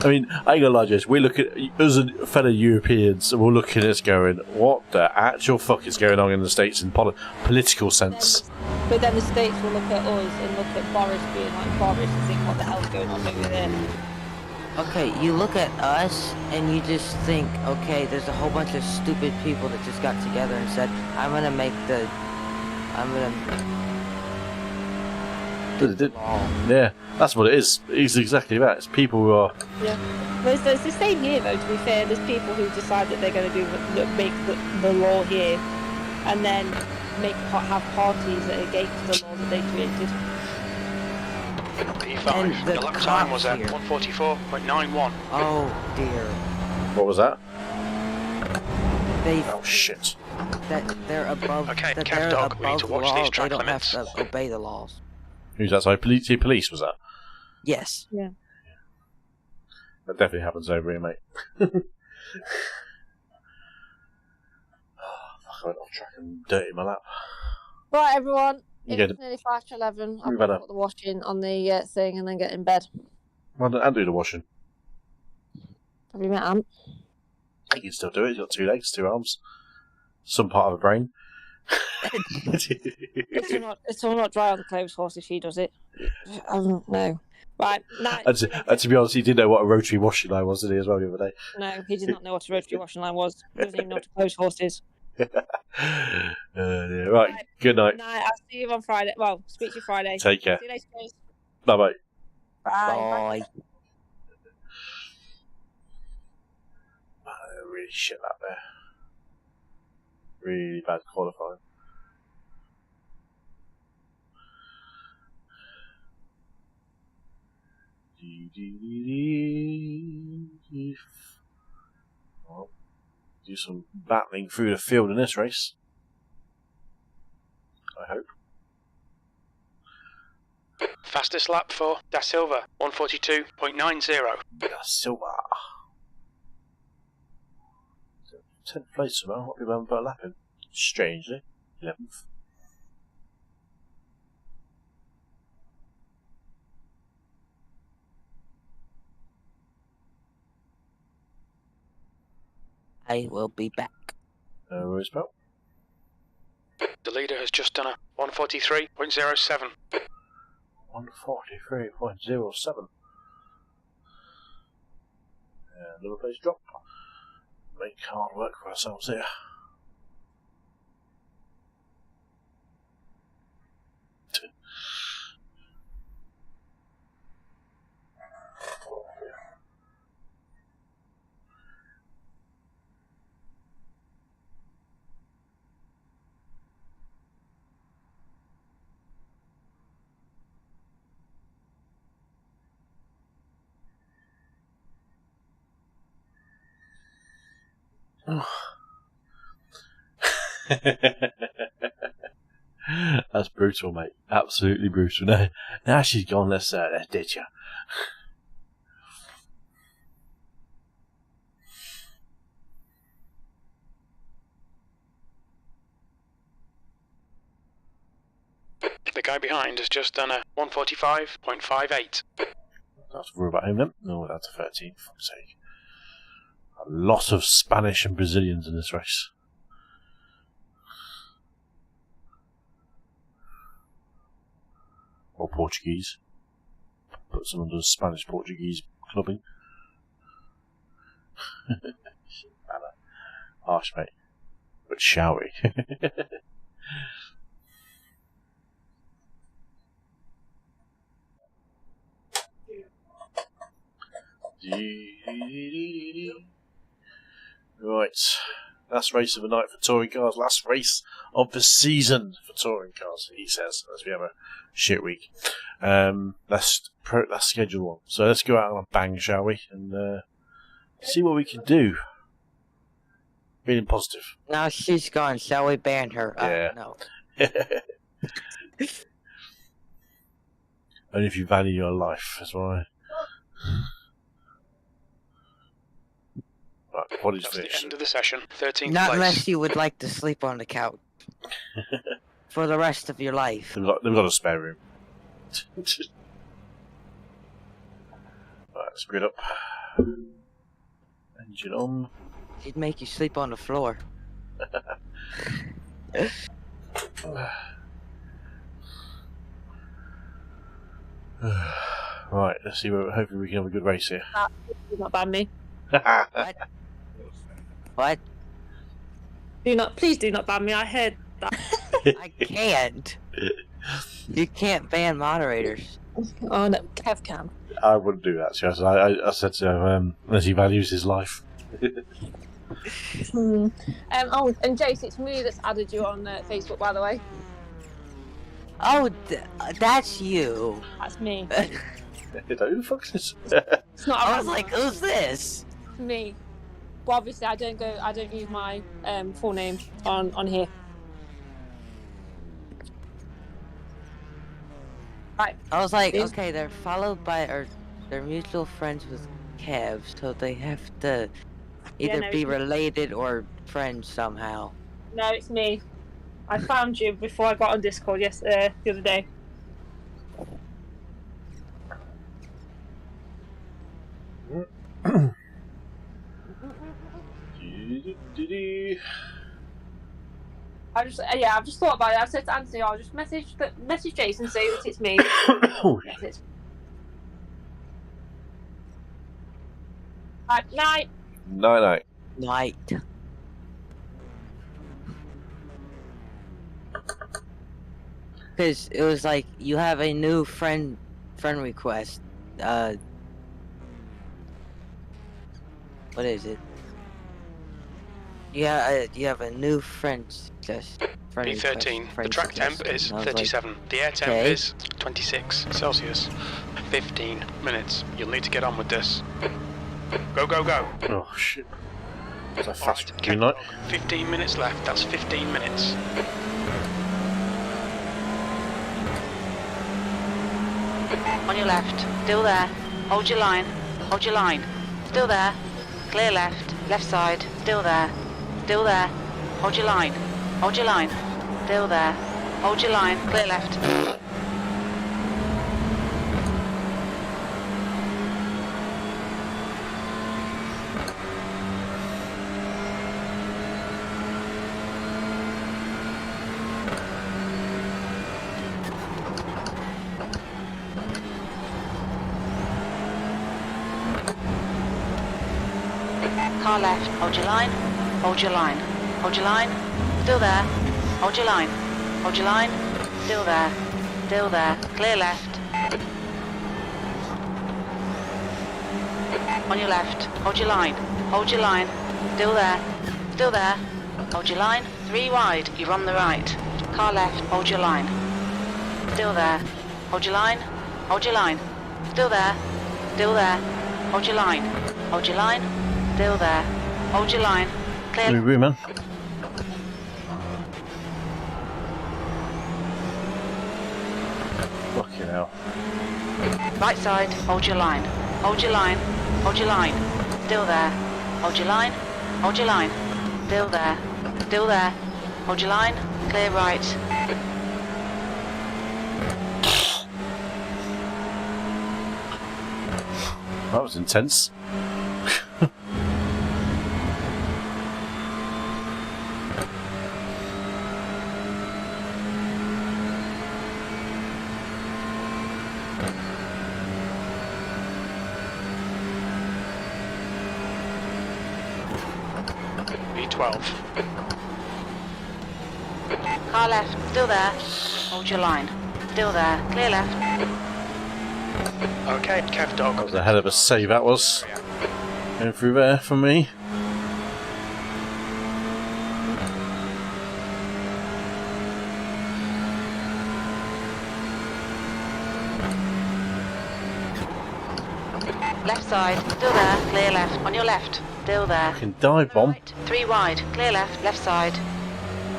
I mean, I ain't gonna lie, Jess. We look at us and fellow Europeans, and we're looking at this going, "What the actual fuck is going on in the States in political sense?"
But then the States will look at us and look at Boris being like Boris and think, what the hell's going on over there?
Okay, you look at us and you just think, okay, there's a whole bunch of stupid people that just got together and said, I'm gonna
Yeah, that's what it is. It's exactly that. It's people who are.
Yeah. Well, it's the same here, though, to be fair. There's people who decide that they're going to make the law here and then have parties that are against the law that they created.
P5,
And
the lap time was at
here.
1:44.91.
Oh dear.
What was that?
They
Oh shit!
that they're above
Okay,
that
Kev
they're
Dog, we need
above
to
the
watch
law.
these
They
track
don't
limits.
have to obey the laws.
Who's that? Sorry, police was that?
Yes.
Yeah.
That definitely happens over here, mate. Fuck, I went off track and dirty my lap.
Right, everyone.
You get
It's nearly 5 to 11. I'm
You
going to
better.
put the washing on the thing and then get in bed.
Well, and do the washing.
Have you met Ant?
He can still do it. He's got 2 legs, 2 arms, some part of a brain.
It's all not dry on the clothes horse if she does it. I don't know. Right, night.
And to be honest, he didn't know what a rotary washing line was, did he, as well, the other day?
No, he did not know what a rotary washing line was. He doesn't even know what a clothes horse is.
Yeah. Right, good night.
Night. I'll see you on Friday. Well, speak to you Friday.
Take care.
See you later, guys.
Bye-bye.
Bye.
Bye.
Really shit out there. Really bad qualifying. Well, do some battling through the field in this race. I hope.
Fastest lap for Da Silva, 1:42.90.
Silver. 10th place somehow. What people haven't put a lap in. Strangely. 11th.
I will be back.
No worries about.
The leader has just done a 1:43.07.
143.07. Another place drop. Make hard work for ourselves here. That's brutal, mate. Absolutely brutal. Now she's gone. Let's ditch her.
The guy behind has just done a 1:45.58.
That's worry about him then. No, that's a 13. For fuck's sake. A lot of Spanish and Brazilians in this race. Or Portuguese. Put some under Spanish-Portuguese clubbing. Harsh, mate. But shall we? Right. Last race of the night for touring cars. Last race of the season for touring cars, he says, as we have a shit week. Let's schedule one. So let's go out on a bang, shall we? And see what we can do. Feeling positive.
Now she's gone. Shall we ban her?
Yeah.
No.
Only if you value your life, that's why. Right, what is
That's the
this?
end of the session. 13th
Not
place.
unless you would like to sleep on the couch for the rest of your life.
They've got a spare room. Right, speed up. Engine on.
He'd make you sleep on the floor.
Right, let's see. Hopefully, we can have a good race here.
Do not ban me.
What?
Please do not ban me. I heard that.
I can't. You can't ban moderators.
Oh no, Kev can.
I wouldn't do that, Chaz. I said to him, unless he values his life.
Oh, and Jace, it's me that's added you on Facebook, by the way.
Oh, that's you.
That's me.
Who the fuck is this?
It's not.
I was like, who's this?
Me. Well, obviously, I don't use my full name on here. Right.
I was like,
These-
okay, they're followed by, or they're mutual friends with Kev, so they have to either
no,
be
it's-
related or friends somehow.
No, it's me. I found you before I got on Discord the other day. I've just thought about it. I said to Anthony, I'll just message Jason, say that it's me.
Oh,
Yes, it's. Right, night.
night.
Night. Because it was like, you have a new friend request. What is it? Yeah, you have a new friend
B13. The track temp is 37. The air temp
Okay.
is 26 Celsius. 15 minutes. You'll need to get on with this. Go, go, go.
Oh shit! Is that fast?
Alright,
Green light.
15 minutes left. That's 15 minutes.
On your left. Still there. Hold your line. Hold your line. Still there. Clear left. Left side. Still there. Still there. Hold your line. Hold your line. Still there. Hold your line. Clear left. Car left. Hold your line. Hold your line. Hold your line. Still there. Hold your line. Hold your line. Still there. Still there. Clear left. On your left. Hold your line. Hold your line. Still there. Still there. Hold your line. 3 wide. You're on the right. Car left. Hold your line. Still there. Hold your line. Hold your line. Still there. Still there. Hold your line. Hold your line. Still there. Hold your line. Clear.
Blue room, man. Fucking hell.
Right side. Hold your line. Hold your line. Hold your line. Still there. Hold your line. Hold your line. Still there. Still there. Hold your line. Clear right.
That was intense.
B12.
Car left. Still there. Hold your line. Still there. Clear left.
Okay, Kev Dog.
That was a hell of a save. That was going through there for me.
Left side. Still there. Clear left. On your left. Still there.
Fucking dive bomb.
Right. 3 wide. Clear left. Left side.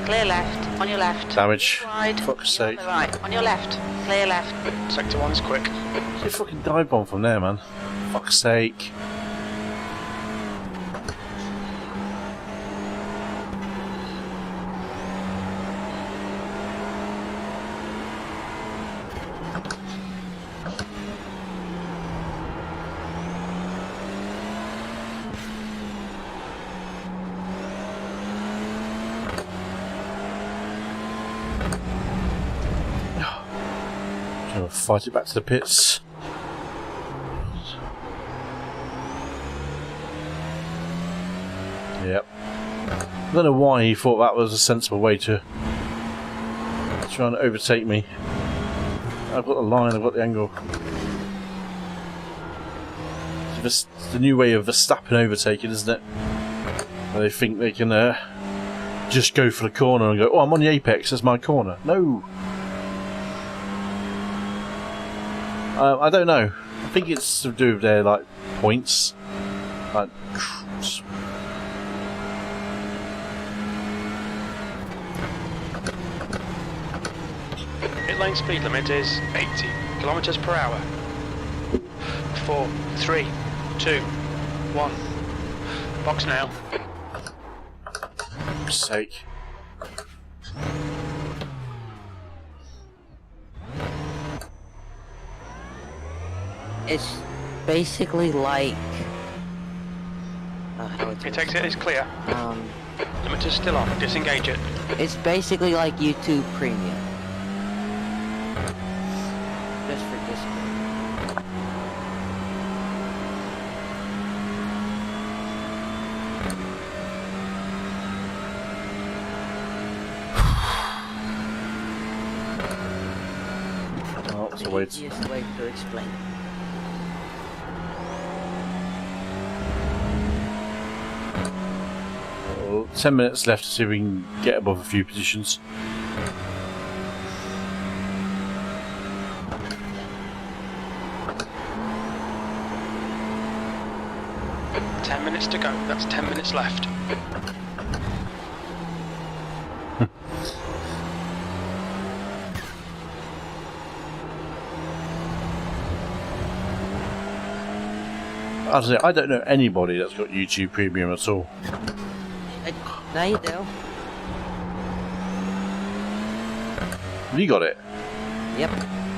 Clear left. On your left.
Damage.
Wide.
Fuck's sake.
On the right. On your left. Clear left.
Sector 1 is quick.
You fucking dive bomb from there, man. Fuck's sake. I'll fight it back to the pits. Yep. I don't know why he thought that was a sensible way to try and overtake me. I've got the line, I've got the angle. It's the new way of Verstappen overtaking, isn't it? They think they can just go for the corner and go, oh, I'm on the apex, that's my corner. No! I don't know. I think it's to do with their like points. Like,
Pit lane speed limit is 80 kilometers per hour. 4, 3, 2, 1. Box now.
For sake.
It's basically like. How
It takes it is clear. Limiter's still on. Disengage it.
It's basically like YouTube Premium. Just for Discord.
Oh, so wait.
Easiest way to explain it.
Well, 10 minutes left to see if we can get above a few positions.
Minutes to go. That's 10 minutes left.
I don't know anybody that's got YouTube Premium at all.
Now you do.
Have you got it?
Yep.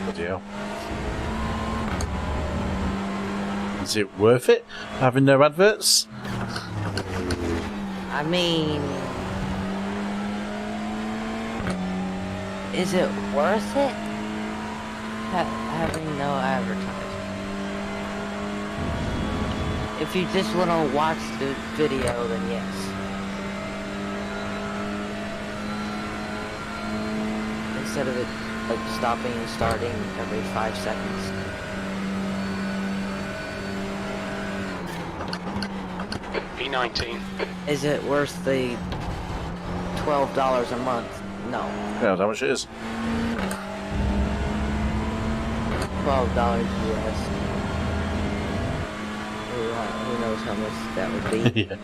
Bloody hell. Is it worth it, having no adverts?
I mean, is it worth it? Having no advertising. If you just want to watch the video, then yes. Instead of it like stopping and starting every 5 seconds.
P19.
Is it worth the $12 a month? No.
Yeah, how much it is?
$12 US. Who knows how much that would be?
Yeah,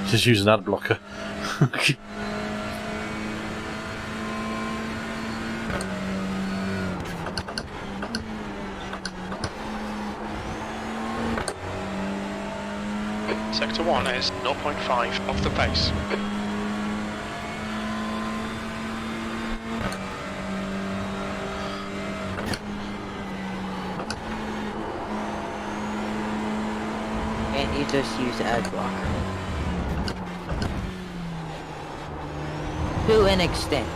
just use an ad blocker.
Sector 1 is 0.5 off the pace.
Can't you just use ad blocker? To an extent.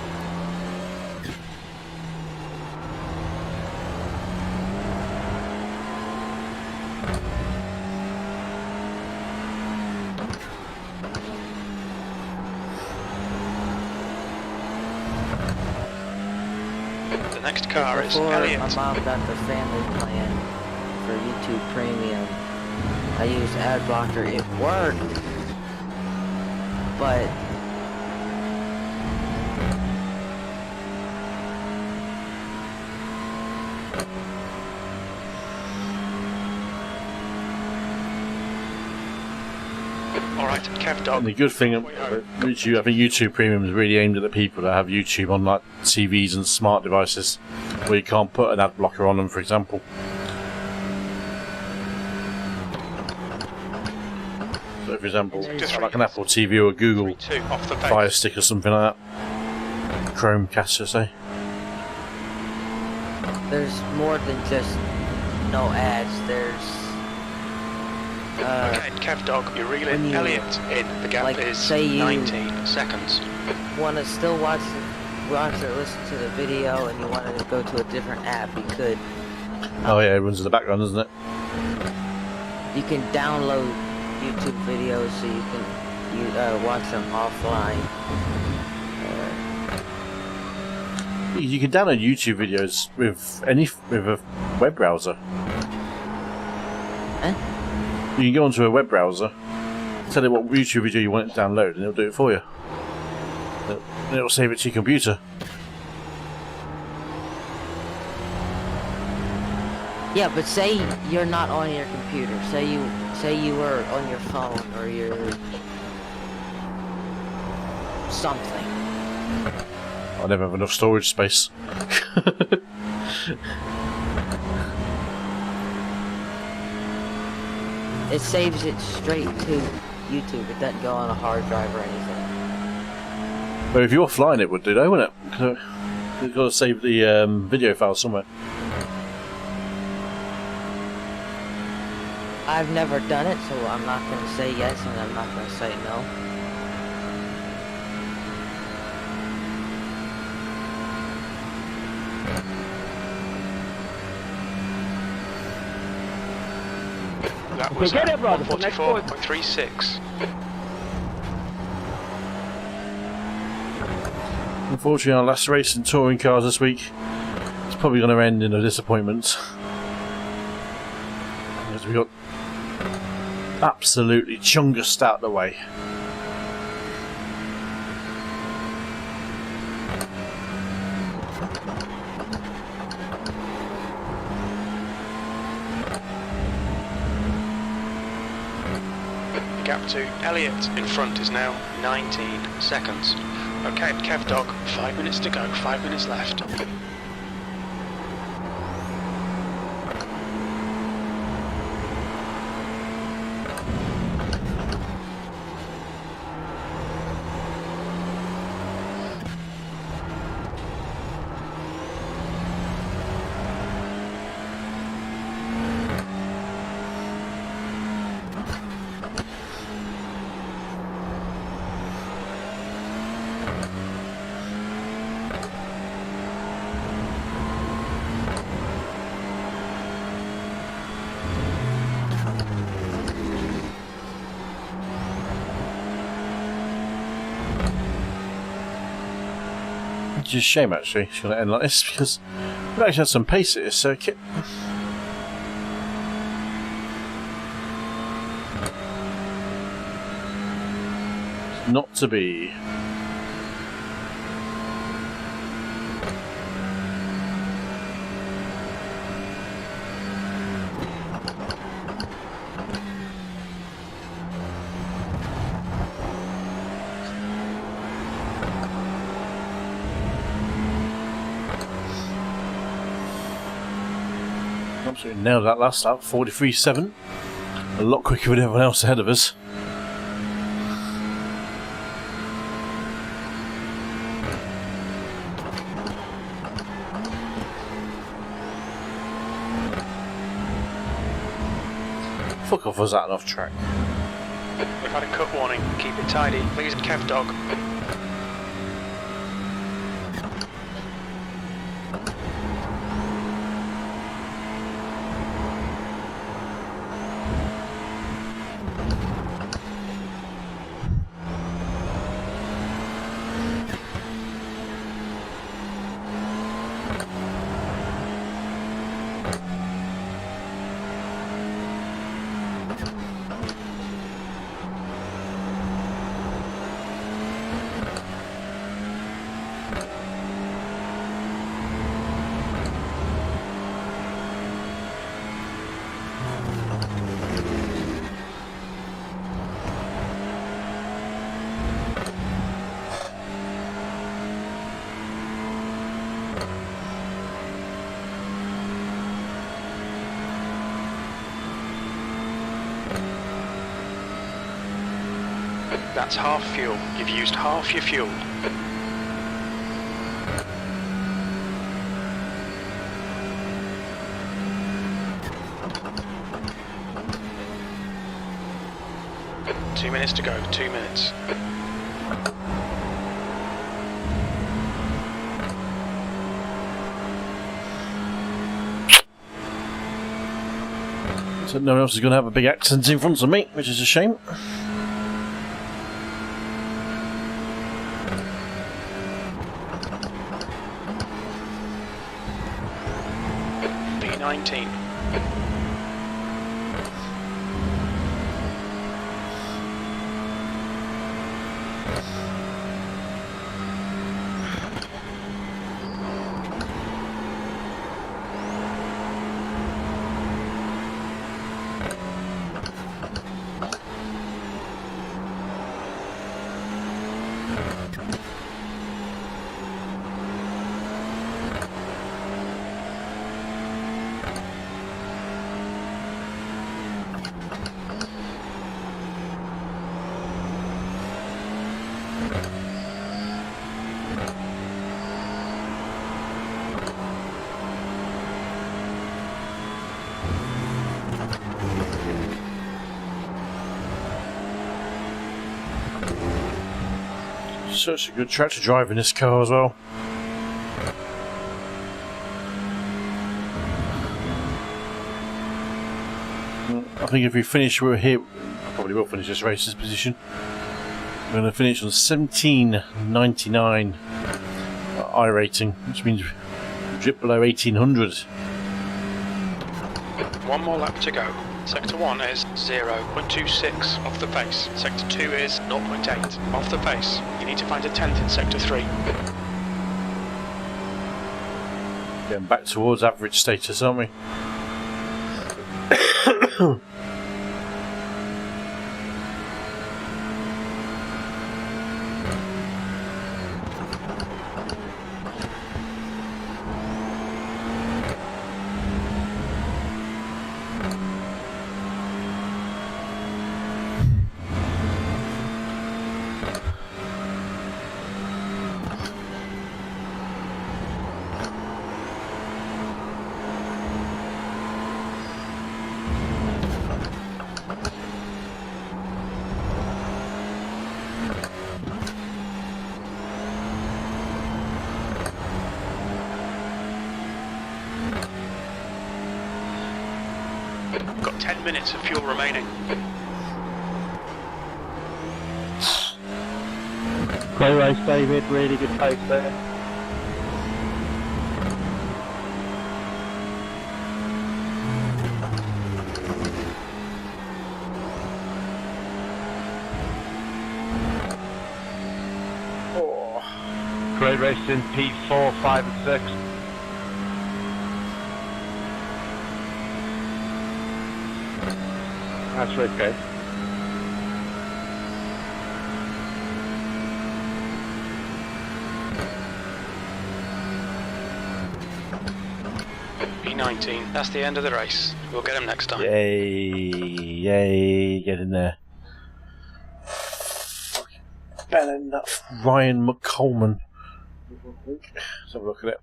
The next car is
Before
Elliot.
my mom got the family plan for YouTube Premium, I used ad blocker. It worked, but
Alright, Kev Dog.
And the good thing about YouTube, I think YouTube Premium is really aimed at the people that have YouTube on like TVs and smart devices, where you can't put an ad blocker on them, for example. So, for example, like an Apple TV or a Google
Off the pace.
Fire Stick or something like that. Chromecast, I say.
there's more than just no ads. There's
Okay, Kev Dog, you're
when
reeling
you-
Elliot in. The gap
like,
is
say you-
19 seconds.
want to still watch wanted to listen to the video and you wanted to go to a different app, you could.
Oh yeah, it runs in the background, doesn't it?
You can download YouTube videos so you can watch them offline.
You can download YouTube videos with a web browser.
Huh?
You can go onto a web browser, tell it what YouTube video you want it to download, and it'll do it for you. And it'll save it to your computer.
Yeah, but say you're not on your computer. Say you were on your phone or your something.
I never have enough storage space.
It saves it straight to YouTube. It doesn't go on a hard drive or anything.
But if you're offline, it would do, though, wouldn't it? You've got to save the video file somewhere.
I've never done it, so I'm not going to say yes and I'm not going to say no.
That was
get it, brother.
144.36.
Unfortunately, our last race in touring cars this week is probably going to end in a disappointment. Because we got absolutely chungused out the way.
The gap to Elliott in front is now 19 seconds. Okay, Kev Dog, 5 minutes to go, 5 minutes left.
It's just a shame, actually, it's going to end like this, because we've actually had some pace at this circuit. It's not to be. Absolutely nailed that last lap, 43.7. A lot quicker than everyone else ahead of us. Fuck off, was that an off track?
We've had a cut warning, keep it tidy. Please, Kev Dog. That's half fuel. You've used half your fuel. Two minutes to go, 2 minutes.
So no one else is going to have a big accident in front of me, which is a shame.
B19.
Such a good track to drive in this car as well. I think if we finish, we're here. Probably will finish this race this position. We're going to finish on 1799 iRating, which means drip below 1800.
One more lap to go. Sector 1 is 0.26 off the pace. Sector 2 is 0.8 off the pace. You need to find a 10th in Sector 3.
Getting back towards average status, aren't we?
Got 10 minutes of fuel remaining.
Great race, David. Really good pace there. Great race in P4, 5 and 6. That's okay.
B19, that's the end of the race. We'll get him next time.
Yay, yay, get in there. Better enough. Ryan McColeman. Let's have a look at it.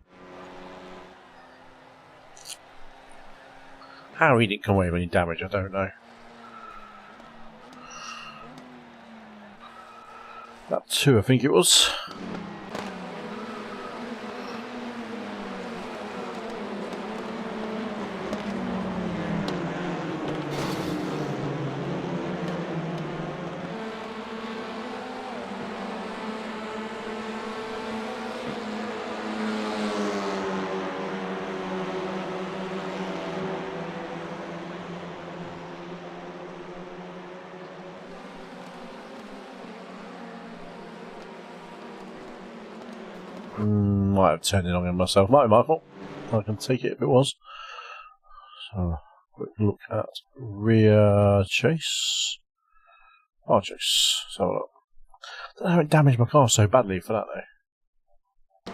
How he didn't come away with any damage, I don't know. Lap 2, I think it was. Might have turned it on myself. Might be my fault. I can take it if it was. So, quick look at rear chase. Bar chase. So, look. I don't know how it damaged my car so badly for that though.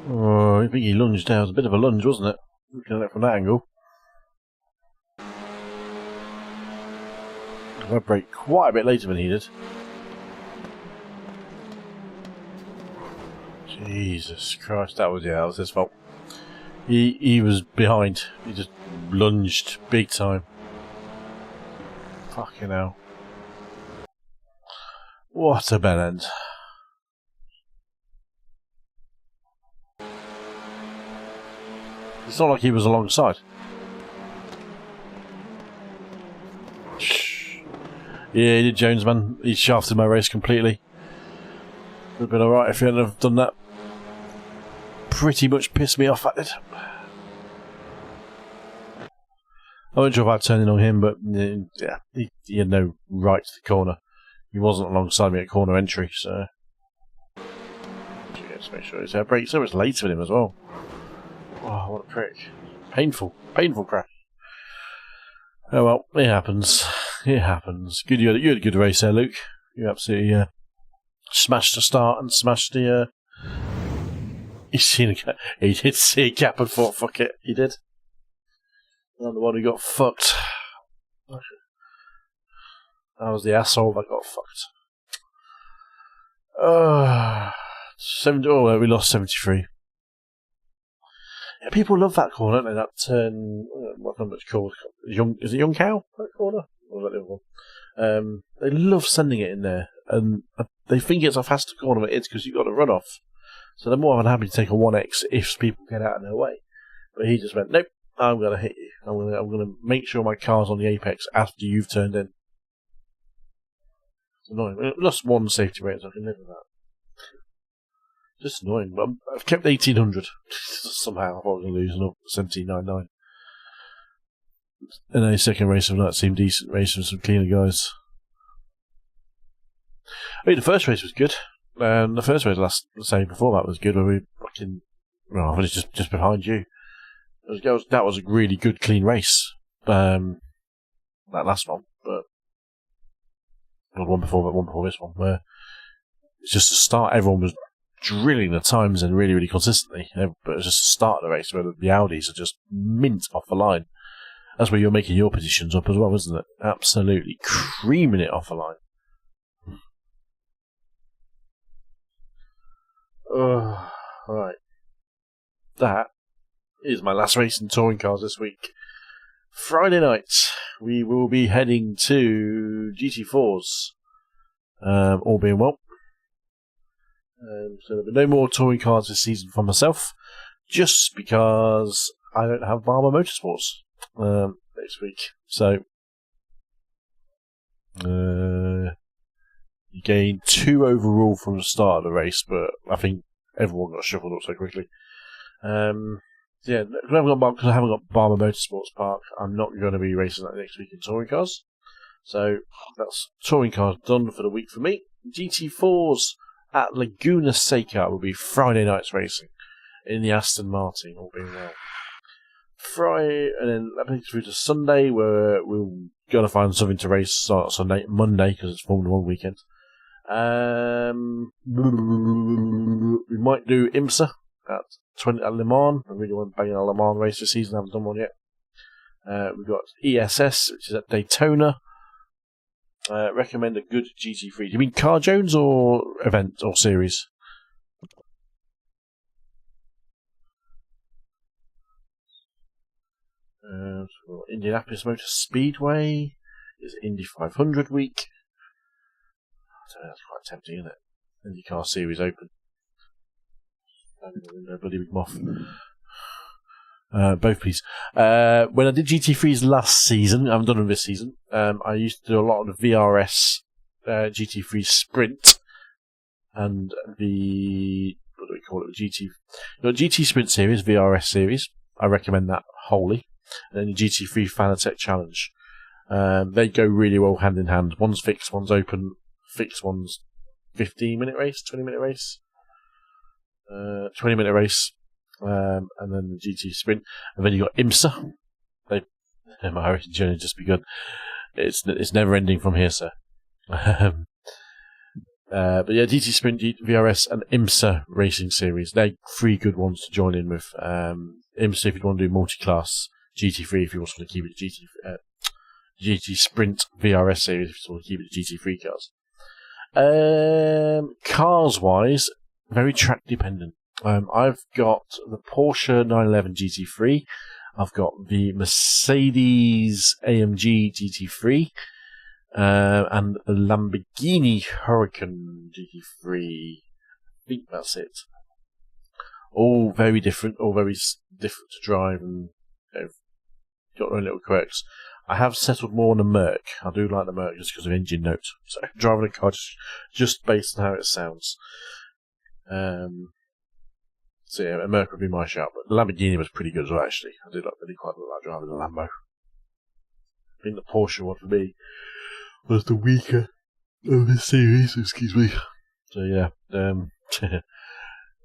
Oh, I think he lunged down. It was a bit of a lunge, wasn't it? Looking at it from that angle. I brake quite a bit later than he did. Jesus Christ, that was his fault. He was behind. He just lunged big time. Fucking hell. What a bad end. It's not like he was alongside. Yeah, he did, Jones, man. He shafted my race completely. Would have been alright if he hadn't have done that. Pretty much pissed me off, that did. I wasn't sure about turning on him, but yeah, he had no right to the corner. He wasn't alongside me at corner entry, so... Just make sure his air brakes. So much later with him as well. Oh, what a prick. Painful crash. Oh well, it happens. It happens. Good, you had a good race there, Luke. You absolutely smashed the start and smashed the... He did see a gap and thought, fuck it. He did. I'm the one who got fucked. I was the asshole that got fucked. We lost 73. Yeah, people love that corner, don't they? That turn, what number it's called? Is it Young Cow? That corner? Or that little one? They love sending it in there, and they think it's a faster corner than it is because you've got a run off. So they're more than happy to take a 1x if people get out of their way. But he just went, nope, I'm going to hit you. I'm going to make sure my car's on the apex after you've turned in. It's annoying. We lost one safety rate, so I can live with that. Just annoying, but I've kept 1800 somehow. I thought I was going to lose another 1799. And a second race of that seemed decent race with some cleaner guys. I mean, the first race was good. The first race before that was good, where we fucking... Well, I was just behind you. That was a really good, clean race. That last one, but... There was one before this one, where it's just the start, everyone was drilling the times and really, really consistently. But it was just the start of the race where the Audis are just mint off the line. That's where you're making your positions up as well, isn't it? Absolutely creaming it off the line. Right. That is my last race in touring cars this week. Friday night, we will be heading to GT4s. All being well. So there'll be no more touring cars this season for myself, just because I don't have Barber Motorsports next week. So you gain 2 overall from the start of the race, but I think everyone got shuffled up so quickly. Yeah, because I haven't got Barber Motorsports Park, I'm not going to be racing that next week in touring cars. So that's touring cars done for the week for me. GT4s at Laguna Seca will be Friday night's racing in the Aston Martin, all being well. Friday, and then that takes through to Sunday, where we're going to find something to race Sunday, Monday, because it's Formula 1 weekend. We might do IMSA at Le Mans. I really want to bang in a Le Mans race this season, I haven't done one yet. We've got ESS, which is at Daytona. Recommend a good GT3. Do you mean Car Jones or event or series? Indianapolis Motor Speedway is Indy 500 week. I don't know, that's quite tempting, isn't it? IndyCar Series Open. Bloody big moth. Both please. When I did GT3s last season, I haven't done them this season. I used to do a lot of the VRS GT3 Sprint and the what do we call it? GT Sprint Series, VRS Series. I recommend that wholly. And then the GT3 Fanatec Challenge. They go really well hand in hand. One's fixed, one's open. Fixed one's 15-minute race, 20-minute race, 20-minute race. And then the GT Sprint, and then you got IMSA. My racing journey has just begun. It's never ending from here, sir. But yeah, GT Sprint, VRS, and IMSA racing series. They're 3 good ones to join in with. IMSA if you want to do multi-class, GT3 if you also want to keep it GT Sprint VRS series if you want to keep it GT3 cars. Cars wise, very track dependent. I've got the Porsche 911 GT3. I've got the Mercedes AMG GT3. And the Lamborghini Huracan GT3. I think that's it. all very different, all very different to drive, and got their own little quirks. I have settled more on the Merc. I do like the Merc just because of engine note. So driving a car just based on how it sounds. So yeah, a Merc would be my shout, but the Lamborghini was pretty good as well, actually. I did really quite like driving the Lambo. I think the Porsche one for me was the weaker of the series, excuse me. So yeah,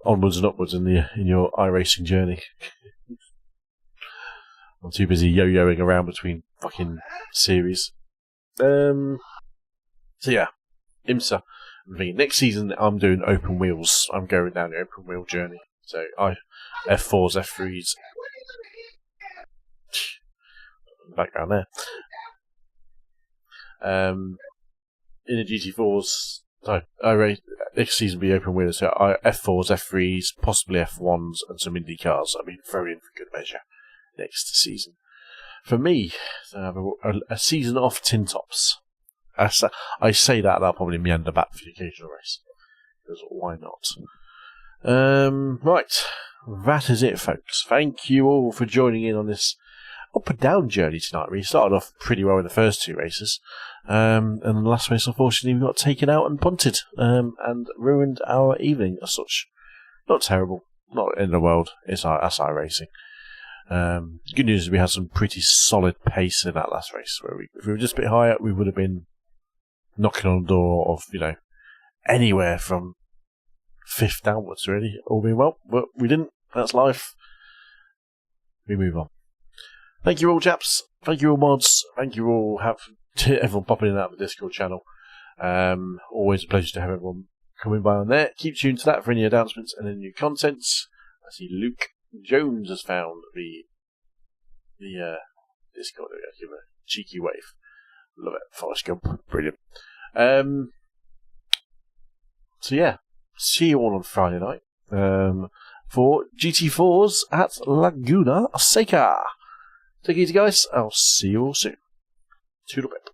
onwards and upwards in your iRacing journey. I'm too busy yo-yoing around between fucking series. So yeah, IMSA. Next season I'm doing open wheels. I'm going down the open wheel journey. So F4s, F3s. Background there. In the GT4s, next season will be open wheels. So F4s, F3s, possibly F1s, and some Indy cars. I'll be thrown in for good measure next season. For me, I have a season off tin tops. I say that, and I'll probably meander back for the occasional race. Because why not? Right. That is it, folks. Thank you all for joining in on this up and down journey tonight. We started off pretty well in the first two races. And the last race, unfortunately, we got taken out and punted. And ruined our evening as such. Not terrible. Not in the world. That's iRacing. Good news is we had some pretty solid pace in that last race. Where if we were just a bit higher, we would have been knocking on the door of, anywhere from 5th downwards, really, all being well. But we didn't. That's life. We move on. Thank you all, chaps. Thank you all, mods. Thank you all. Everyone popping in and out of the Discord channel. Always a pleasure to have everyone coming by on there. Keep tuned to that for any announcements and any new contents. I see Luke Jones has found the Discord. Give a cheeky wave. Love it. Forrest Gump. Brilliant. So yeah, see you all on Friday night for GT4s at Laguna Seca. Take it easy, guys. I'll see you all soon. Toodle pip.